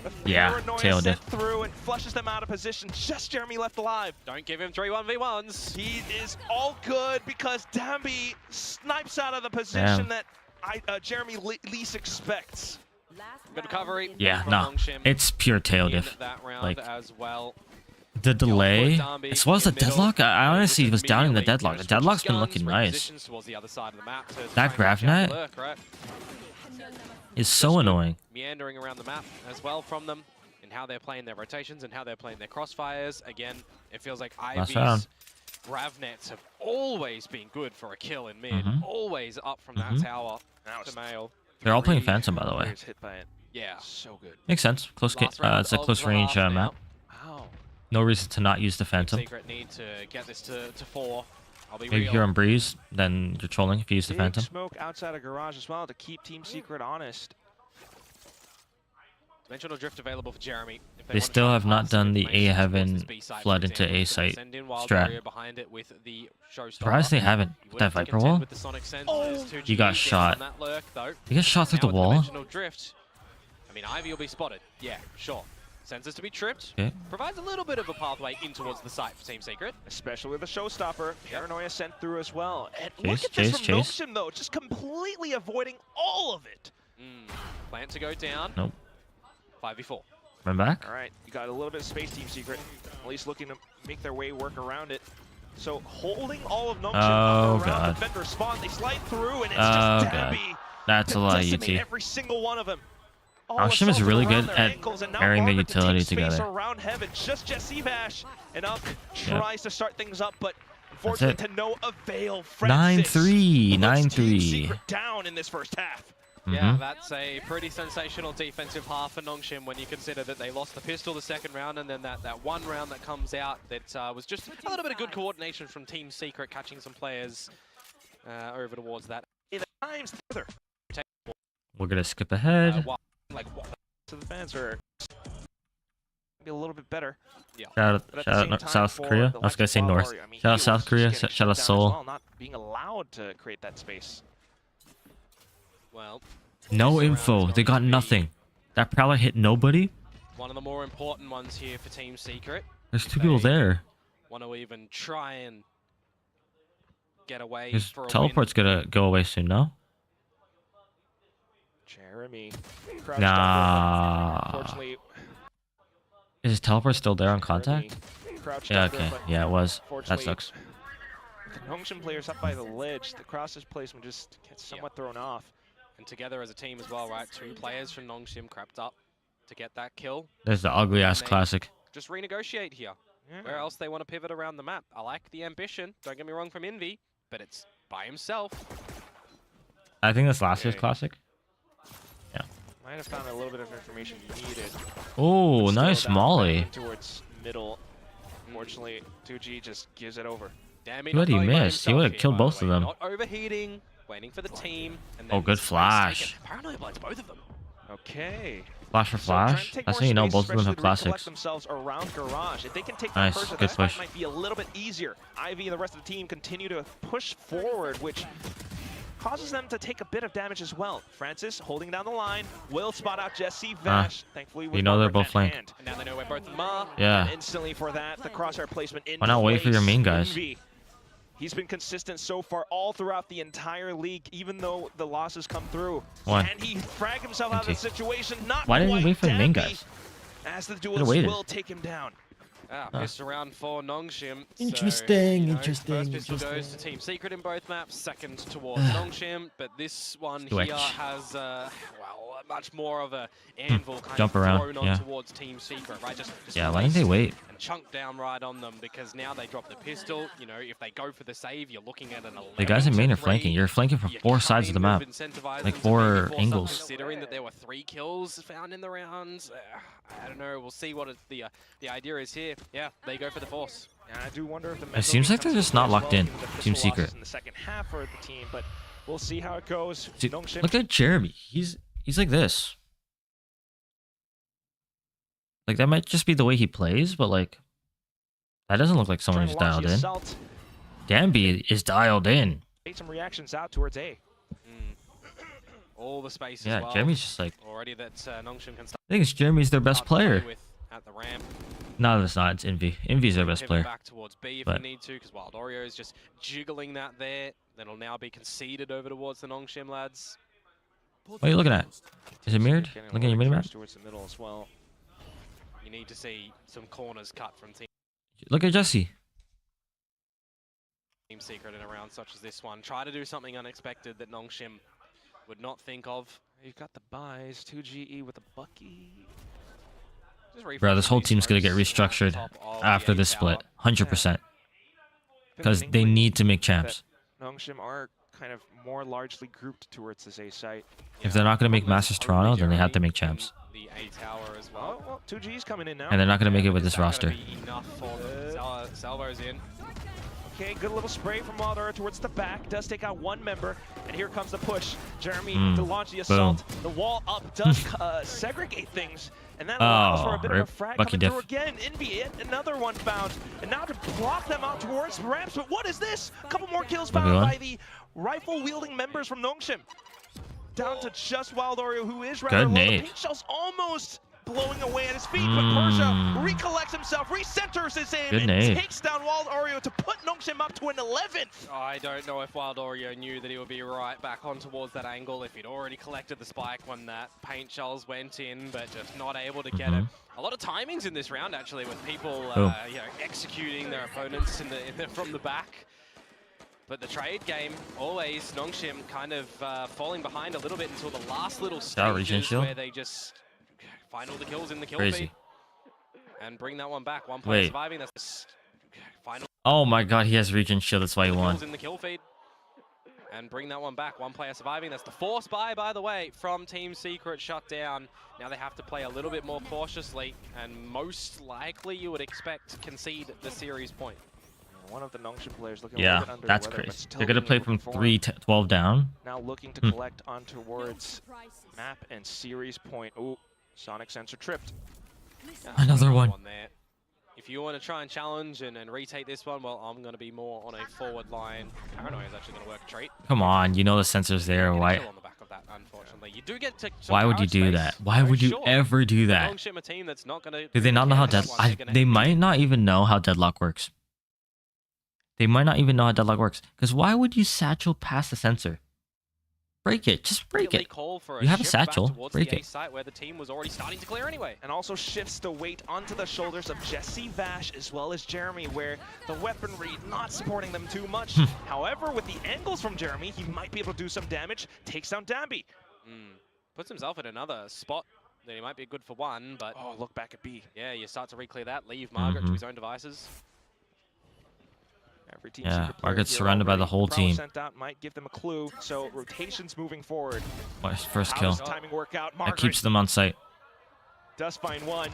The Yeah, paranoia tail sent diff. through and flushes them out of position. Just Jeremy left alive. don't give him 3 1v1s. He is all good because Dambi snipes out of the position Damn. that Jeremy least expects. Good recovery. Yeah, from no. Longshim It's pure tail in diff. that round Like, as well. the delay, Dambi as well as the in middle. deadlock, I honestly was doubting the Immediately, deadlock. The switches deadlock's been guns, looking nice. repositions towards the other side of the map to That try and catch out Grafnet? the lurk, right? It's so annoying. Meandering around the map as well from them, and how they're playing their rotations and how they're playing their crossfires. Again, it feels like Last Ivy's round. Gravnets have always been good for a kill in mid, Mhm. always up from Mhm. that tower Now to it's mail. They're all playing three Phantom, by the way. players hit by it. Yeah. So good. Makes sense. Close. Last round It's a of close the range half map. now. Wow. No reason to not use the Phantom. Secret need to get this to 4. I'll be Maybe real. if you're on Breeze, then you're trolling if you use the Big Phantom. smoke outside of Garage as well to keep Team Secret honest. Dimensional Drift available for Jeremy. If They want to still try have and not pass some done the information A towards heaven his B side, flood for into example. A He's gonna site send in Wild strat. Warrior behind it with the Showstopper. Surprised they haven't. You With would that have to Viper contend wall? with the Sonic Sense. Oh! There's 2G You got down shot. on that lurk, though. You get shot through Now the with wall? Dimensional Drift. I mean, Ivy will be spotted. Yeah, sure. Sensors to be tripped. Okay. Provides a little bit of a pathway in towards the site for Team Secret. Especially with the showstopper. Paranoia sent through as well. And Chase, look at this from chase. Noxian, though, just completely avoiding all of it. Plant to go down. Nope. 5v4. Run back. All right, you got a little bit of space, Team Secret. At least looking to make their way work around it. So holding all of Noxian Oh, up around God. the Defender spawn, they slide through, and it's Oh, just God. Dabby That's to a lot of decimate UT. every single one of them. All Noxian is assaulted really around good their at ankles, and now pairing the Margaret to utility take space together. around Heaven, just Jesse Vash, and Unk Yep. tries to start things up, but unfortunately it. to no avail. 9-3, Francis puts Team 9-3. Secret down in this first half. Yeah, Mhm. that's a pretty sensational defensive half for Nongshim when you consider that they lost the pistol the second round, and then that one round that comes out that was just a little bit of good coordination from Team Secret, catching some players over towards that. In times further We're gonna skip ahead. to the fans are maybe a little bit better. Shout But at out the same time, South for Korea. the I was gonna likes say of Wild North. Warrior, I mean, Shout out he was South just Korea. getting Shout out shut down as Seoul. well, not being allowed to create that space. Well, No this round info. is They going got to be nothing. That Prowler hit nobody. One of the more important ones here for Team Secret. There's two people there. Want to even try and get away His for a teleport's gonna go away soon, no? Jeremy crouched Nah. under, but unfortunately, Is his teleport still there on contact? Jeremy crouched Yeah, under, okay. but Yeah, it was. That unfortunately, sucks. The Nongshim players up by the ledge, the crosses placement just gets somewhat thrown off. And together as a team as well, right? Two players from Nongshim crept up to get that kill. There's the ugly ass And they classic. Just renegotiate here. Yeah. Where else they want to pivot around the map. I like the ambition, don't get me wrong, from Envy, but it's by himself. I think that's last year's Okay. classic. Might have found a little bit of information needed. Oh, Still nice down molly. back towards middle. Unfortunately, 2G just gives it over. Damn, He would've not going by missed. He himself would've here, killed by the both of way. them. Not overheating, waiting for the team. And Oh, then good space flash. taken. Paranoia blinds both of them. Okay. Flash for So trying to flash. take That's more how you know space, both of them have especially to recollect classics. themselves around Garage. If they can take Nice, that first, good that fight push. might be a little bit easier. Ivy and the rest of the team continue to push forward, which causes them to take a bit of damage as well. Francis holding down the line, will spot out Jesse Vash. Thankfully, with you know they're Margaret both at flanked. hand. And now they know where both of them are. Yeah. And instantly for that, the crosshair placement in Why not wait for your place. main guys? Envy. He's been consistent so far all throughout the entire league, even though the losses come through. Why? And he fragged himself out of the Empty. situation. Not Why didn't he quite wait for the main Dabby, guys? as the Could've duelists waited. will take him down. Pissed around for Nongshim. Interesting, First pistol interesting. goes to Team Secret in both maps, second towards Nongshim, but this one Switch. here has, much more of a anvil kind Jump of around, thrown on yeah. towards Team Secret, right? Just Yeah, why didn't they wait? and chunk down right on them, because now they drop the pistol. You know, if they go for the save, you're looking at an 11 The guys in main are to flanking. 3. You're flanking from You four sides of the kind map. incentivize Like them to four maybe force up, angles. Considering that there were 3 kills found in the rounds, I don't know. We'll see what the idea is here. Yeah, they go for the force. And I do wonder if the It seems mental like they're comes just into not play as locked well, in, given the Team pistol losses Secret. in the second half for the team, but we'll see how it goes. Dude, Nongshim look at Jeremy. He's like this. Like that might just be the way he plays, but like that doesn't look like someone trying who's to launch dialed the in. assault. Danby is dialed in. Made some reactions out towards A. All the space Yeah, as well. Jeremy's just like Already that Nongshim can start I think it's Jeremy's their best to play player. with at the ramp. No, it's not. It's Envy. Envy's their best Pivot player. back towards B if But- we need to, because Wild Oreo is just jiggling that there. That'll now be conceded over towards the Nongshim lads. What are you looking at? Is it mirrored? Getting a Looking at your little minimap? close towards the middle as well. You need to see some corners cut from Team Look at Jesse. Secret in a round such as this one. Try to do something unexpected that Nongshim would not think of. You've got the buys, 2GE with a Bucky. Just refresh Bro, this whole these team's gonna get smokes at the restructured top of after the this A tower. split. 100%. Because Been they thinking need to make champs. that Nongshim are kind of more largely grouped towards this A site. If they're not gonna make Masters Toronto, then they have to make champs. The A tower as Oh, well. well, 2G's coming in now. And they're not gonna make it with Is this that gonna roster. be enough for them? Salvo's in. Okay, good little spray from Wilder towards the back. Does take out one member, and here comes the push. Jeremy to launch the assault. The wall up does segregate things. And that allows for a Oh, bit of a rip. frag Lucky coming through diff. again. Envy, another one found. And now to block them out towards ramps. But what is this? A couple more kills found 1v1. by the rifle-wielding members from Nongshim. Down to just Wild Oreo, who is rather Good low. The nade. pink shell's almost blowing away at his feet, but Persia recollects himself, recenters his aim, Good and nade. takes down Wild Oreo to put Nongshim up to an 11th. I don't know if Wild Oreo knew that he would be right back on towards that angle, if he'd already collected the spike when that paint shells went in, but just not able to get it. A lot of timings in this round, actually, with people you know, executing their opponents from the back. But the trade game, always Nongshim kind of falling behind a little bit until the last little region stages shield? where they just find all the kills in the kill Crazy. feed and bring that one back. One player Wait. surviving. That's just final Oh my god, he has region shield. That's why he won. kills in the kill feed and bring that one back. One player surviving. That's the force buy, by the way, from Team Secret shut down. Now they have to play a little bit more cautiously, and most likely you would expect concede the series point. One of the Nongshim players looking a little Yeah, bit under that's the weather, but crazy. still They're gonna being play able to from perform. 12 down. Now looking to collect on towards map and series point. Ooh, Sonic sensor tripped. Another one. There. If you want to try and challenge and retake this one, well, I'm going to be more on a forward line. Paranoia is actually going to work a treat. Come on, you know the sensor's there. Get a Why? kill on the back of that, unfortunately. You do get to some Why would you courage do space, that? Why for would you sure. ever do that? Nongshim, a team that's not going to. Do they not know how they might not even know how deadlock works. They might not even know how deadlock works. Because why would you satchel past the sensor? Break it. Just break it. You have a satchel. Break it. Site where the team was already starting to clear anyway. And also shifts the weight onto the shoulders of Jesse Vash as well as Jeremy, where the weaponry not supporting them too much. However, with the angles from Jeremy, he might be able to do some damage. Takes down Dambi. Puts himself in another spot that he might be good for one, but Oh, look back at B. yeah, you start to re-clear that. Leave Margaret to his own devices. Every team Yeah, secret player Margaret's here surrounded by the already. whole Prowl team. Sent out might give them a clue. So rotations moving forward. First How kill. does timing work out? That Margaret keeps them on site. does find one.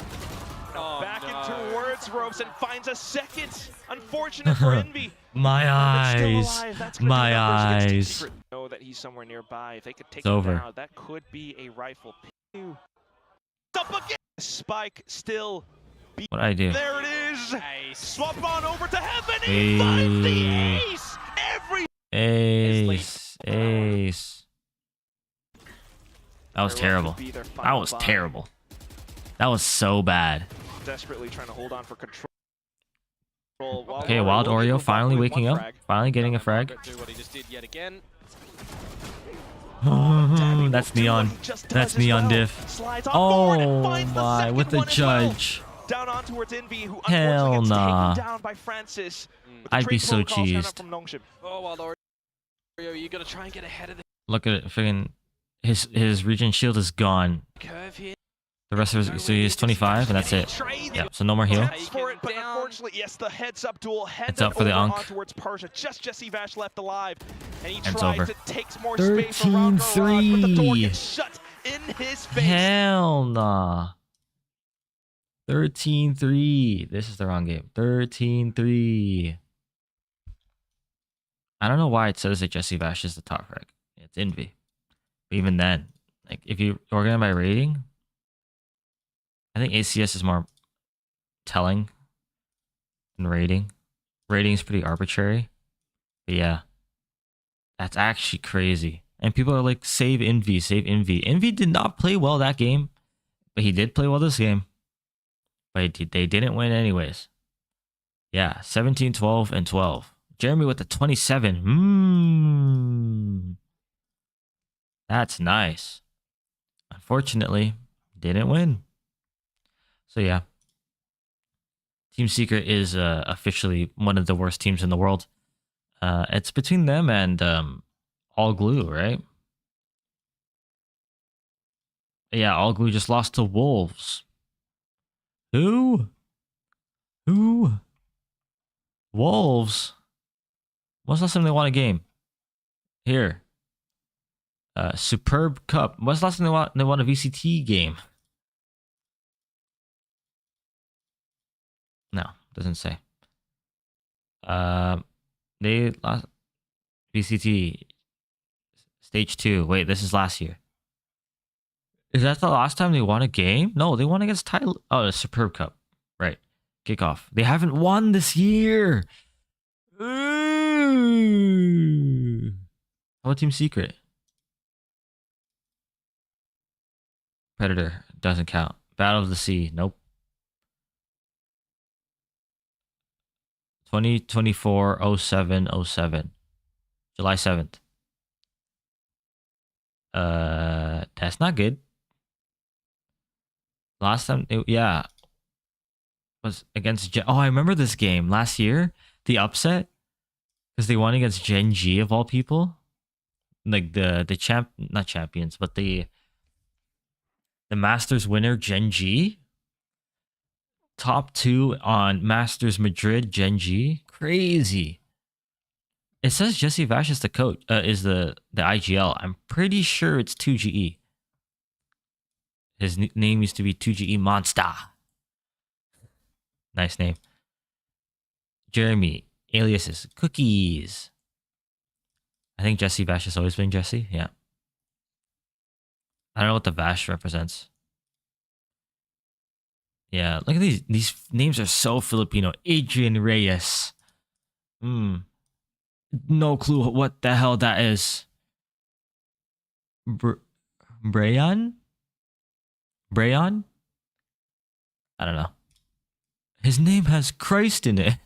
Now Oh, back no. into words ropes and finds a second. Unfortunate for Envy. My But still eyes. alive. That's gonna My do numbers against Team eyes. Secret. Know that he's somewhere nearby. If they could take It's him over. down, that could be a rifle. Up again. Spike still. What I do? There it is. Ace. Swap on over to heaven. He finds the ace. Every Ace. Ace. That was Very well terrible. could be their That final was buy. terrible. That was so bad. Desperately trying to hold on for control. Okay, Wild Oreo finally waking up. Finally getting a frag. Margaret do what he just did yet again. That's Neon. That's Neon diff. Oh my, with the judge. Down on towards Envy, who Hell unfortunately gets nah. taken down by Francis. With the I'd be trade so protocols found out cheesed. from Nongshim. Oh, Wild Oreo, you got to try and get ahead of the Look at it, freaking his region shield is gone. curve here. The rest of his, so he has 25 and that's it. Trade Yeah, so no more heal. attempts for it, but Down. unfortunately, yes, the heads-up duel Heads headed up for the over Unk. on towards Persia. Just Jesse Vash left alive, and he It's tries over. to take more space around Garage, but the door gets shut in his face. Hell nah. 13-3. This is the wrong game. 13-3. I don't know why it says that Jesse Vash is the top frag. It's Envy. But even then, like if you organize by rating, I think ACS is more telling than rating. Rating is pretty arbitrary. But yeah. That's actually crazy. And people are like, save Envy, save Envy. Envy did not play well that game. But he did play well this game. But they didn't win anyways. Yeah, 17, 12, and 12. Jeremy with the 27. That's nice. Unfortunately, didn't win. So yeah. Team Secret is officially one of the worst teams in the world. It's between them and All Glue, right? Yeah, All Glue just lost to Wolves. Who? Wolves? When's the last time they won a game? Here. Superb Cup. When's the last time they won a VCT game? No, doesn't say. They lost VCT Stage 2. Wait, this is last year. Is that the last time they won a game? No, they won against Tyler. Oh, the Superb Cup. Right. Kickoff. They haven't won this year. Ooh. How about Team Secret? Predator. Doesn't count. Battle of the Sea. Nope. 2024-07-07. July 7th. That's not good. Last time, yeah, was against oh, I remember this game last year, the upset, because they won against Gen G of all people, like the champ, not champions, but the Masters winner Gen G, top 2 on Masters Madrid Gen G, crazy. It says Jesse Vash is the coach, is the IGL. I'm pretty sure it's 2GE. His name used to be 2GE Monster. Nice name. Jeremy, aliases, cookies. I think Jesse Vash has always been Jesse. Yeah. I don't know what the Vash represents. Yeah, look at these. These names are so Filipino. Adrian Reyes. No clue what the hell that is. Brayon? Brayon? I don't know. His name has Christ in it.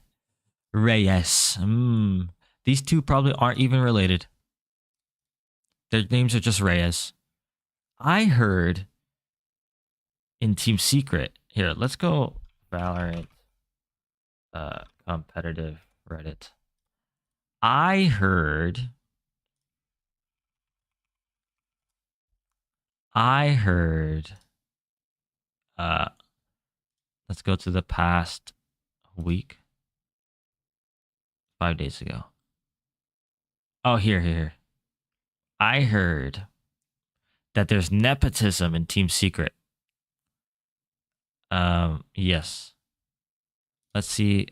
Reyes. These two probably aren't even related. Their names are just Reyes. I heard in Team Secret. Here, let's go Valorant competitive Reddit. I heard let's go to the past week. 5 days ago. Oh, here. I heard that there's nepotism in Team Secret. Yes. Let's see.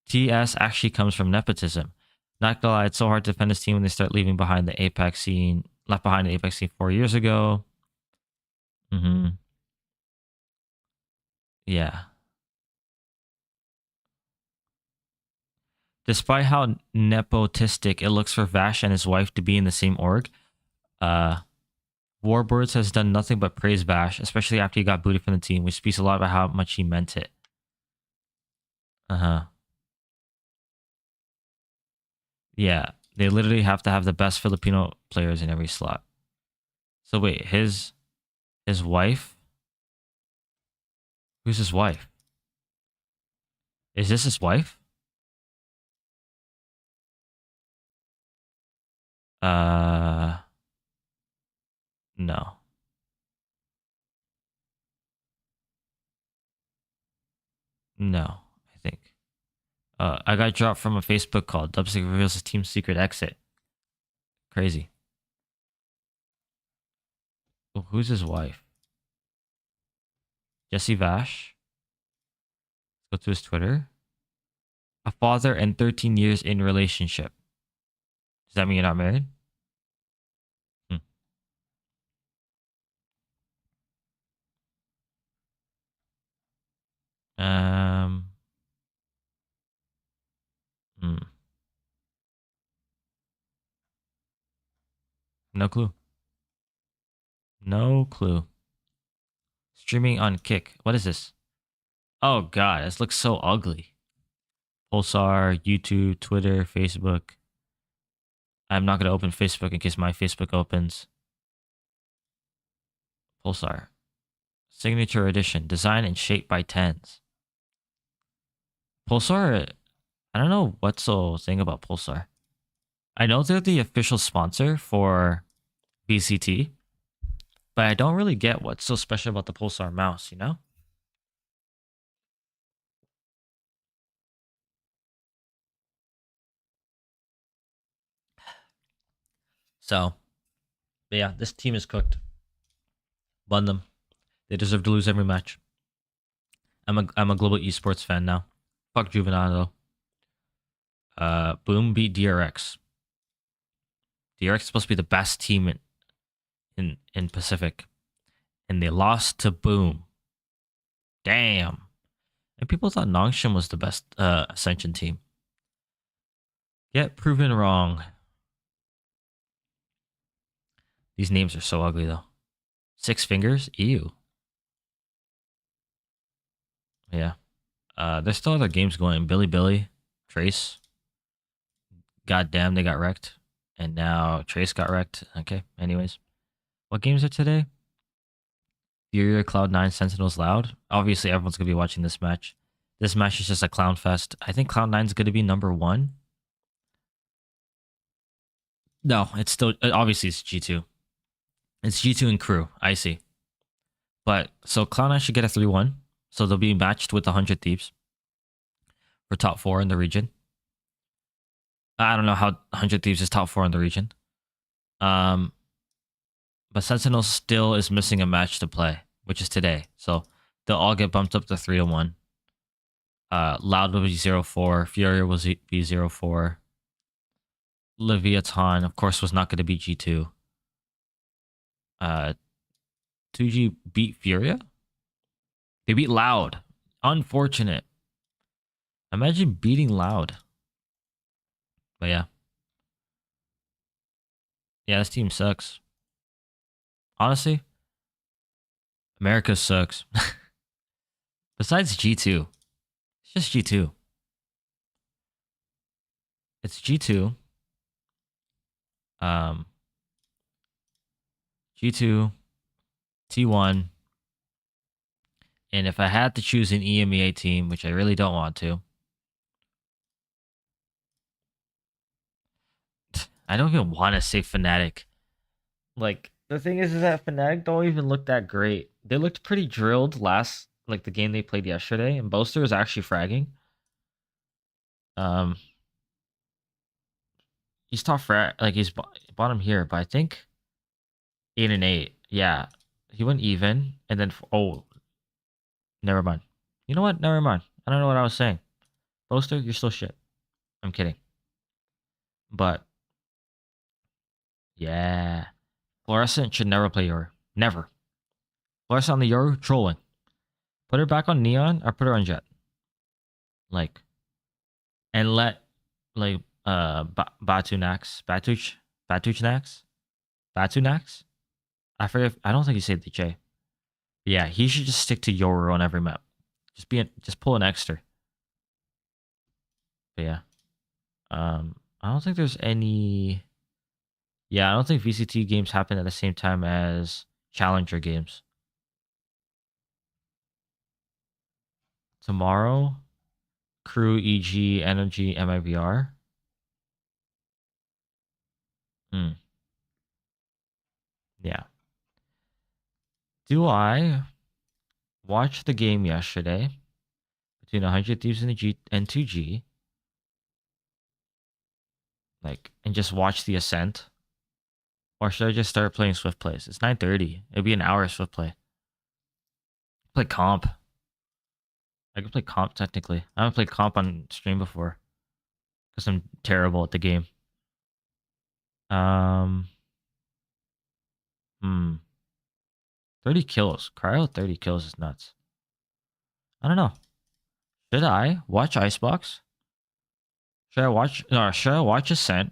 TS actually comes from nepotism. Not gonna lie, it's so hard to defend this team when they start leaving behind the Apex scene. Left behind the Apex scene 4 years ago. Yeah. Despite how nepotistic it looks for Vash and his wife to be in the same org, Warbirds has done nothing but praise Vash, especially after he got booted from the team, which speaks a lot about how much he meant it. Yeah, they literally have to have the best Filipino players in every slot. So wait, his wife? Who's his wife? Is this his wife? No. No, I think. I got dropped from a Facebook call. Dubsec reveals his team secret exit. Crazy. Oh, who's his wife? Jesse Vash. Let's go to his Twitter. A father and 13 years in relationship. Does that mean you're not married? No clue. No clue. Streaming on Kick. What is this? Oh god, this looks so ugly. Pulsar, YouTube, Twitter, Facebook. I'm not going to open Facebook in case my Facebook opens. Pulsar. Signature edition. Designed and shaped by Tens. Pulsar, I don't know what's so thing about Pulsar. I know they're the official sponsor for BCT, but I don't really get what's so special about the Pulsar mouse, you know? So, but yeah, this team is cooked. Bun them. They deserve to lose every match. I'm a global esports fan now. Fuck Juvenile though. Boom beat DRX. DRX is supposed to be the best team in Pacific, and they lost to Boom. Damn. And people thought Nongshim was the best Ascension team. Get proven wrong. These names are so ugly though. Six Fingers? Ew. Yeah. There's still other games going. Billy, Trace. God damn, they got wrecked. And now Trace got wrecked. Okay, anyways. What games are today? Furia, Cloud9, Sentinels, Loud. Obviously, everyone's going to be watching this match. This match is just a clown fest. I think Cloud9's going to be number 1. No, it's still... Obviously, it's G2. It's G2 and Crew. I see. But, so Cloud9 should get a 3-1. So they'll be matched with the 100 Thieves for top 4 in the region. I don't know how 100 Thieves is top 4 in the region. But Sentinels still is missing a match to play, which is today. So they'll all get bumped up to 3-1. Loud will be 0-4. Furia will be 0-4. Leviathan, of course, was not going to beat G2. 2G beat Furia? They beat Loud. Unfortunate. Imagine beating Loud. But yeah. Yeah, this team sucks. Honestly, America sucks. Besides G2. It's just G2. It's G2. G2, T1. And if I had to choose an EMEA team, which I really don't want to, I don't even want to say Fnatic. Like, the thing is that Fnatic don't even look that great. They looked pretty drilled last, like, the game they played yesterday, and Boaster was actually fragging. He's top frag, like, he's bottom here, but I think 8 and 8. Yeah, he went even, and then oh, never mind. You know what? Never mind. I don't know what I was saying. Boaster, you're still shit. I'm kidding. But yeah, Fluorescent should never play Yoru. Never. Fluorescent on the Yoru, trolling. Put her back on Neon or put her on Jet. Like, and let like Batunax. I forget. I don't think he said the J. Yeah, he should just stick to Yoru on every map. Just pull an extra. But yeah. I don't think there's any. Yeah, I don't think VCT games happen at the same time as Challenger games. Tomorrow, Crew, EG, Energy, MIBR. Yeah. Do I watch the game yesterday between 100 Thieves and 2G? Like, and just watch the Ascent? Or should I just start playing Swift Plays? It's 9:30. It'd be an hour of Swift Play. Play comp. I could play comp technically. I haven't played comp on stream before. Because I'm terrible at the game. 30 kills. Cryo 30 kills is nuts. I don't know. Should I watch Icebox? Should I watch Ascent?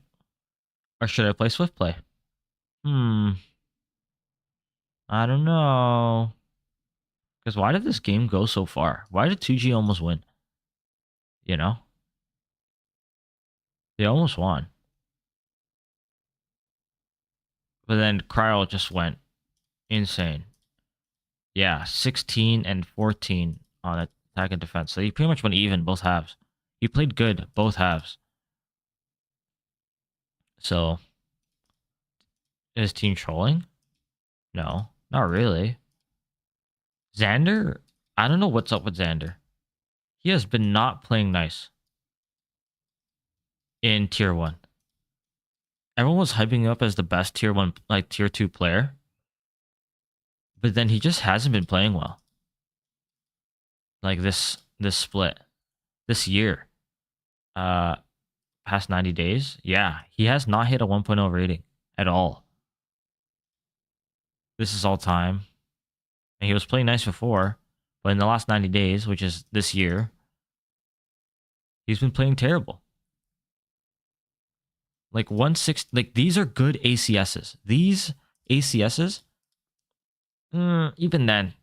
Or should I play Swift Play? I don't know. Because why did this game go so far? Why did 2G almost win? You know? They almost won. But then Cryo just went insane. Yeah, 16 and 14 on attack and defense. So he pretty much went even both halves. He played good both halves. So, is team trolling? No, not really. Xander? I don't know what's up with Xander. He has been not playing nice in Tier 1. Everyone was hyping up as the best Tier 1, like Tier 2 player. But then he just hasn't been playing well. Like this split. This year. Past 90 days. Yeah, he has not hit a 1.0 rating at all. this is all time. And he was playing nice before, but in the last 90 days, which is this year, he's been playing terrible. Like 160, like these are good ACSs. These ACSs, even then,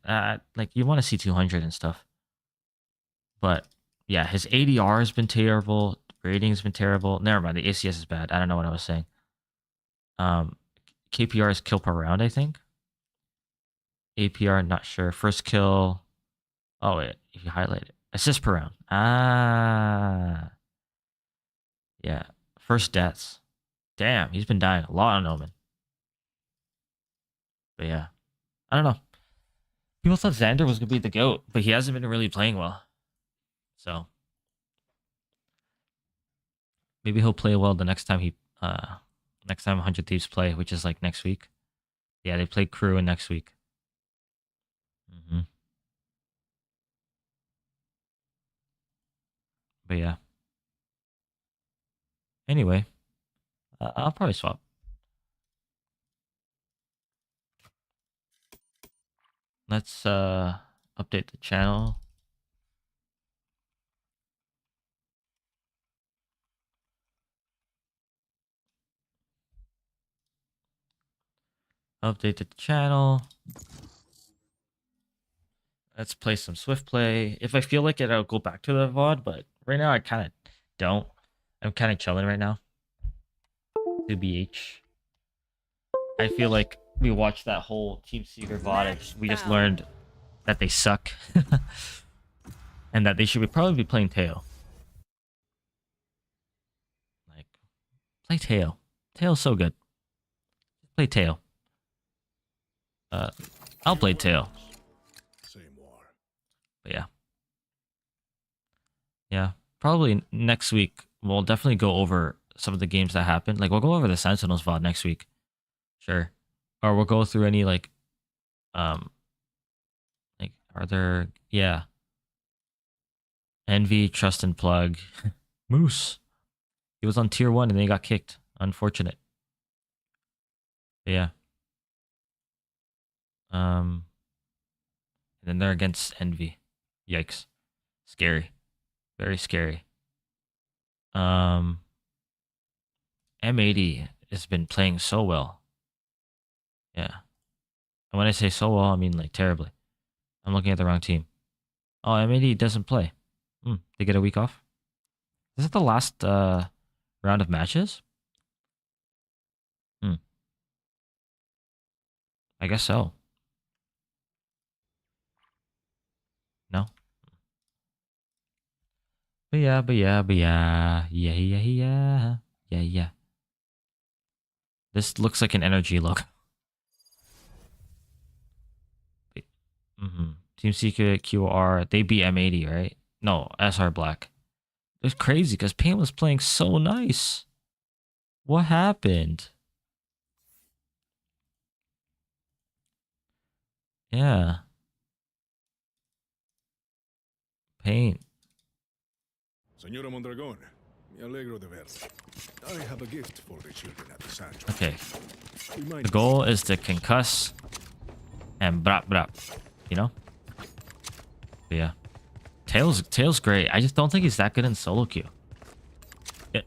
like you want to see 200 and stuff. But yeah, his ADR has been terrible. Rating's been terrible. Never mind, the ACS is bad. I don't know what I was saying. KPR is kill per round, I think. APR, not sure. First kill. Oh wait, if you highlight it, assist per round. Ah, yeah. First deaths. Damn, he's been dying a lot on Omen. But yeah, I don't know. People thought Xander was gonna be the GOAT, but he hasn't been really playing well. So maybe he'll play well the next time next time 100 Thieves play, which is like next week. Yeah, they play Crew in next week. But yeah. Anyway, I'll probably swap. Let's update the channel. Update the channel. Let's play some Swift play. If I feel like it, I'll go back to the VOD, but right now I kind of don't. I'm kind of chilling right now. 2BH. I feel like we watched that whole Team Secret VOD and we just learned that they suck. And that they should probably be playing Teo. Like, play Teo. Teo's so good. Play Teo. I'll play Teo. But yeah. Yeah. Probably next week we'll definitely go over some of the games that happened. Like we'll go over the Sentinels VOD next week. Sure. Or we'll go through any like are there Envy, Trust and Plug. Moose. He was on tier 1 and then he got kicked. Unfortunate. But yeah. And then they're against Envy. Yikes. Scary. Very scary. M80 has been playing so well. Yeah. And when I say so well, I mean like terribly. I'm looking at the wrong team. Oh, M80 doesn't play. They get a week off. Is it the last round of matches? I guess so. No? But yeah. Yeah. This looks like an energy look. Team Secret, QR, they beat M80, right? No, SR Black. It's crazy because Pain was playing so nice. What happened? Yeah. Pain. Señora Mondragón, me alegro de verla. I have a gift for the children at the sanctuary. Okay. The goal is to concuss and brap, you know? But yeah. Tail's great. I just don't think he's that good in solo queue.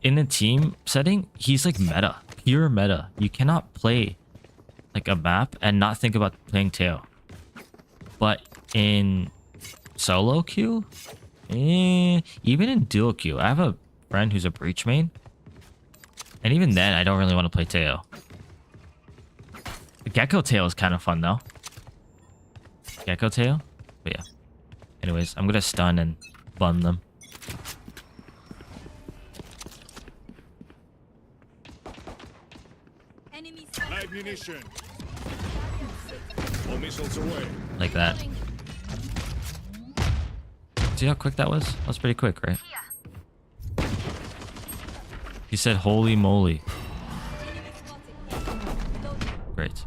In a team setting, he's like meta. Pure meta. You cannot play like a map and not think about playing Tail. But in solo queue, even in duo queue, I have a friend who's a breach main. And even then, I don't really want to play Tail. The Gecko Tail is kind of fun though. Gecko Tail? But yeah. Anyways, I'm gonna stun and bun them. Live munition. All missiles away. Like that. See how quick that was? That was pretty quick, right? He said, holy moly. Great.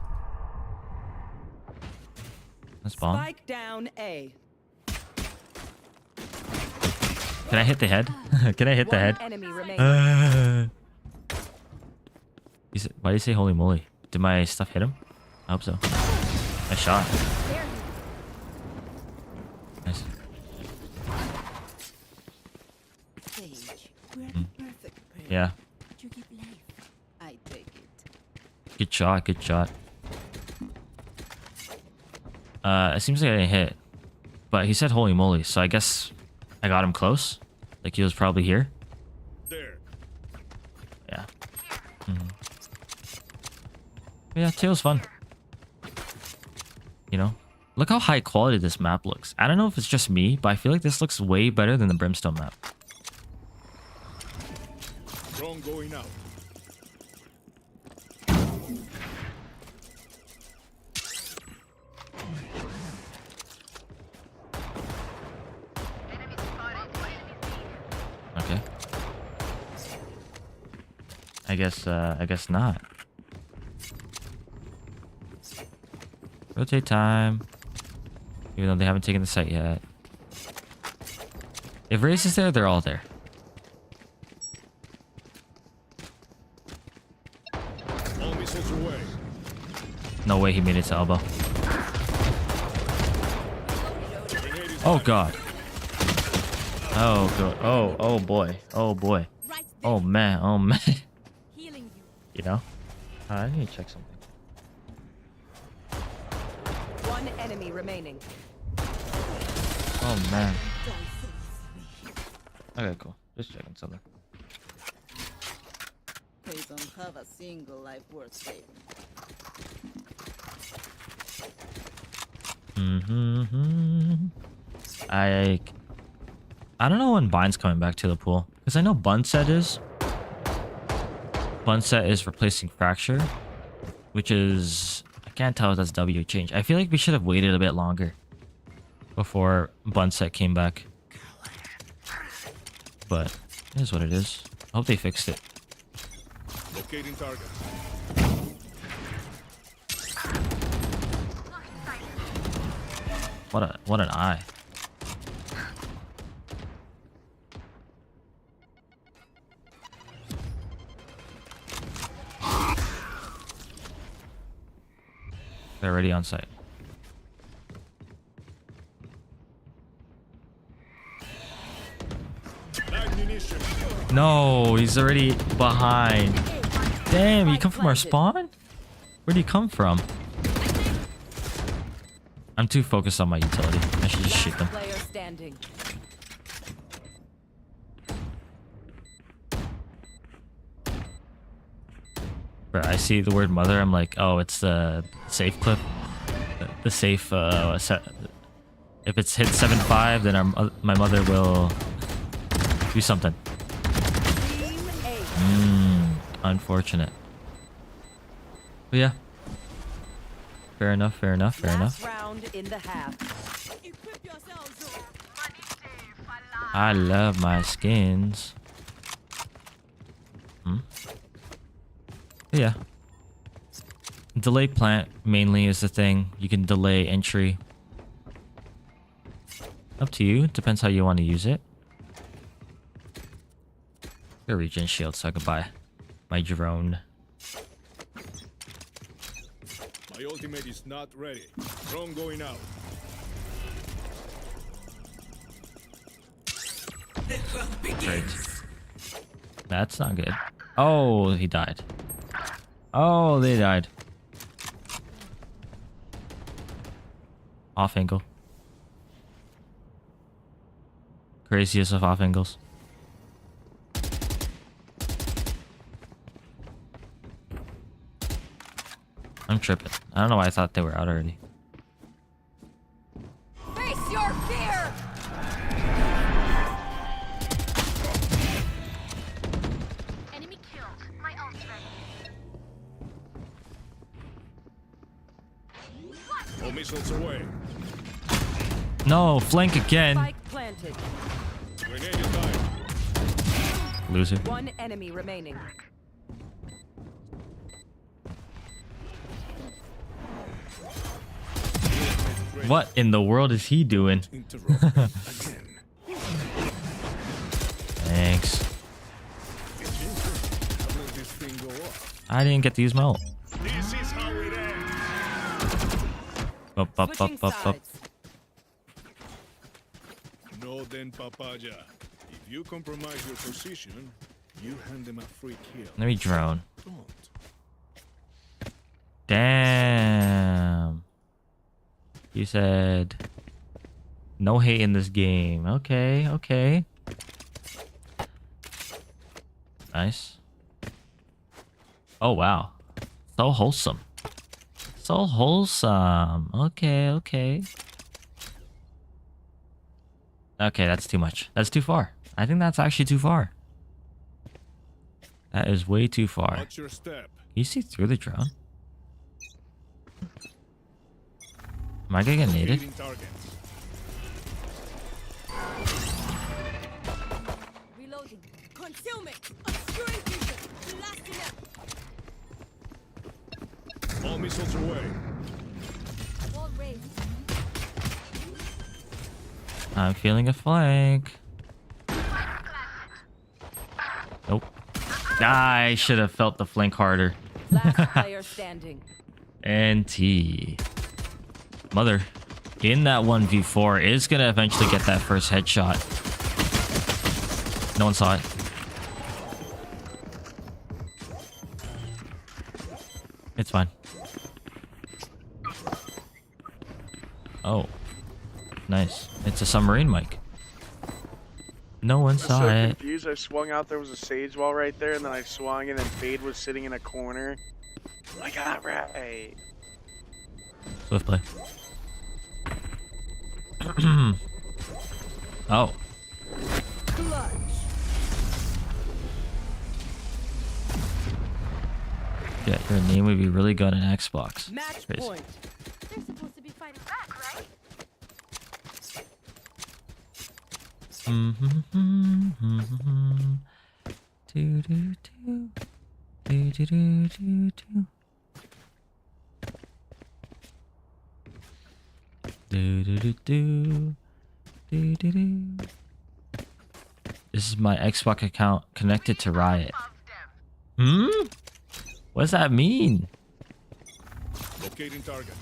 That's bomb. Spike down A. Can I hit the head? Can I hit the head? Enemy remaining. Why did he say holy moly? Did my stuff hit him? I hope so. Nice shot. There Nice. Sage, we're the perfect pair. Yeah. You give life. I take it. Good shot. Good shot. It seems like I didn't hit. But he said holy moly, so I guess I got him close. Like he was probably here. There. Yeah. Yeah, Tail's fun. You know? Look how high quality this map looks. I don't know if it's just me, but I feel like this looks way better than the Brimstone map. Drone going out. Okay. I guess not. Rotate time. Even though they haven't taken the site yet. If Race is there, they're all there. All missiles away. No way he made it to elbow. Grenade is Oh out. god. Oh god. Oh boy. Oh boy. right there. Oh man. Oh man. Healing you. You know? I need to check something. One enemy remaining. Oh man. Okay, cool. Just checking something. They don't have a single life worth saving. I don't know when Bind's coming back to the pool. Because I know Bunset is. Bunset is replacing Fracture. Which is... I can't tell if that's W change. I feel like we should have waited a bit longer. Before Bunset came back. But it is what it is. I hope they fixed it. Locating target. What an eye. They're already on site. Ammunition. No, he's already behind. Damn, you come from our spawn? Where'd you come from? I'm too focused on my utility. I should just shoot them. Player standing. Bro, I see the word mother. I'm like, oh, it's the safe clip. The safe, if it's hit 7-5, then my mother will do something. Team A. Unfortunate. But yeah. Fair enough, fair enough, fair enough. Last round in the half. Equip yourselves. I love my skins. But yeah. Delay plant mainly is the thing. You can delay entry. Up to you. Depends how you want to use it. Your regen shield so I can buy my drone. My ultimate is not ready. Drone going out. Great. That's not good. Oh, he died. Oh, they died. Off angle. Craziest of off angles. I'm tripping. I don't know why I thought they were out already. Face your fear. Enemy killed. My ult's ready. All missiles away. No, flank again. Spike planted. Grenade is out. Loser. One enemy remaining. What in the world is he doing? Interrupt me again. Thanks. I'll let this thing go off. I didn't get to use my ult. This is how it ends. Up, up, Switching up, up, up. sides. No then, papaya. If you compromise your position, you hand them a free kill. Let me drone. Don't. Damn. You said no hate in this game. Okay, okay. Nice. Oh, wow. So wholesome. So wholesome. Okay, okay. Okay, that's too much. That's too far. I think that's actually too far. That is way too far. Watch your step. Can you see through the drone? Am I gonna get naded? Leading targets. Reloading. Concealment. Obscuring vision. Blasting up. All missiles away. Wall raised. I'm feeling a flank. Nope. I should have felt the flank harder. Last player standing. And T. Mother, in that 1v4, is gonna eventually get that first headshot. No one saw it. It's fine. Oh. Nice. It's a submarine mic. No one I was saw so it. confused. I swung out, there was a sage wall right there, and then I swung, and then Fade was sitting in a corner. I got right. Swift play. Oh. Clutch. Yeah, your name would be really good on Xbox. Match Crazy. point. They're supposed to be fighting back, right? Do, do, do. Do, do, do, do, do. Do, do, do, do. Do, do, do. This is my Xbox account connected to Riot. Hmm? What does that mean? Locating targets.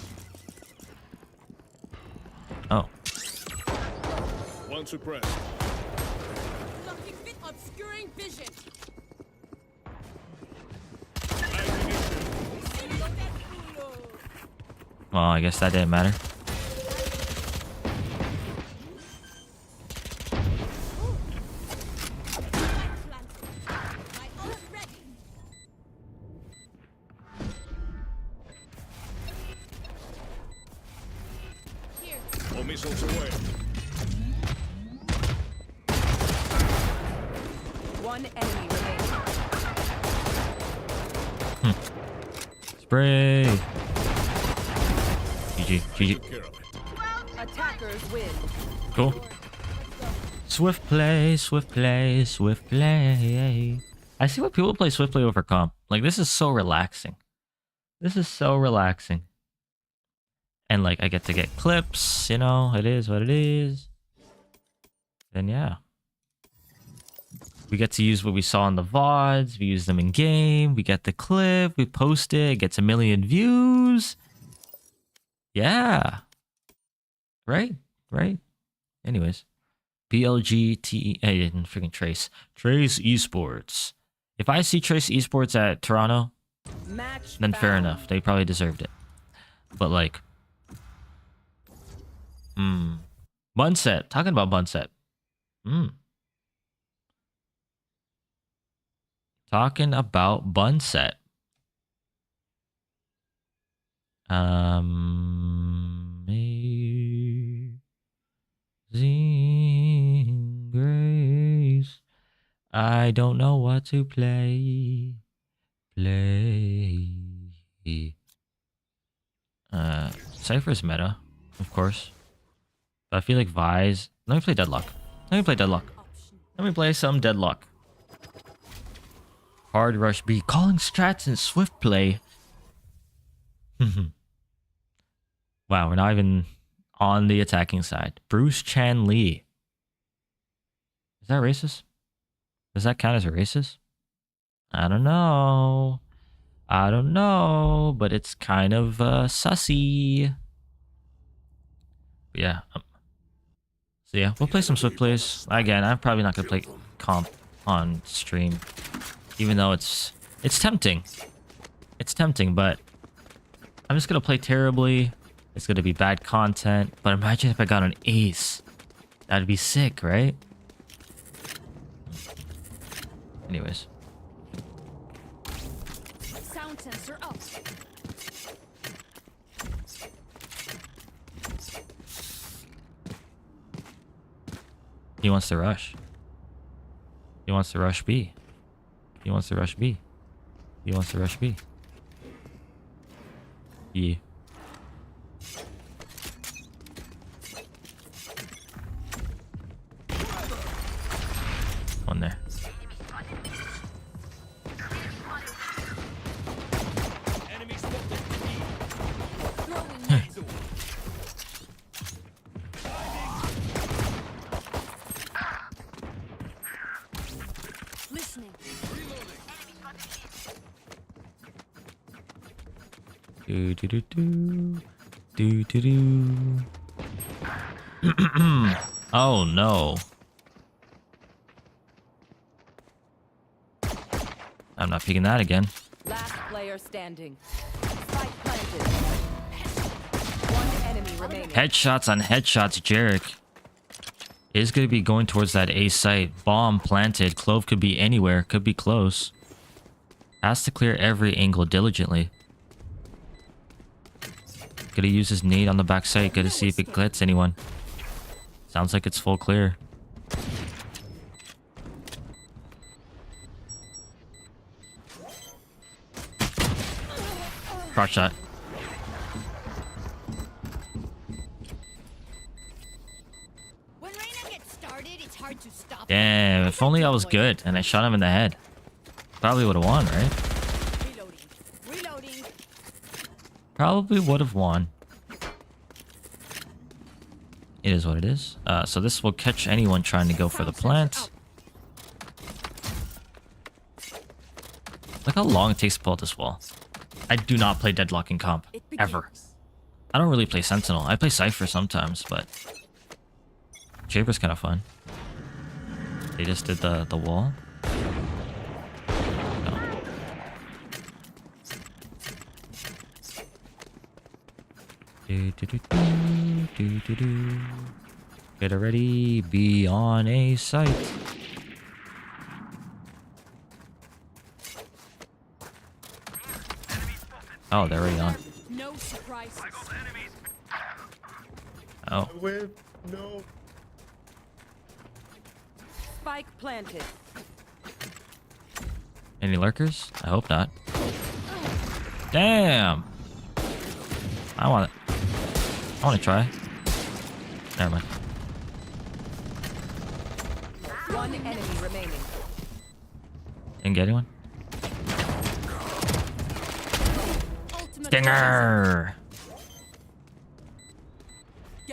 Oh. One suppressed. Blocking fit. Obscuring vision. Well, I guess that didn't matter. My ult ready. Here. All missiles away. One enemy remaining. Spray. GG. GG. Took care of it. Attackers win. Cool. Swift play, swift play, swift play. I see what people play swift play over comp. Like, this is so relaxing. This is so relaxing. And, like, I get to get clips, you know, it is what it is. And yeah. We get to use what we saw in the VODs. We use them in game. We get the clip. We post it. It gets 1 million views. Yeah. Right? Right? Anyways. BLGTE. I didn't freaking Trace. Trace Esports. If I see Trace Esports at Toronto, Match then fair found. enough. They probably deserved it. But like. Bunset. Talking about Bunset. Talking about Bunset. Amazing Grace. I don't know what to play. Cypher's meta, of course. But I feel like Vi's. Let me play Deadlock. Let me play Deadlock. Let me play some Deadlock. Hard Rush B. Calling strats in Swift play. Wow, we're not even on the attacking side. Bruce Chan Lee. Is that racist? Does that count as a racist? I don't know. I don't know, but it's kind of sussy. But yeah. So yeah, we'll play some Swift plays. Again, I'm probably not gonna play comp on stream, even though it's tempting. It's tempting, but I'm just gonna play terribly. It's gonna be bad content. But imagine if I got an ace. That'd be sick, right? Anyways. Sound sensor up. He wants to rush. He wants to rush B. He wants to rush B. He wants to rush B. Yeah. One there. Throwing net. Listening. Do do do do do do do. Oh no. I'm not picking that again. Last player standing. Spike planted. One enemy remaining. Headshots on headshots, Jarek. Is going to be going towards that A site. Bomb planted. Clove could be anywhere. Could be close. Has to clear every angle diligently. Gonna use his nade on the back side. Gotta see if it glitz anyone. Sounds like it's full clear. Cross shot. When Reyna gets started, it's hard to stop. Damn, if only I was good and I shot him in the head. Probably would have won, right? Reloading. Reloading. Probably would have won. It is what it is. So this will catch anyone trying to go for the plant. Look how long it takes to pull out this wall. I do not play Deadlock in comp. Ever. I don't really play Sentinel. I play Cypher sometimes, but... Chamber's kind of fun. They just did the wall. No. Do, do, do, do, do, do, do. Get ready, be on a site. Oh, they're already on. No surprises. Oh. No. Spike planted. Any lurkers? I hope not. Damn! I want to try. Never mind. One enemy remaining. Didn't get anyone? Ultimate Stinger!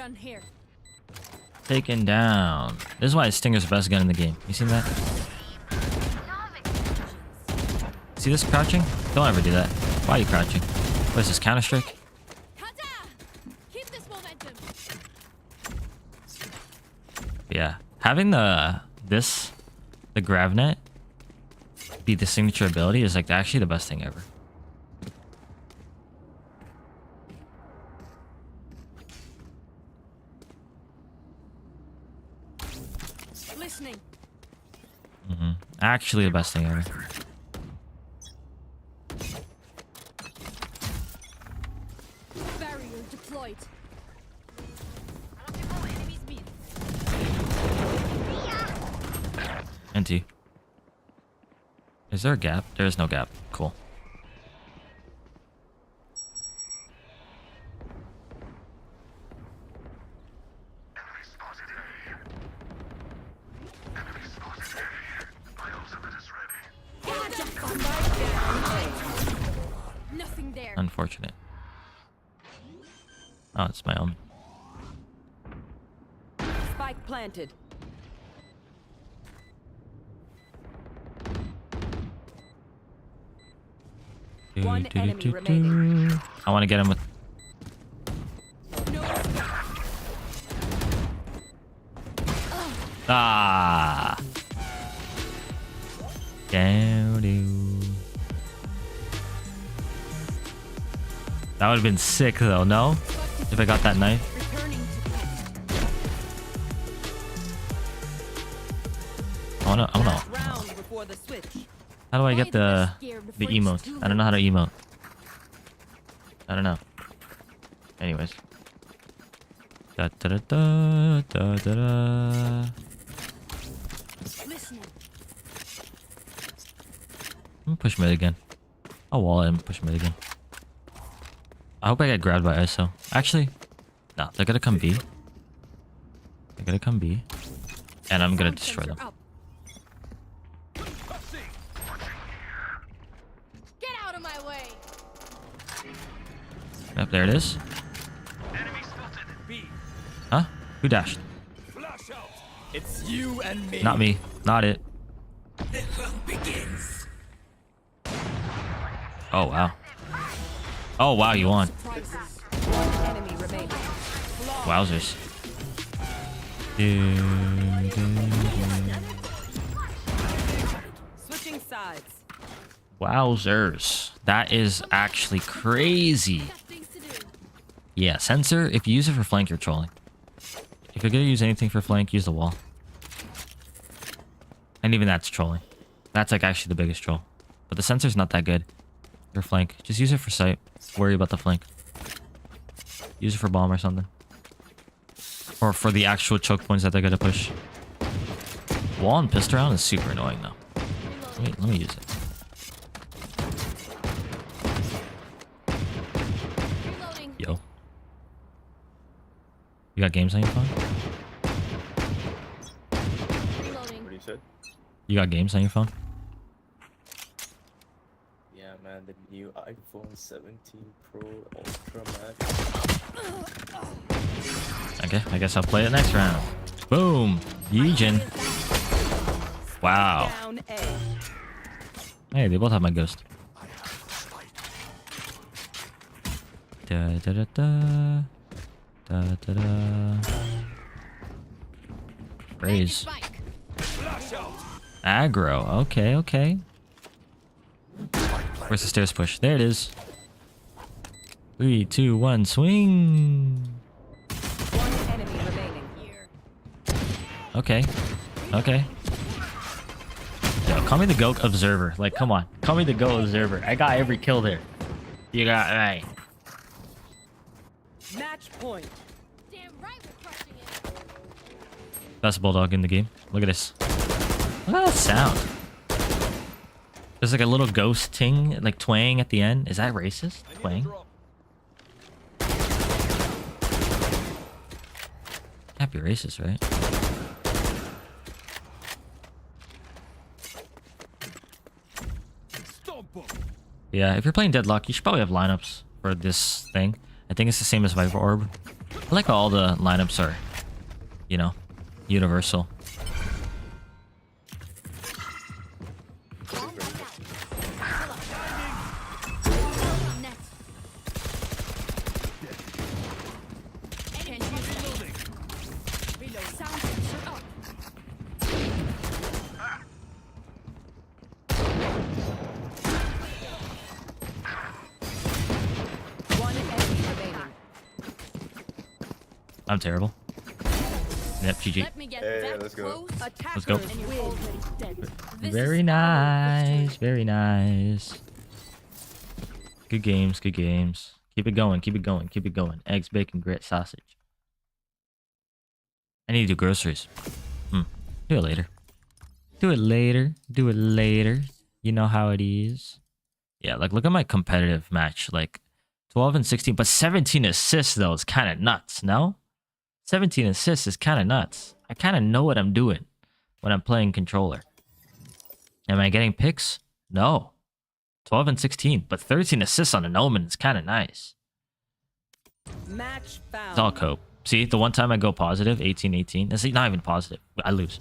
gun here. Taken down. This is why Stinger's the best gun in the game. You seen that? See this crouching? Don't ever do that. Why are you crouching? What is this, Counter-Strike? Kata! Keep this momentum. Yeah. Having the GravNet be the signature ability is like actually the best thing ever. Listening. Actually the best thing ever. Barrier deployed. NT. Is there a gap? There is no gap. Cool. Nothing there. Unfortunate. Oh, it's my own. Spike planted. One enemy remaining. I want to get him with... No Ah. Down, that would have been sick though, no? If I got that knife. Returning to I wanna. round before the switch. How do I get the emote? I don't know how to emote. I don't know. Anyways. Da da da da da da da. Listening. I'm gonna push mid again. I'll wall it and push mid again. I hope I get grabbed by ISO. Actually, no, they're gonna come B. They're gonna come B. And I'm gonna destroy them. Get out of my way. Yep, there it is. Huh? Who dashed? It's you and me. Not me. Not it. Oh, wow. Oh, wow, you won. One enemy remaining. Wowzers. Switching sides. Wowzers. That is actually crazy. Got things to do. Yeah, sensor, if you use it for flank, you're trolling. If you're gonna use anything for flank, use the wall. And even that's trolling. That's like actually the biggest troll. But the sensor's not that good. For flank. Just use it for sight. Worry about the flank. Use it for bomb or something. Or for the actual choke points that they're gonna push. Wall and pistol round is super annoying though. Let me use it. Reloading. Yo. You got games on your phone? Reloading. What you said? You got games on your phone? Yeah, man, the new iPhone 17 Pro Ultra Max. Okay, I guess I'll play it next round. Boom! Yijin. Wow. Down A. Hey, they both have my ghost. Da da da da. Da da da. Raise. Spike. Aggro. Okay, okay. Where's the stairs push? There it is. 3, 2, 1, swing. One enemy remaining. Okay. Okay. Yo, call me the GOAT observer. Like, come on. Call me the GOAT observer. I got every kill there. You got right. Match point. Damn right we're crushing it. Best bulldog in the game. Look at this. Look at that sound. There's like a little ghost ting, like twang at the end. Is that racist? Twang? Can't be racist, right? Yeah, if you're playing Deadlock, you should probably have lineups for this thing. I think it's the same as Viper Orb. I like how all the lineups are, you know, universal. One enemy remaining. I'm terrible. Yep, GG. Let me get Hey, that let's go. close. Let's go. Attackers And you're win. already dead. This Very is nice. Very nice. Good games. Good games. Keep it going. Keep it going. Keep it going. Eggs, bacon, grit, sausage. I need to do groceries. Do it later. Do it later. Do it later. You know how it is. Yeah, like look at my competitive match. Like 12 and 16, but 17 assists though is kind of nuts, no? 17 assists is kind of nuts. I kind of know what I'm doing when I'm playing controller. Am I getting picks? No. 12 and 16, but 13 assists on an Omen is kind of nice. Match found. It's all cope. See, the one time I go positive, 18-18, it's not even positive. I lose.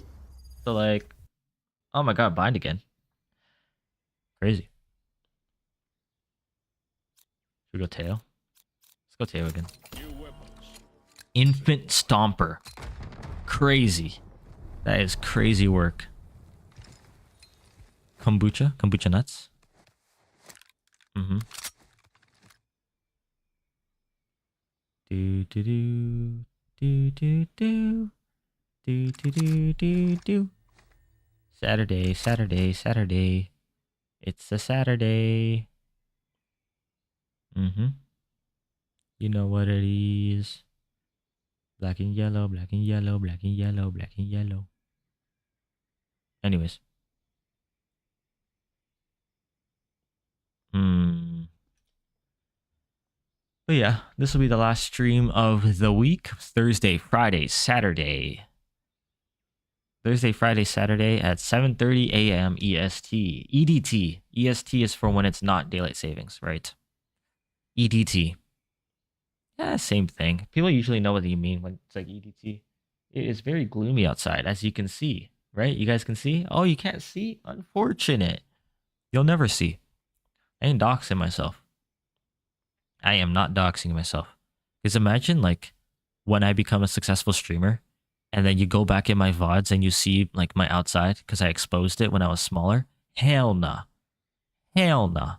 So like, oh my god, bind again. Crazy. Should we go tail? Let's go tail again. Infant Stomper. Crazy. That is crazy work. Kombucha nuts. Mm-hmm. Do do do do do do do do do do do. Saturday, Saturday, Saturday. It's a Saturday. Mm-hmm. You know what it is. Black and yellow, black and yellow, black and yellow, black and yellow. Anyways. But yeah, this will be the last stream of the week. Thursday, Friday, Saturday. Thursday, Friday, Saturday at 7:30 a.m. EST. EDT. EST is for when it's not daylight savings, right? EDT. Yeah, same thing. People usually know what you mean when it's like EDT. It is very gloomy outside, as you can see, right? You guys can see? Oh, you can't see? Unfortunate. You'll never see. I ain't doxing myself. I am not doxing myself. Because imagine like when I become a successful streamer and then you go back in my VODs and you see like my outside because I exposed it when I was smaller. Hell nah. Hell nah.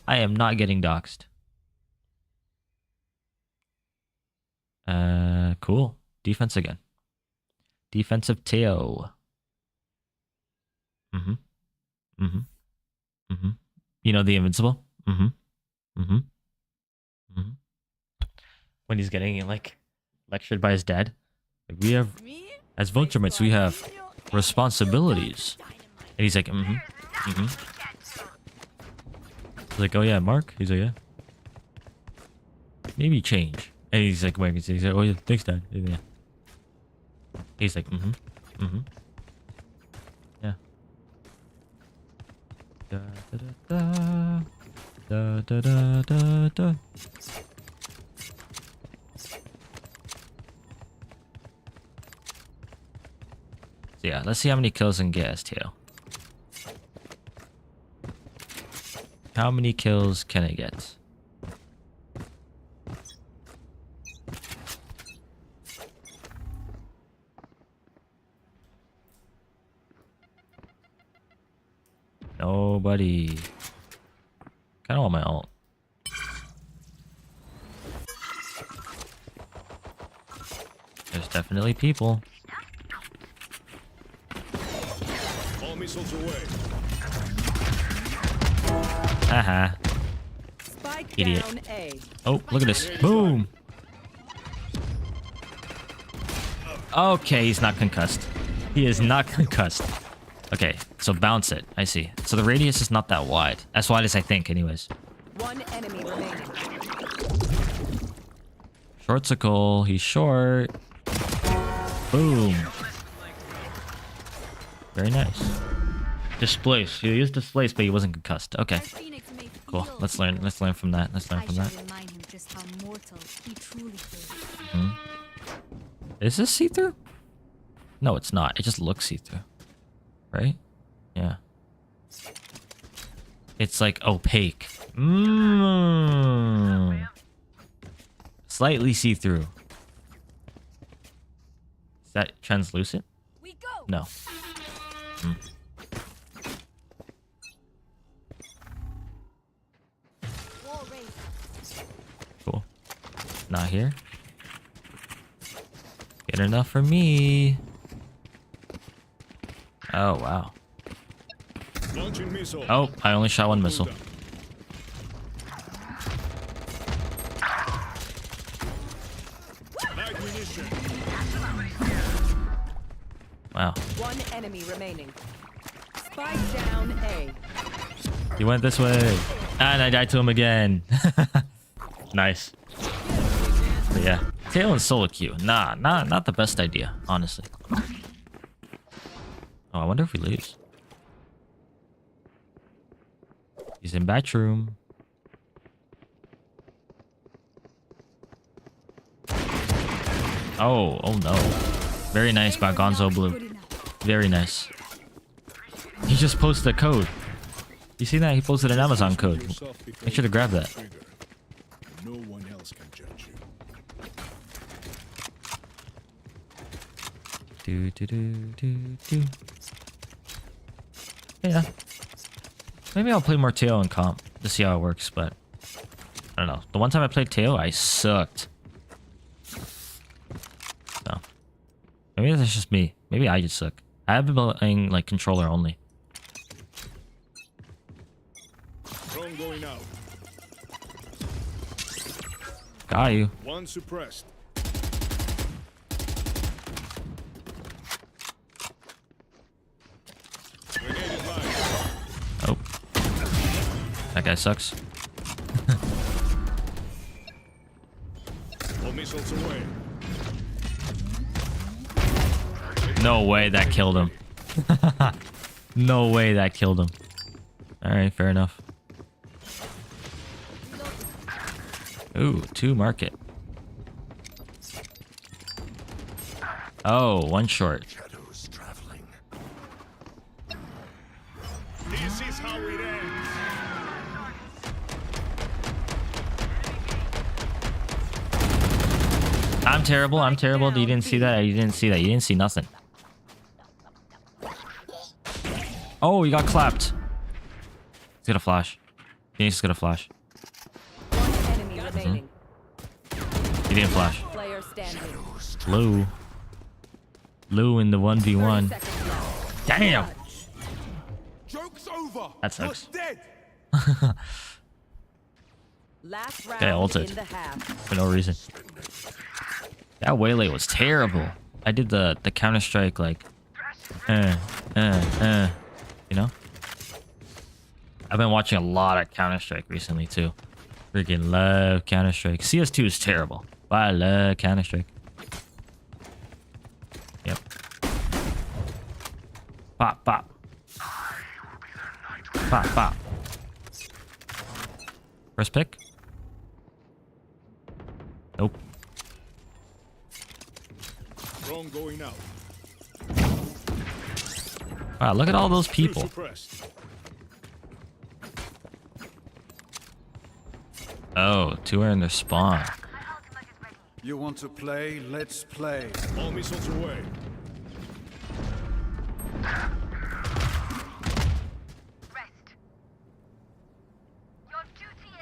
I am not getting doxed. Cool. Defense again. Defensive Teo. Mm-hmm. Mm-hmm. Mm-hmm. You know the invincible? Mm-hmm. Mm-hmm. Mm-hmm. When he's getting like lectured by his dad. Like, we have, as Viltrumites, we have responsibilities. And he's like, mm-hmm. Mm-hmm. He's like, oh yeah, Mark? He's like, yeah. Maybe change. And he's like, wait, he's like, oh yeah, thanks, Dad. Yeah. He's like, mm-hmm. Mm-hmm. Yeah. Da da da da da da da da. So yeah, let's see how many kills and get Teo. How many kills can it get? Nobody. Kind of want my ult. There's definitely people. All missiles away. Haha. Idiot. Oh, look at this. Boom. Okay, he's not concussed. He is not concussed. Okay, so bounce it. I see. So the radius is not that wide. As wide as I think, anyways. One enemy remaining. Shortsicle. He's short. Boom. Very nice. Displaced. He is displaced, but he wasn't concussed. Okay. Cool. Let's learn. Let's learn from that. Let's learn from that. Is this see-through? No, it's not. It just looks see-through. Right? Yeah. It's like opaque. Slightly see-through. Is that translucent? No. Cool. Not here. Good enough for me. Oh, wow. Launching missile. Oh, I only shot one missile. Light munition. Wow. One enemy remaining. Spike down A. He went this way. And I died to him again. Nice. But yeah. Tail and solo queue. Nah, not the best idea, honestly. Oh, I wonder if we lose. He's in bathroom. Oh no. Very nice by Gonzo Blue. Very nice. He just posted a code. You see that? He posted an Amazon code. Make sure to grab that. No one else can judge you. Do do do do do. Yeah. Maybe I'll play more Teo in comp to see how it works, but I don't know. The one time I played Teo, I sucked. So maybe that's just me. Maybe I just suck. I have been playing like controller only. Drone going out. Got you. One suppressed. Grenade live. Oh. That guy sucks. All missiles away. No way that killed him. No way that killed him. Alright, fair enough. Ooh, 2 market. Oh, 1 short. Shadows traveling. This is how it ends. I'm terrible. I'm terrible. You didn't see that. You didn't see that. You didn't see nothing. Oh, he got clapped. He's got a flash. Phoenix is gonna flash. One enemy remaining. He didn't flash. Player standing. Lou. Lou in the 1v1. 30 seconds left. Damn. Joke's over. That sucks. Dead. Last round Okay, ulted. in the half. For no reason. That waylay was terrible. I did the Counter-Strike like you know? I've been watching a lot of Counter-Strike recently too. Freaking love Counter-Strike. CS2 is terrible, but I love Counter-Strike. Yep. Pop, pop. Pop, pop. First pick? Nope. Drone going out. Wow, look at all those 2 people. suppressed. Oh, 2 are in their spawn. You want to play? Let's play. All missiles away.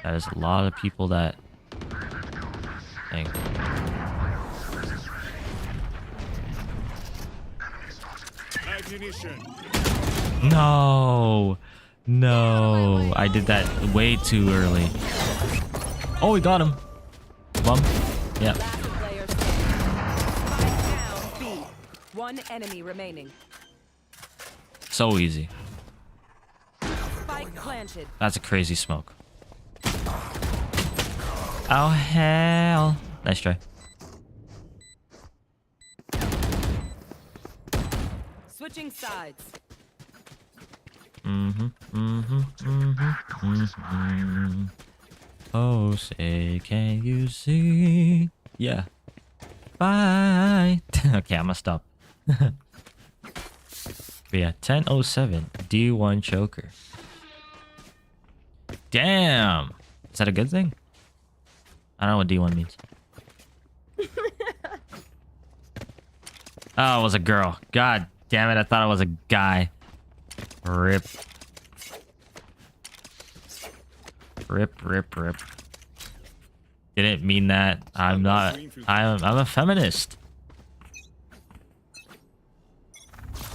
That is a lot of people that think. Ammunition. No. No. I did that way too early. Oh, we got him. Bum. Yeah. Last player standing. Spike down B. One enemy remaining. So easy. Spike planted. That's a crazy smoke. Oh, hell. Nice try. Switching sides. Oh, say, can you see? Yeah. Bye. Okay, I'm gonna stop. But yeah, 10:07 D1 choker. Damn. Is that a good thing? I don't know what D1 means. Oh, it was a girl. God damn it, I thought it was a guy. Rip. Rip, rip, rip. Didn't mean that. I'm not. I'm a feminist.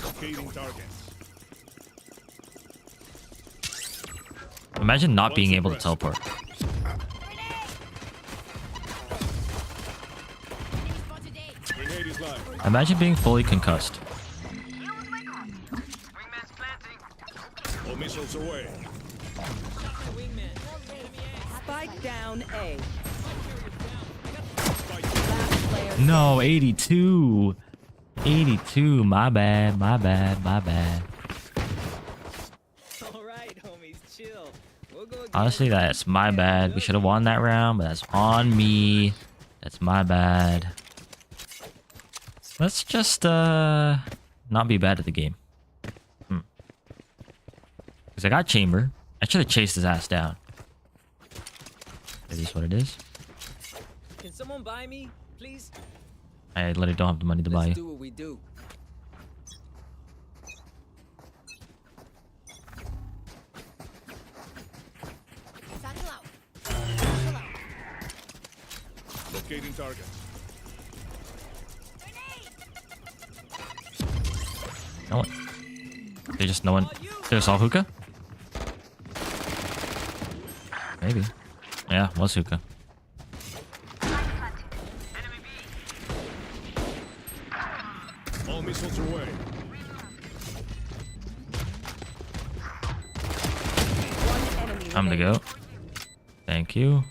Locating targets. Imagine not being able to teleport. Grenade is live. Imagine being fully concussed. All missiles away. Spike down A. Spike. Last player. No, 82. 82. My bad. My bad. My bad. All right, homies, chill. We'll go again. Honestly, that's my bad. We should have won that round, but that's on me. That's my bad. Let's just not be bad at the game. Because I got chamber. I should have chased his ass down. It is what it is. Can someone buy me, please? I literally don't have the money to buy Let's you. do what we do. target. No one. They just no one. There's all hookah? Maybe. Yeah, was hookah. All missiles away. One enemy I'm the remaining. goat. Thank you.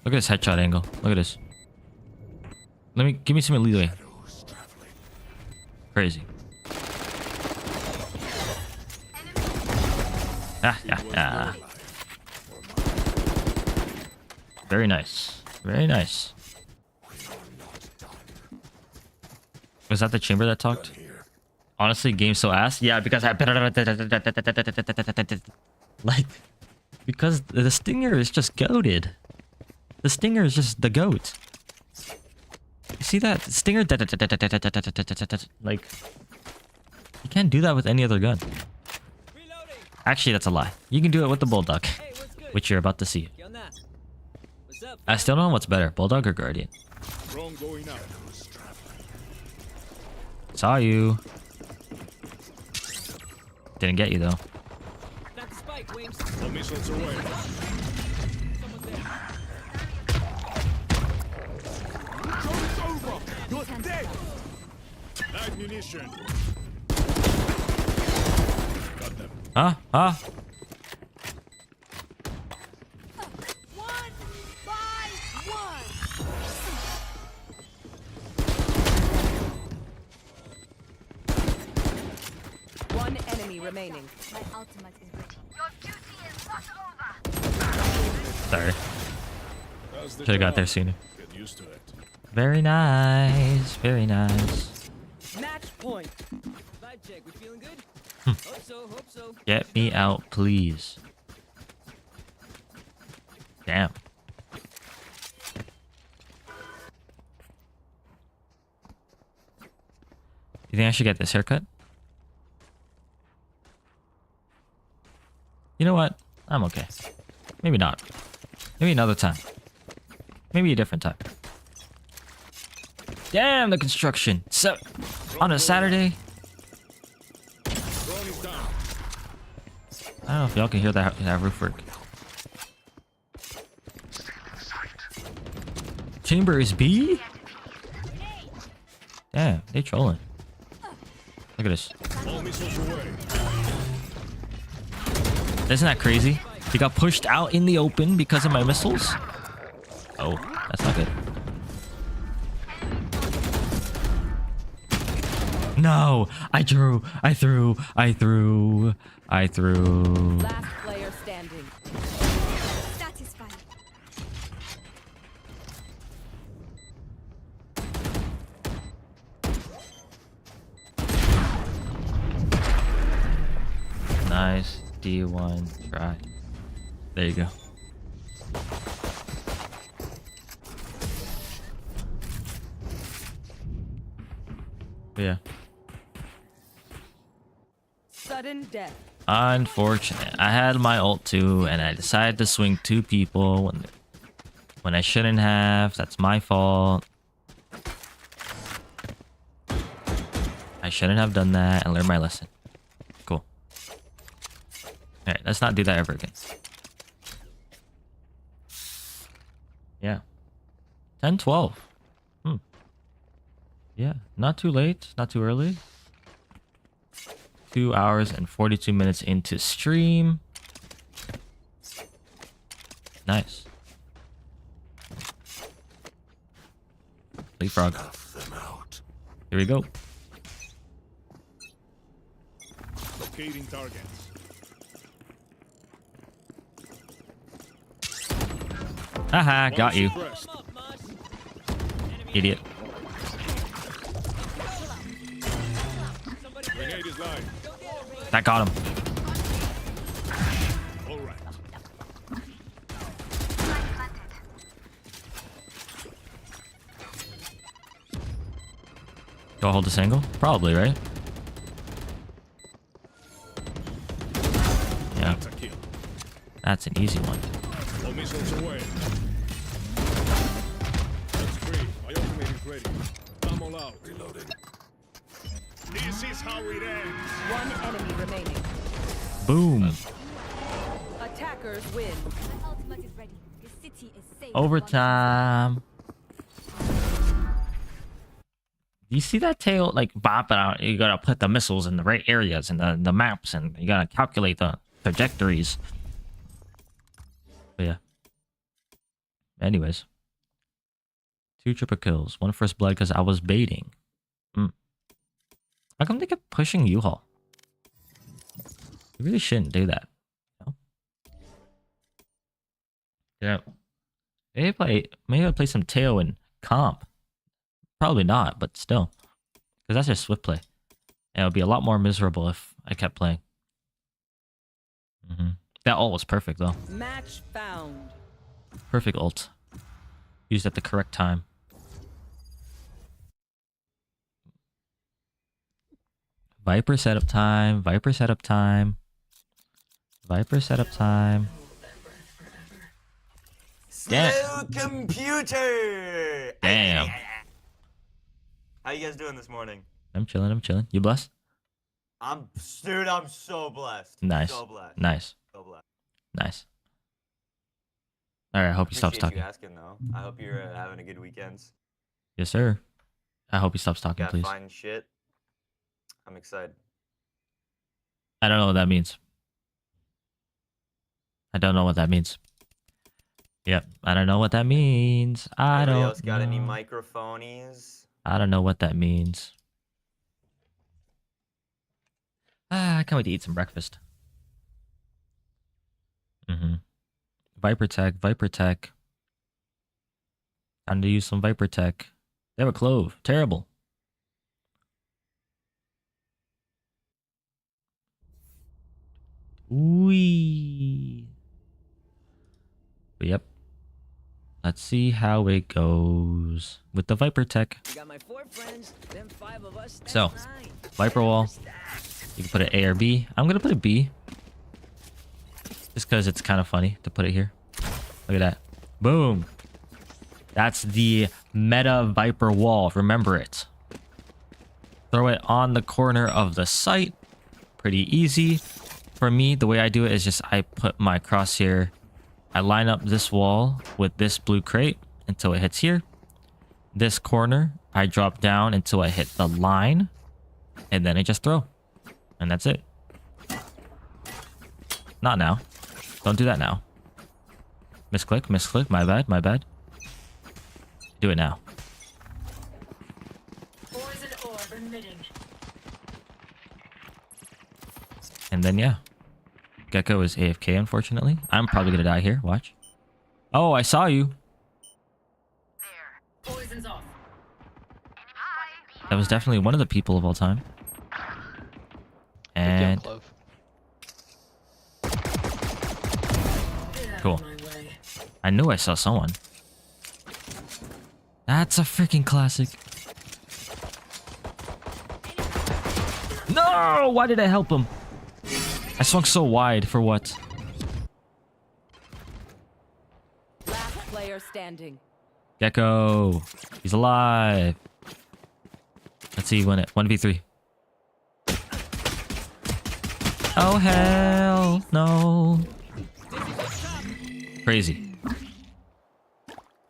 Look at this headshot angle. Look at this. Give me some leeway. Crazy. Yeah. Very nice. Very nice. Was that the chamber that talked? Honestly, game so ass. Yeah, because I like because the stinger is just goated. The stinger is just the goat. You see that? The stinger like you can't do that with any other gun. Actually, that's a lie. You can do it with the bulldog, which you're about to see. I still don't know what's better, bulldog or guardian. Drone going out. Saw you. Didn't get you though. All missiles away. Joke's over. You're dead. Light munition. Got them. Huh? One by one. One enemy remaining. My ultimate is ready. Sorry. How's the Should have got job? there sooner. Get used to it. Very nice. Very nice. Match point. Vibe check. We feeling good? Hmm. Hope so. Hope so. Get me out, please. Damn. You think I should get this haircut? You know what? I'm okay. Maybe not. Maybe another time. Maybe a different time. Damn, the construction. So, on a Saturday. Drone is down. I don't know if y'all can hear that roof work. Chamber is B? Damn, they trolling. Look at this. All missiles away. Isn't that crazy? He got pushed out in the open because of my missiles? Oh, that's not good. No! I threw! Last player standing. Satisfied. Nice D1 try. There you go. But yeah. Sudden death. Unfortunate. I had my ult too, and I decided to swing 2 people when I shouldn't have. That's my fault. I shouldn't have done that and learned my lesson. Cool. Alright, let's not do that ever again. Yeah. 10-12. Yeah, not too late, not too early. 2 hours and 42 minutes into stream. Nice. Leapfrog. Here we go. Locating targets. Haha, got you. Suppressed. Idiot. Grenade is live. That got him. All right. Do I hold this angle? Probably, right? Yeah. That's a kill. That's an easy one. All missiles Missiles away. That's free. My ultimate is ready. I'm all out. Reloading. This is how it ends. One enemy remaining. Boom. Attackers win. My ultimate is ready. The city is safe. Overtime. You see that tail like bopping out? You gotta put the missiles in the right areas and the maps, and you gotta calculate the trajectories. But yeah. Anyways. 2 triple kills. 1 first blood because I was baiting. How come they kept pushing U-Haul? You really shouldn't do that. No? Yeah. Maybe I play some Teo and comp. Probably not, but still. Because that's just swift play. And it would be a lot more miserable if I kept playing. That ult was perfect though. Match found. Perfect ult. Used at the correct time. Viper setup time. Viper setup time. Viper setup time. Slow computer. Damn. How you guys doing this morning? I'm chilling. I'm chilling. You blessed? Dude, I'm so blessed. Nice. So blessed. Nice. So blessed. Nice. All right. I hope he stops Appreciate talking. you asking though. I hope you're having a good weekend. Yes, sir. I hope he stops talking, Got please. fine shit. I'm excited. I don't know what that means. I don't know what that means. Yep. I don't know what that means. I Anybody don't else got any know. microphonies? I don't know what that means. I can't wait to eat some breakfast. Viper Tech, Viper Tech. Time to use some Viper Tech. They have a clove. Terrible. Wee. But yep. Let's see how it goes with the Viper Tech. We got my 4 friends, then 5 of us. That's So, 9. Viper wall. You can put it A or B. I'm gonna put it B. Just because it's kind of funny to put it here. Look at that. Boom. That's the meta Viper wall. Remember it. Throw it on the corner of the site. Pretty easy. For me, the way I do it is just I put my crosshair. I line up this wall with this blue crate until it hits here. This corner, I drop down until I hit the line. And then I just throw. And that's it. Not now. Don't do that now. Misclick, misclick. My bad, my bad. Do it now. And then, yeah. Gecko is AFK, unfortunately. I'm probably gonna die here. Watch. Oh, I saw you. Poison's off. That was definitely one of the people of all time. And... Cool. I knew I saw someone. That's a freaking classic. No! Why did I help him? I swung so wide for what? Last player standing. Gecko. He's alive. Let's see you win it. 1v3. Oh, hell no. Crazy.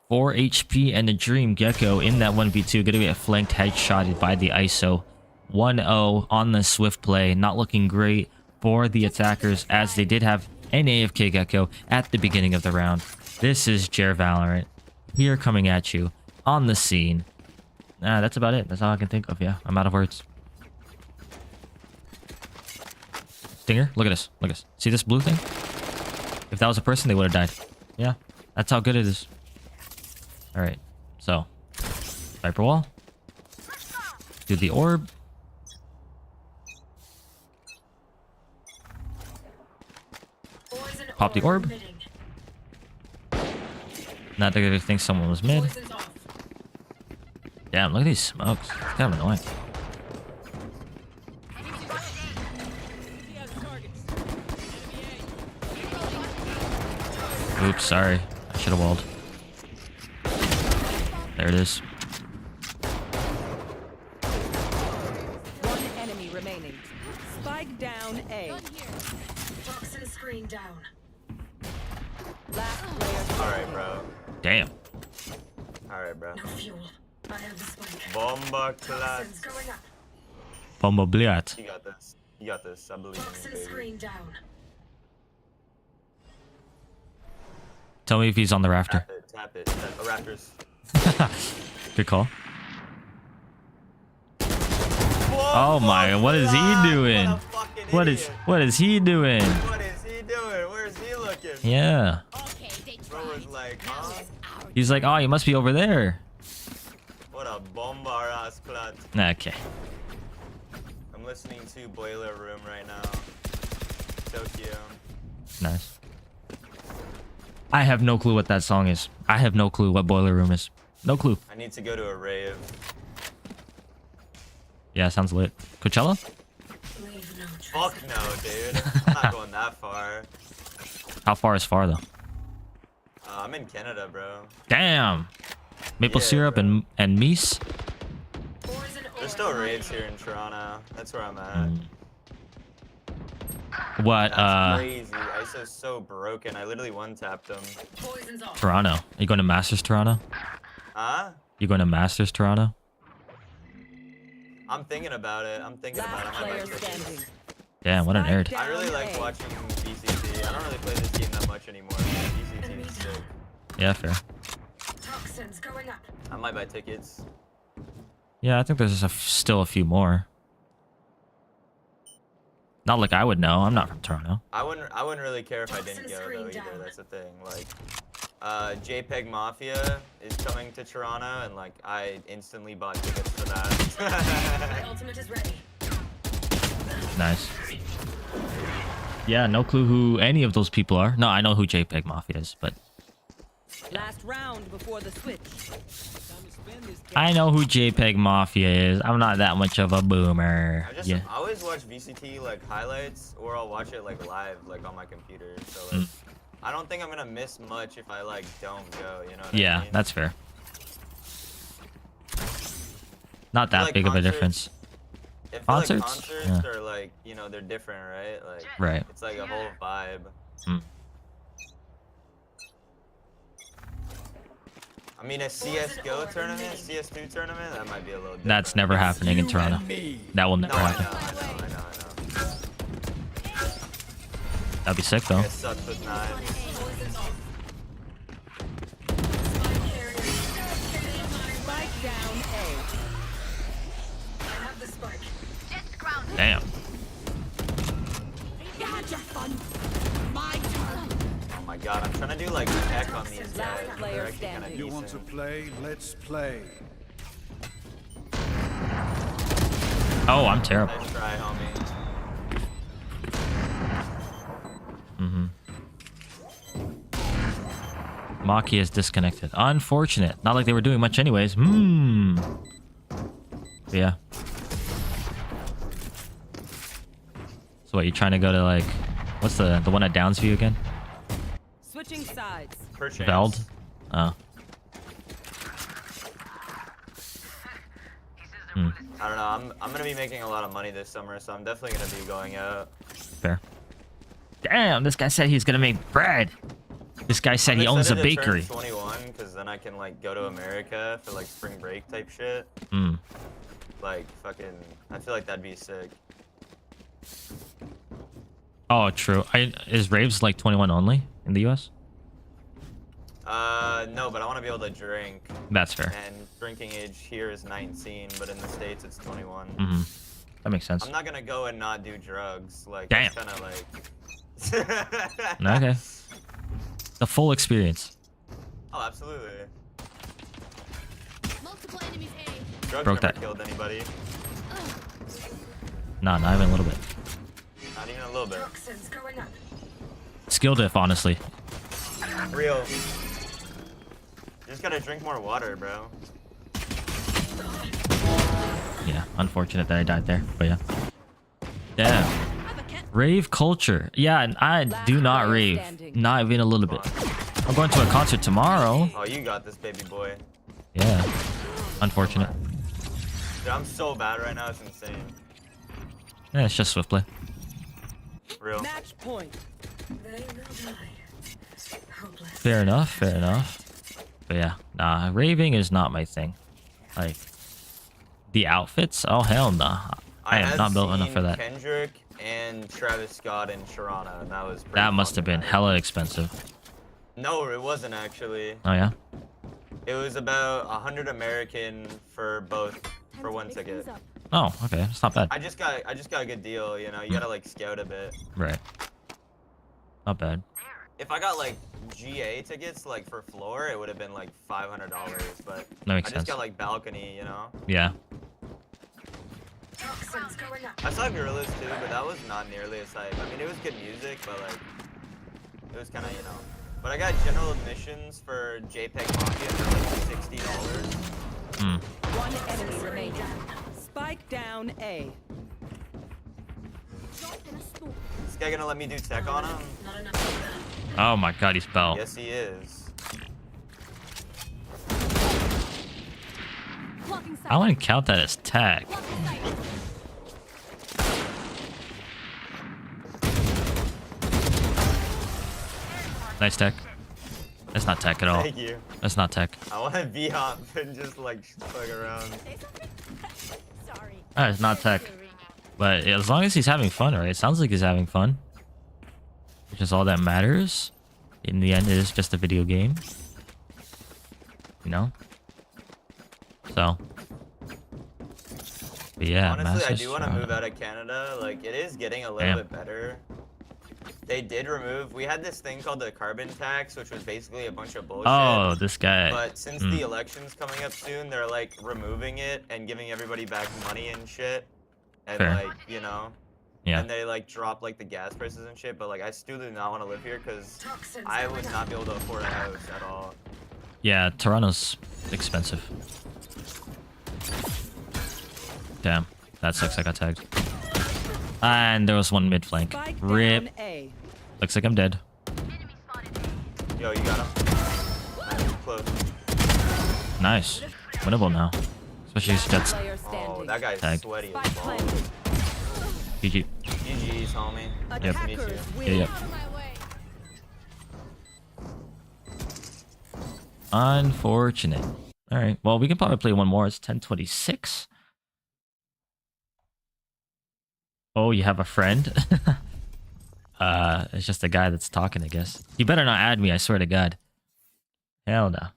4 HP and a Dream Gecko in that 1v2. Gonna get flanked headshotted by the ISO. 1-0 on the swift play. Not looking great for the attackers as they did have an AFK Gecko at the beginning of the round. This is Jer Valorant. Here coming at you on the scene. That's about it. That's all I can think of. Yeah, I'm out of words. Stinger, look at this. Look at this. See this blue thing? If that was a person, they would have died. Yeah, that's how good it is. All right, so Viper wall. Do the orb. Pop the orb. Not that I think someone was mid. Damn, look at these smokes. It's kind of annoying. Oops, sorry. I should have walled. There it is. One enemy remaining. Spike down A. Gun here. Toxin screen down. Last player. Alright, bro. Damn. Alright, bro. No fuel. I have the spike. Bomba class. Going up. Bomba bliat. You got this. You got this. I believe in you, baby. Screen down. Tell me if he's on the rafter. Tap it. Tap the Raptors. Good call. Oh my, what is he doing? What is he doing? What is he doing? Where's he looking? Yeah. Okay, they Bro was tried. like, Now huh? it's our He's like, oh, you must be over there. What a bomba ass clut. Okay. I'm listening to Boiler Room right now. Tokyo. Nice. I have no clue what that song is. I have no clue what Boiler Room is. No clue. I need to go to a rave. Yeah, sounds lit. Coachella? Fuck no, dude. I'm not going that far. How far is far, though? I'm in Canada, bro. Damn. Maple Yeah, syrup bro. and meese? There's still raves here in Toronto. That's where I'm at. What, That's crazy. ISO's so broken. I literally one-tapped him. Toronto? Are you going to Masters Toronto? Huh? You going to Masters Toronto? I'm thinking about it. I'm thinking about it. I might buy tickets. Damn, what a nerd. I really like watching VCT. I don't really play this game that much anymore. VCT is sick. Yeah, fair. Toxins going up. I might buy tickets. Yeah, I think there's still a few more. Not like I would know. I'm not from Toronto. I wouldn't really care if I didn't go though either. That's the thing. Like, JPEG Mafia is coming to Toronto, and like I instantly bought tickets for that. My ultimate is ready. Nice. Yeah, no clue who any of those people are. No, I know who JPEG Mafia is, but Last round before the switch. I know who JPEG Mafia is. I'm not that much of a boomer. I always watch VCT like highlights, or I'll watch it like live, like on my computer. So like, I don't think I'm gonna miss much if I like don't go. You know what I mean? That's fair. Not that like big of a concerts- difference. I feel Concerts? like concerts Yeah. are like, you know, they're different, right? Like, Right. It's like a whole vibe. I mean, a CS:GO tournament, CS2 tournament, that might be a little different. That's never happening in Toronto. That will never No, I happen. know. That'd be sick though. It sucks with knives. Spike down A. I have the spike. Damn. You had your fun. My turn. Oh my god, I'm trying to do like tech on these guys. They're actually kind of You want to decent. play? Let's play. Oh, I'm terrible. Nice try, homie. Maki is disconnected. Unfortunate. Not like they were doing much anyways. Yeah. So what, you trying to go to like, what's the one at Downsview again? Switching sides. Per chance. Veld? Oh. I don't know. I'm gonna be making a lot of money this summer, so I'm definitely gonna be going out. Fair. Damn, this guy said he's gonna make bread. This guy said I'm he owns a excited to turn bakery. 21, because then I can like go to America for like spring break type shit. Like fucking, I feel like that'd be sick. Oh, true. Is Raves like 21 only in the US? No, but I want to be able to drink. That's fair. And drinking age here is 19, but in the States it's 21. That makes sense. I'm not gonna go and not do drugs. Like, Damn. kind of like. Okay. The full experience. Oh, absolutely. Multiple enemies A. Drugs Broke never that. killed anybody. Nah, not even a little bit. Not even a little bit. Toxins going up. Skill diff, honestly. Real. You just gotta drink more water, bro. Yeah, unfortunate that I died there, but yeah. Damn. Rave culture. Yeah, and I do not rave. Not even a little bit. I'm going to a concert tomorrow. Oh, you got this, baby boy. Yeah. Unfortunate. Dude, I'm so bad right now. It's insane. Yeah, it's just swift play. Real. Match point. Fair enough, fair enough. But yeah, nah, raving is not my thing. Like, the outfits? Oh, hell nah. I am not built enough for that. Kendrick and Travis Scott in Toronto, and that was pretty That must have been fucking hella expensive. nice. No, it wasn't actually. Oh, yeah? It was about 100 American for one ticket. Oh, okay. It's not bad. I just got a good deal, you know. You gotta like scout a bit. Right. Not bad. If I got like GA tickets like for floor, it would have been like $500, but That makes I just sense. got like balcony, you know. Yeah. I saw Gorillas too, but that was not nearly as hype. I mean, it was good music, but like it was kind of, you know. But I got general admissions for JPEG Mafia for like $60. Hmm. One enemy remaining. Spike down A. This guy gonna let me do tech on him? Oh my god, he's belt. Yes, he is. I wouldn't count that as tech. Nice tech. That's not tech at all. Thank you. That's not tech. I want to V-hop and just like fuck around. That is not tech. But as long as he's having fun, right? It sounds like he's having fun. Which is all that matters. In the end, it is just a video game. You know? So. But yeah, Honestly, I Masters do want to Toronto. move out of Canada. Like, it is getting a little bit better. They did remove... We had this thing called the carbon tax, which was basically a bunch of bullshit. Oh, this guy. But since the election's coming up soon, they're, like, removing it and giving everybody back money and shit. And, Fair. like, you know... Yeah. And they, like, drop, like, the gas prices and shit. But, like, I still do not want to live here because I would not be able to afford a house at all. Yeah, Toronto's expensive. Damn. That sucks. I got tagged. And there was one mid flank. Spike Rip. down A. Looks like I'm dead. Yo, you got him. Nice, close. Nice. Winnable now. Especially his Jets. Player Oh, standing. that guy's Tagged. sweaty Spike as balls. planted. GG. GG's, homie. Nice to meet you. Attackers Yeah, win. yeah. Unfortunate. Alright. Well, we can probably play one more. It's 10:26. Oh, you have a friend? It's just a guy that's talking, I guess. You better not add me, I swear to God. Hell no.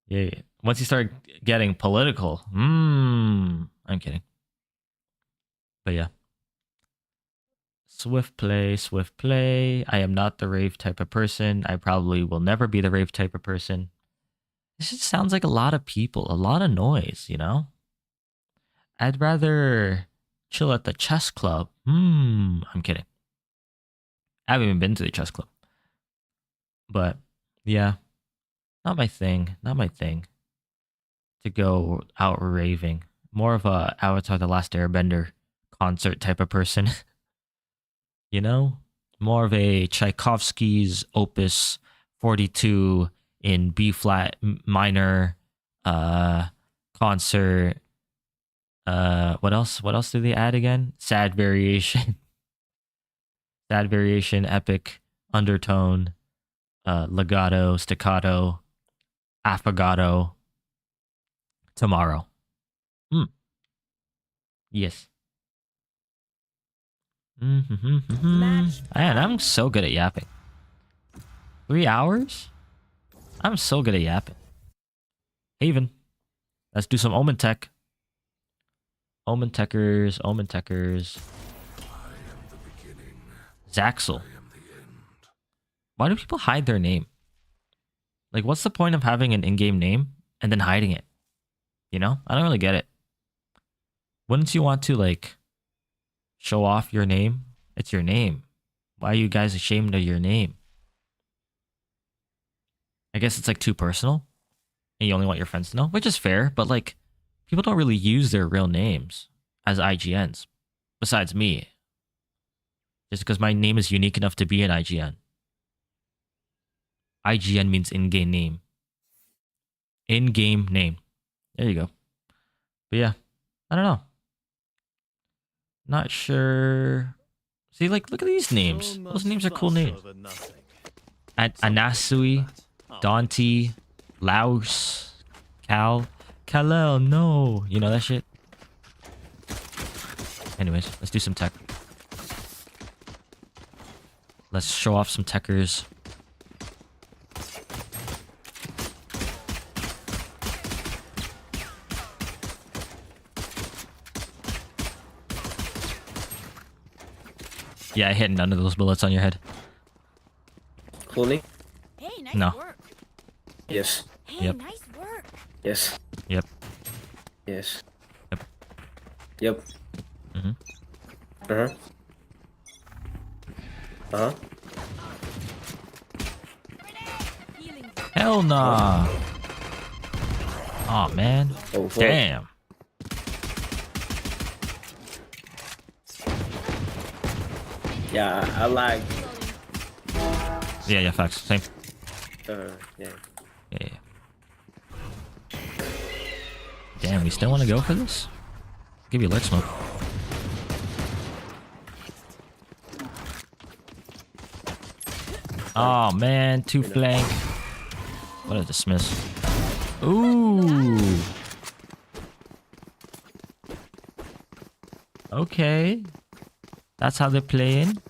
Yeah. Once you start getting political, I'm kidding. But yeah. Swift play, swift play. I am not the rave type of person. I probably will never be the rave type of person. This just sounds like a lot of people, a lot of noise, you know? I'd rather chill at the chess club. I'm kidding. I haven't even been to the chess club. But yeah, not my thing. Not my thing. To go out raving. More of a Avatar The Last Airbender concert type of person. You know? More of a Tchaikovsky's Opus 42 in B flat minor concert. What else do they add again? Sad variation. Sad variation, epic, undertone, legato, staccato, affogato. Tomorrow. Yes. Match Man, I'm so good at yapping. 3 hours? I'm so good at yapping. Haven. Let's do some Omen Tech. Omen Techers, Omen Techers. Zaxel. Why do people hide their name? Like, what's the point of having an in-game name and then hiding it? You know? I don't really get it. Wouldn't you want to, like, show off your name? It's your name. Why are you guys ashamed of your name? I guess it's, like, too personal. And you only want your friends to know, which is fair, but, like, people don't really use their real names as IGNs. Besides me. Just because my name is unique enough to be an IGN. IGN means in-game name. In-game name. There you go. But yeah, I don't know. Not sure. See, like, look at these names. Those names are cool names. Anasui, Dante, Laos, Kalel, no. You know that shit? Anyways, let's do some tech. Let's show off some techers. Yeah, I hit none of those bullets on your head. Cloning? Hey, nice No. work. Yes. Hey, Yep. nice work. Yes. Yep. Yes. Yep. Yep. Mhm. Uh-huh. Uh-huh. Healing. Hell nah. Oh man. Oh, fuck. Damn. Yeah, I like. Yeah, facts. Same. Yeah. Yeah. Damn, we still want to go for this? Give you leg smoke. Oh man, two flank. What a dismiss. Ooh. Okay. That's how they're playing.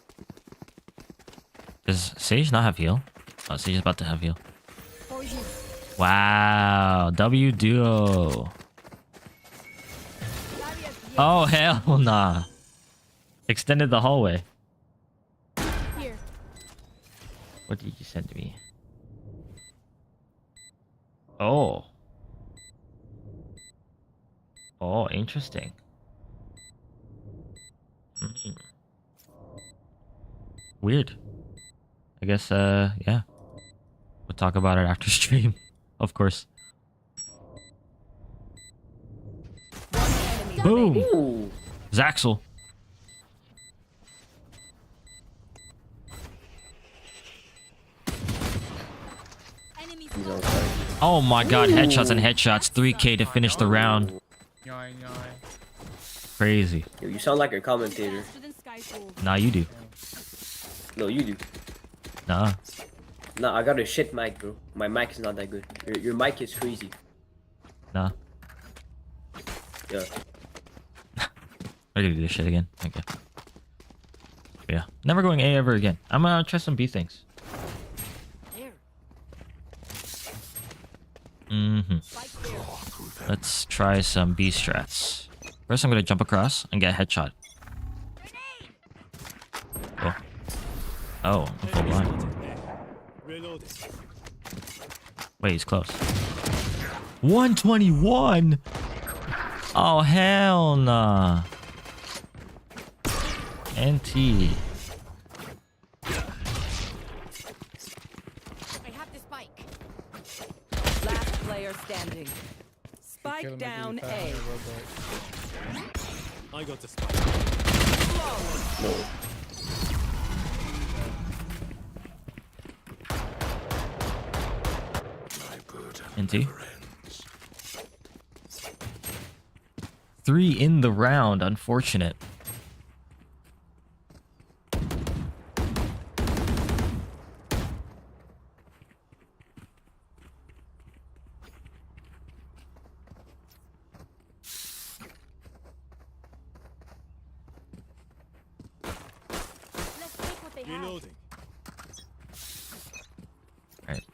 Does Sage not have heal? Oh, Sage is about to have heal. For you. Wow. W duo. Oh, hell nah. Extended the hallway. Here. What did you send to me? Oh. Oh, interesting. Mm. Weird. I guess, yeah. We'll talk about it after stream. Of course. Boom! Ooh. Zaxel. Enemies He's low. outside. Oh my god, headshots and headshots. 3k to finish the round. Crazy. Yo, you sound like a commentator. Faster than Skyfall. Nah, you do. No, you do. Nah. Nah, I got a shit mic, bro. My mic is not that good. Your mic is crazy. Nah. Yeah. I gotta do this shit again. Okay. Yeah. Never going A ever again. I'm gonna try some B things. There. Mm-hmm. Spike there. Let's try some B strats. First, I'm gonna jump across and get a headshot. Oh. Oh, I'm full blind. Wait, he's close. 121! Oh, hell nah. NT. I have the spike. Last player standing. Spike down A. I got the spike. No. NT. 3 in the round. Unfortunate. Let's take what they have. Reloading. Alright.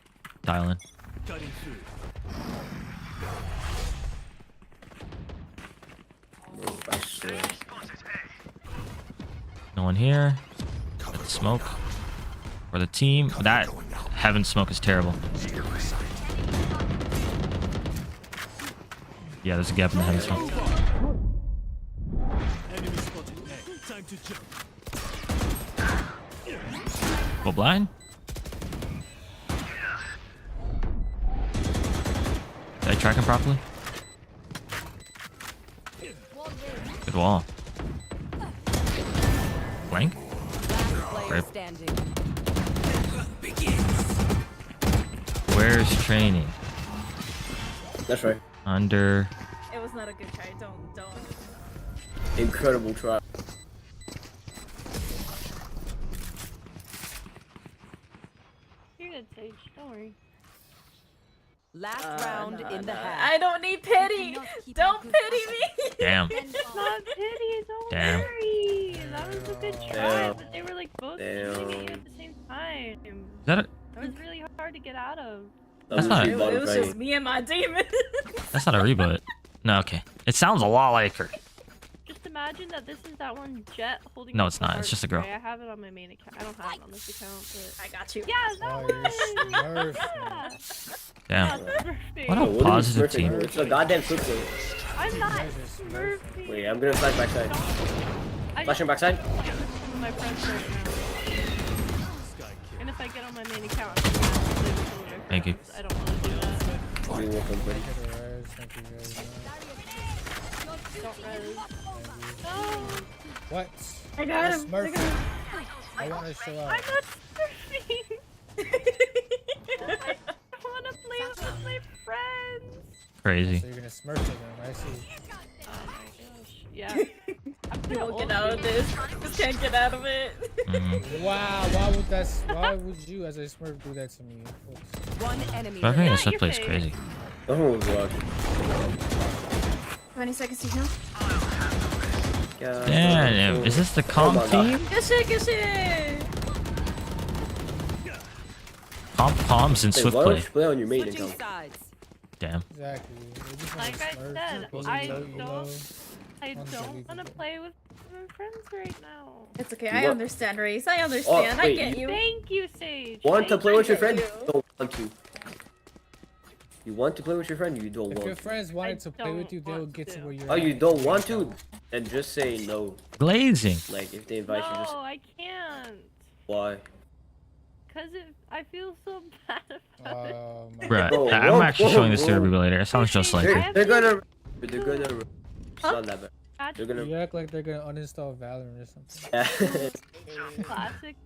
Dial in. Cutting through. Bro, I swear. No one here. Got the smoke. For the team. That heaven smoke is terrible. Yeah, there's a gap in the heaven smoke. Enemy spotted A. Time to jump. Go blind. Did I track him properly? Wall raised. Good wall. Blank? Last player Rip. standing. years training. That's right. Under. It was not a good try. Don't. Incredible try. You're good, Sage. Don't worry. Last round in the half. I don't need pity. Don't pity me. Damn. It's not pity. Don't Damn. worry. That was a good try, Damn. but they were like both Damn. shooting at you at the same time. Is that a, It was really hard to get out of. That's not- It was just me and my demon. that's not a reboot. No, okay. It sounds a lot like her. Just imagine that this is that one Jet holding. No, up it's the not. heart It's just a girl. spray. I have it on my main account. I don't have it on this account, but I got you. Yeah, that Oh, one. you're Yeah. Damn. Smurfing. What Oh, a what are you positive smurfing? team. It's a goddamn flip play. I'm not smurfing. Wait, I'm gonna flash backside. I Flashing just backside. with my friends right now. And if I get on my main account, I'm gonna have to play with some of my Thank you. friends. I don't want to do that. You're welcome, buddy. Thank you very much. Don't res. No. What? I got That's him. Smurfing. I want to show I'm out. not smurfing. I want to play with my friends. Crazy. So you're gonna smurf to them, I see. Oh my gosh. Yeah. We won't get out of this. Just can't get out of it. Mhm. Wow, why would you as a smurf do that to me? One enemy. But I think remaining. this swift play is crazy. Oh god. 20 seconds to heal. God. Damn, is this the comp my God. team? Good shit, good shit. Comps and Hey, swift why don't play. you play on your main Switching account? sides. Damn. Exactly. They just wanna Like I smurf, said, go I low, don't- elo. I One's don't illegal. want to play with my friends right now. It's okay. You I want- understand, Race. I understand. I wait, get you. Thank you, Sage. Want to Thank play with your you. friend? you. Don't want to. You want to play with your friend? You don't If your want to. friends wanted to play with you, don't they'll want get to to. where you're Oh, at. you don't want to? Then just say no. Glazing. Like if they invite you, just No, I can't. why? Cause I feel so bad about it. My Bruh, Whoa, I'm whoa, actually showing this to whoa. everybody later. It sounds just like her. They're gonna. It's not that bad. That's They're gonna. You act like they're gonna uninstall Valorant or something. Yeah. classic.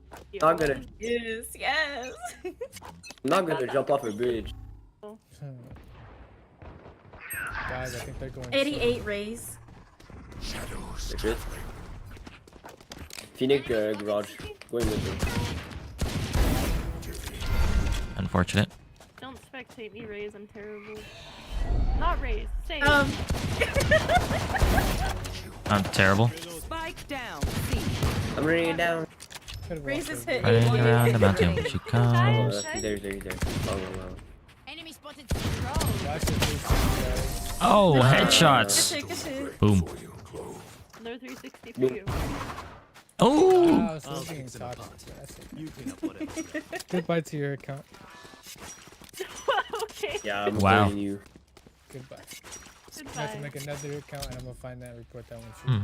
Not gonna. Yes, yes. I'm not gonna jump off a bridge. Guys, I think they're going. 88 Rays. They're good. Phoenix garage. Going with them. Unfortunate. Don't spectate me, Raze. I'm terrible. Not Raze. Sage. I'm terrible. Spike down. C. I'm running it down. Rays is hit. Running 81. around the mountain, she Oh, comes. there. Oh, wow. Enemy spotted C. Watch the 360, guys. Oh, Good headshots. shit, good shit. Boom. Another 360 for you. Oh. Wow, so it's being toxic. That's it. Goodbye to your account. Okay. Yeah, I'm Wow. avoiding you. Goodbye. I have to Goodbye. make another account and I'm gonna find that and report that one to you.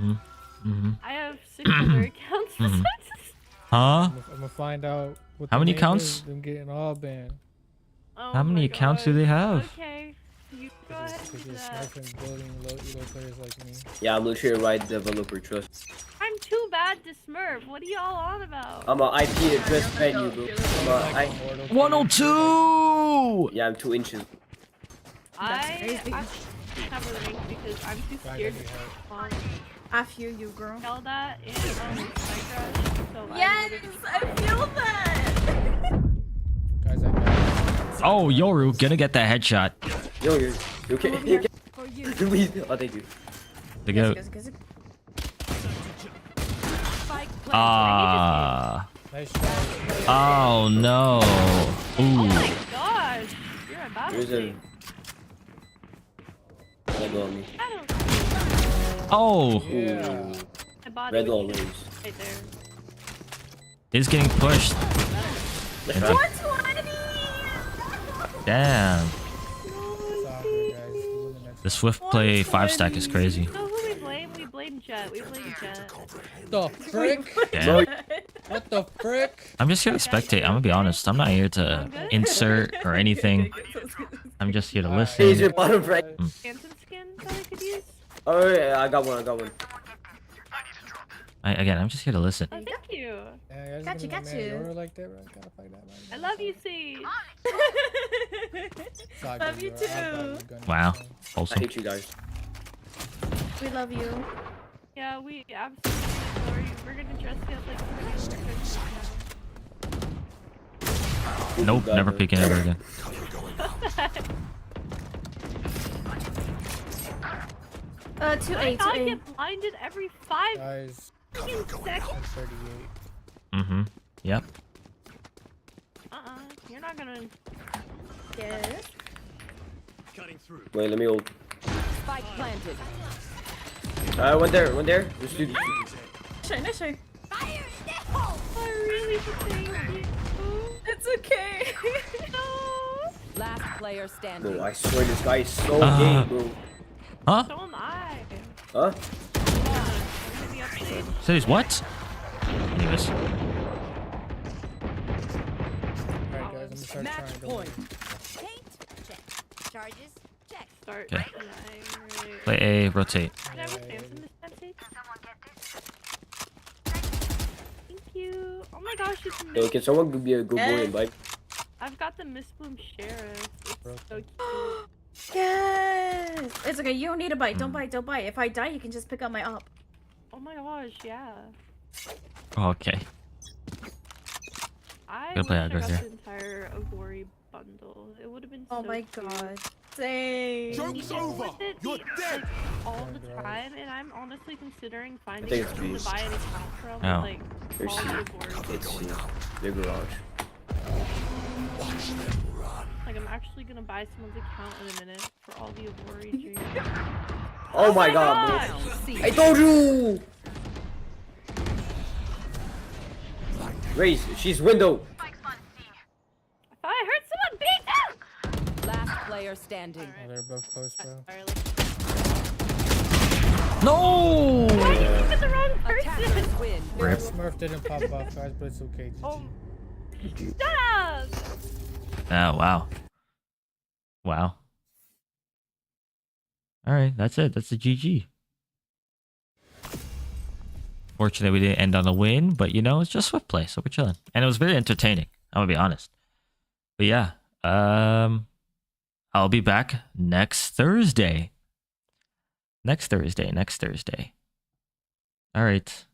Mm-hmm. I have 6 other accounts Mhm. besides this. Huh? I'm gonna find out what How the many name accounts? is, them getting all banned. Oh How many my accounts do gosh. they have? Okay. You go ahead and Because do you're that. smurfing, building low elo players like me. Yeah, I'm literally a right developer, trust. I'm too bad to smurf. What are y'all on about? I'm a IP address menu, bro. I'm a, Immortal 102. yeah, I'm 2 inches. I have a ring because I'm too Guys, I scared need to help. I feel you, girl. tell that in Minecraft. So Yes, I feel that. Guys, I got Oh, Yoru gonna get that headshot. Yo, you okay? You okay? For you. Please. Oh, thank you. The goat. Yes, yes, yes. Spike planted. Ah. nice try. Oh no. Oh Ooh. my gosh! You're a battle There's a. thing. Red on me. I don't Oh. Yeah. I bought Red it on right raise. there. He's getting pushed. Let's Into- try. 120. Damn. Soccer, guys. Who the next The swift play 5-stack is crazy. So who we blame? We blame Jet. We blame Jet. the frick? Damn. What the frick? I'm just here to spectate. I'm gonna be honest. I'm not here to insert or anything. I'm just here to Here's listen. your bottom right. Phantom skin that I could use? Oh yeah, I got one. Again, I'm just here to listen. Oh, thank you. Yeah, Got you, got you. Like that, bro. Gotta fight that, man. I love you, Sage. got Love you bro. I got too. gun Wow. so. I Awesome. hate you guys. We love you. Yeah, we absolutely adore you. We're gonna dress you up like Christmas Nope, never picking ever again. Uh, 2A, I 2A. get blinded every 5 Guys, freaking seconds. 38. Mm-hmm. Yep. You're not gonna. Yes. Wait, let me hold. Spike planted. One there. Just do. Sure, no, sure. Fire in the hole! I really thank you. It's okay. No. Last player standing. Bro, I swear this guy is so Ah. gay, bro. Huh? So am I. Huh? Maybe upstage. Says what? Anyways. Alright, guys, I'm gonna start Match trying to point. Paint? Check. Charges? Check. Start. Okay. Right. Play A, rotate. Can I have a Phantom this time, please? Thank you. Oh my gosh, it's Yo, Miss. can someone be a good boy and bike? I've got the Miss Bloom Sheriff. It's so cute. Yes. It's okay. You don't need to bite. Don't bite. Don't bite. If I die, you can just pick up my op. Oh my gosh, yeah. Okay. I Gotta wish play I aggro got here. the entire Agori bundle. It would have been Oh so my cute. god. Same. Joke's Even over. with it You're be- dead. like, all the Right. time, and I'm honestly considering finding think it's someone to beast. buy an account from, Oh. like, There's all the Agori. It's the garage. Like, I'm actually gonna buy someone's account in a minute for all the Agori dreams. Oh my god, gosh. bro. I told you! Raze, she's window. I thought I heard someone beat them! Last player standing. Oh, they're both close, bro. Sorry, like, No! why did you look at the wrong person? Attackers win. Rip. Smurf didn't pop off, guys, but it's okay. GG. Oh, shut up! Oh, wow. Wow. Alright, that's it. That's the GG. Fortunately, we didn't end on a win, but you know, it's just swift play, so we're chilling. And it was very entertaining, I'm gonna be honest. But yeah, I'll be back next Thursday. Next Thursday. Alright.